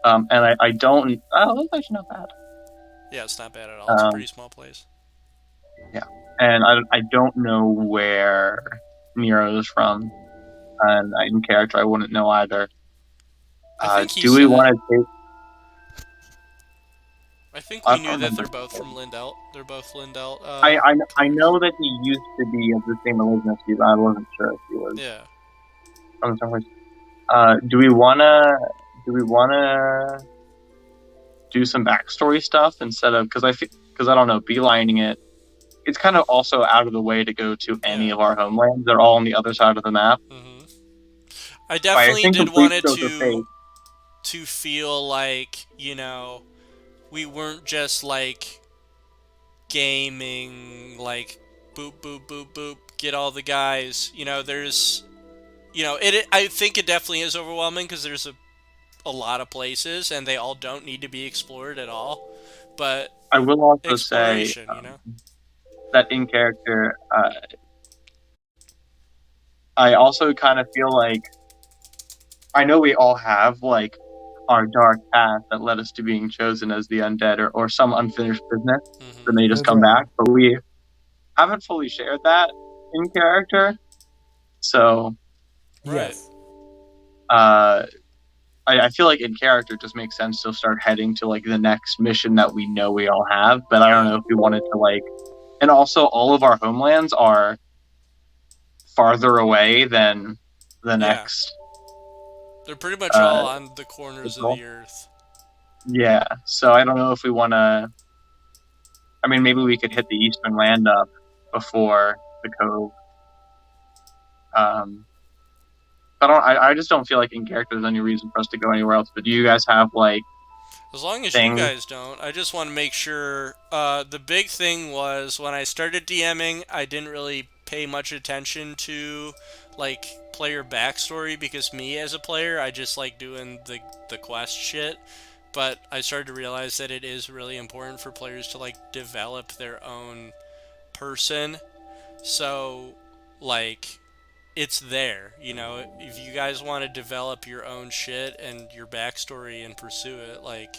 And I don't. Oh, that's actually not bad. Yeah, it's not bad at all. It's a pretty small place. Yeah, and I don't know where Nero is from, and in character I wouldn't know either. I think he do we said- want to take? I think I we knew don't that remember. they're both from Lindell. They're both Lindell. I know that he used to be of the same religion as you, but I wasn't sure if he was Yeah. from the same place. Do we wanna do some backstory stuff instead of because I don't know, beelining it. It's kind of also out of the way to go to any of our homelands. They're all on the other side of the map. Mm-hmm. I definitely think did complete want it stroke of fate. to feel like, we weren't just like gaming, like boop boop boop boop, get all the guys. There's, I think it definitely is overwhelming because there's a lot of places and they all don't need to be explored at all. But I will also say exploration, that in character, I also kind of feel like I know we all have like our dark path that led us to being chosen as the undead or some unfinished business that may just That's come right. back, but we haven't fully shared that in character. So Yes. I feel like in character it just makes sense to start heading to like the next mission that we know we all have, but I don't know if we wanted to like, and also all of our homelands are farther away than the next. They're pretty much all on the corners of the earth. Yeah, so I don't know if we want to. I mean, maybe we could hit the eastern land up before the cove. I just don't feel like in character there's any reason for us to go anywhere else. But do you guys have like? As long as things? you guys don't, I just want to make sure. The big thing was when I started DMing, I didn't really pay much attention to like player backstory because me as a player, I just like doing the quest shit. But I started to realize that it is really important for players to like develop their own person. So like it's there, if you guys want to develop your own shit and your backstory and pursue it, like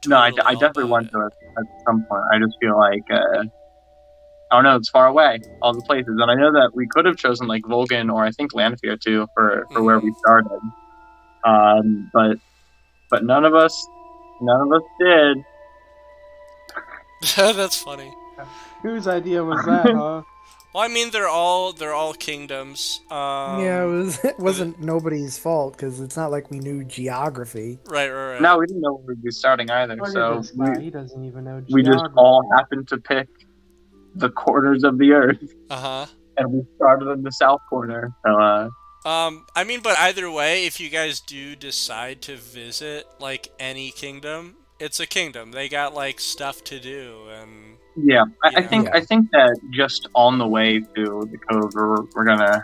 No, I totally all definitely about want it. to at some point. I just feel like I don't know. It's far away, all the places, and I know that we could have chosen like Volgan or I think Lanfear too for where we started. But none of us did. That's funny. Whose idea was that, huh? Well, I mean, they're all kingdoms. Yeah, it wasn't nobody's fault because it's not like we knew geography. Right. No, we didn't know where we'd be starting either. Look So at this guy. He doesn't even know we just geography. all happened to pick the corners of the earth, Uh-huh. and we started in the south corner. So I mean, but either way, if you guys do decide to visit like any kingdom, it's a kingdom. They got like stuff to do, and yeah, I know. think that just on the way to the cove, we're gonna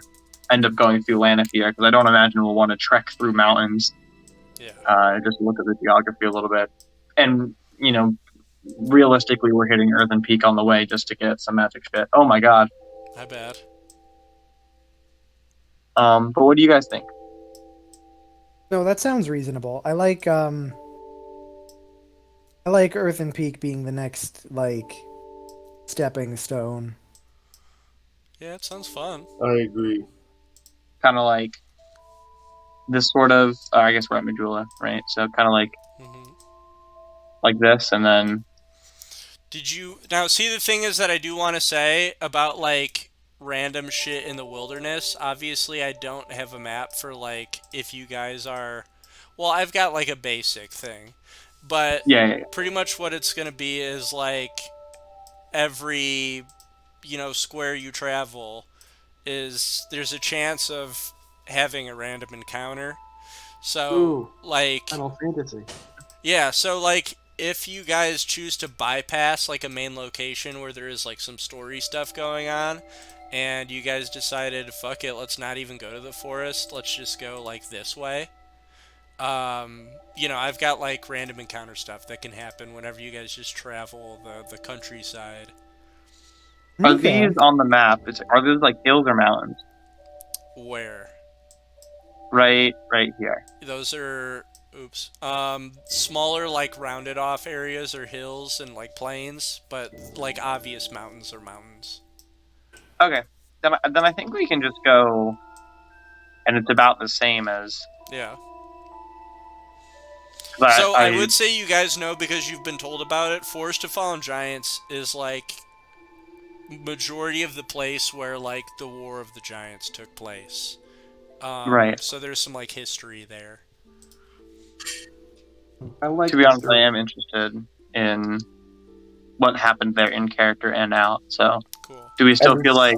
end up going through Lanfear because I don't imagine we'll want to trek through mountains. Yeah. Just look at the geography a little bit, and realistically, we're hitting Earthen Peak on the way just to get some magic shit. Oh my god. My bad. But what do you guys think? No, that sounds reasonable. I like Earthen Peak being the next like stepping stone. Yeah, it sounds fun. I agree. Kind of like this sort of. I guess we're at Majula, right? So kind of like this, and then Did you now see the thing is that I do want to say about like random shit in the wilderness. Obviously, I don't have a map for, like, if you guys are... Well, I've got, like, a basic thing. But Yeah. pretty much what it's going to be is, like, every, square you travel there's a chance of having a random encounter. So, Ooh, like... Final Fantasy. Yeah, so, like, if you guys choose to bypass, like, a main location where there is, like, some story stuff going on, and you guys decided, fuck it, let's not even go to the forest, let's just go, like, this way. I've got, like, random encounter stuff that can happen whenever you guys just travel the countryside. Are Okay. these on the map? Are those like hills or mountains? Where? Right here. Those are... Oops. Smaller, like, rounded off areas or hills and, like, plains, but, like, obvious mountains are mountains. Okay. Then I think we can just go, and it's about the same as... Yeah. 'cause So I would say you guys know because you've been told about it. Forest of Fallen Giants is like majority of the place where like the War of the Giants took place. Right. So there's some like history there. I like To be honest, story. I am interested in what happened there in character and out. So, Cool. do we still feel like...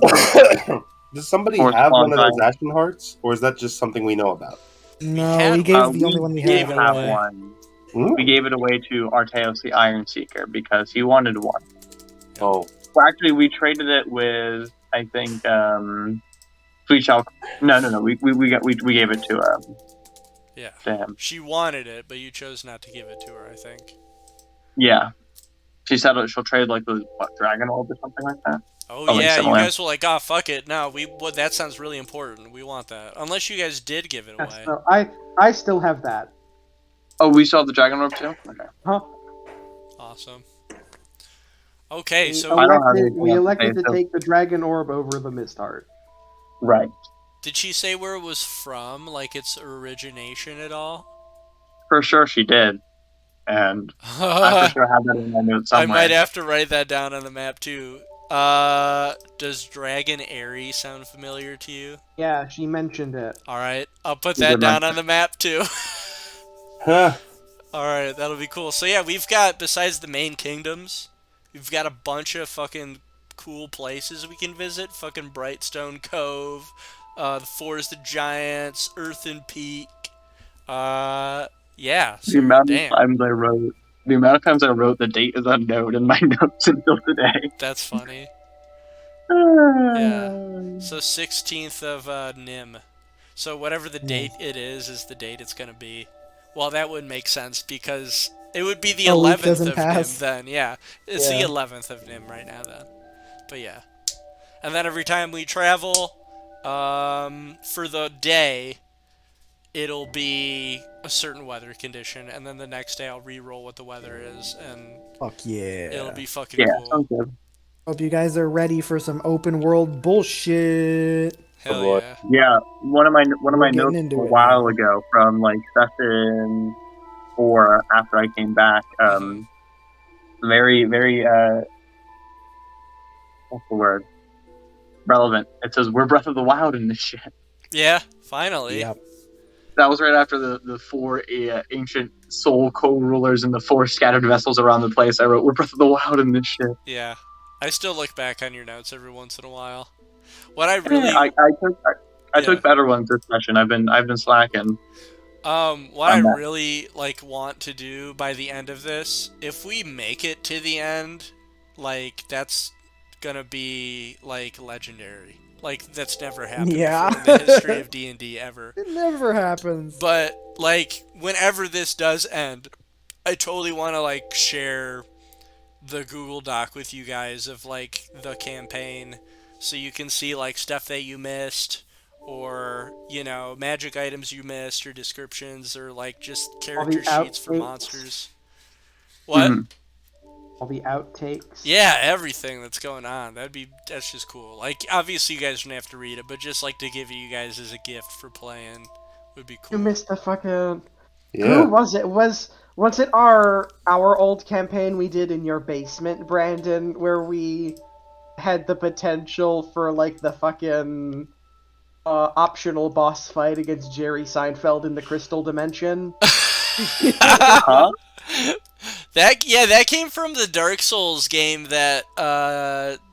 Does somebody Force have one of Fallen those Ashen Hearts, or is that just something we know about? No, we gave the we only one we did had have away. one. Hmm? We gave it away to Arteos the Iron Seeker because he wanted one. Oh, Well, actually, we traded it with, I think, Sweet Shell. No. We gave it to Yeah. to him. She wanted it, but you chose not to give it to her, I think. Yeah. She said she'll trade like the dragon orb or something like that. Oh Something yeah, similar. you guys were like, "Oh fuck it, no, that sounds really important. We want that." Unless you guys did give it Yes, away. no, I still have that. Oh, we still have the dragon orb too. Okay. Huh? Awesome. Okay, We so I don't have elected, anything we else to elected say, to so- take the dragon orb over the mist heart. Right. did she say where it was from, like its origination at all? For sure, she did, and I for sure have that in my notes I somewhere. might have to write that down on the map too. Does Dragon Airy sound familiar to you? Yeah, she mentioned it. Alright, I'll put You that did down mention on the map too. huh. Alright, that'll be cool. So yeah, we've got, besides the main kingdoms, we've got a bunch of fucking cool places we can visit. Fucking Brightstone Cove, the Forest of Giants, Earthen Peak. Yeah, so The amount damn. of times I wrote the date is unknown in my notes until today. That's funny. Yeah. So 16th of Nim. So whatever the date it is the date it's gonna be. Well, that would make sense because it would be the A week 11th doesn't of pass. Nim then. Yeah, it's Yeah. the 11th of Nim right now then. But yeah, and then every time we travel, for the day, it'll be a certain weather condition, and then the next day I'll re-roll what the weather is, and Fuck yeah. it'll be fucking Yeah, cool. sounds good. Hope you guys are ready for some open world bullshit. Hell boy. yeah. Yeah, one of my We're notes getting into a it while now. ago from like session 4 after I came back. Very what's the word? Relevant. It says we're Breath of the Wild in this shit. Yeah, finally. Yep. That was right after the 4 ancient soul co-rulers and the 4 scattered vessels around the place. I wrote we're Breath of the Wild in this shit. Yeah. I still look back on your notes every once in a while. What I really I Yeah. took better ones this session. I've been slacking. what I I'm back. really like want to do by the end of this, if we make it to the end, like that's gonna be like legendary. Like that's never happened Yeah. before in the history of D&D ever. It never happens. But like whenever this does end, I totally want to like share the Google Doc with you guys of like the campaign, so you can see like stuff that you missed, or magic items you missed, or descriptions, or like just character sheets for outtakes. monsters. What? Mhm. All the outtakes. Yeah, everything that's going on. That's just cool. Like obviously you guys don't have to read it, but just like to give you guys as a gift for playing would be cool. You missed the fucking. Yeah. Who was it? Was it our old campaign we did in your basement, Brandon, where we had the potential for like the fucking optional boss fight against Jerry Seinfeld in the Crystal Dimension. Huh? That came from the Dark Souls game that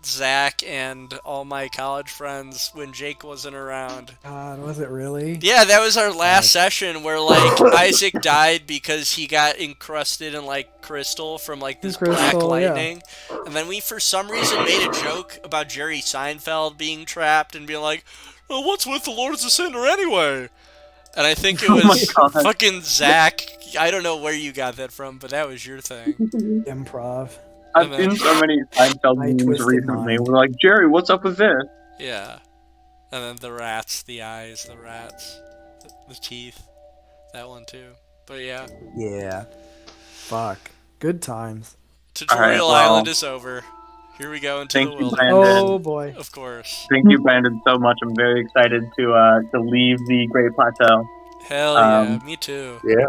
Zach and all my college friends when Jake wasn't around. God, was it really? Yeah, that was our last session where like Isaac died because he got encrusted in like crystal from like this black Crystal, yeah. lightning. And then we for some reason made a joke about Jerry Seinfeld being trapped and being like, well, what's with the Lords of Cinder anyway? And I think it Oh my was God. fucking Zach. I don't know where you got that from, but that was your thing. Improv. I've seen so many Seinfeld My memes twisted recently. mind. We're like, Jerry, what's up with this? Yeah. And then the rats, the eyes, the rats, the teeth. That one too. But yeah. Yeah. Fuck. Good times. Tutorial Alright, well, Island is over. Here we go into the Thank you, wilderness. Brandon. Oh boy. Of course. Thank you, Brandon, so much. I'm very excited to leave the Great Plateau. Hell yeah, me too. Yeah.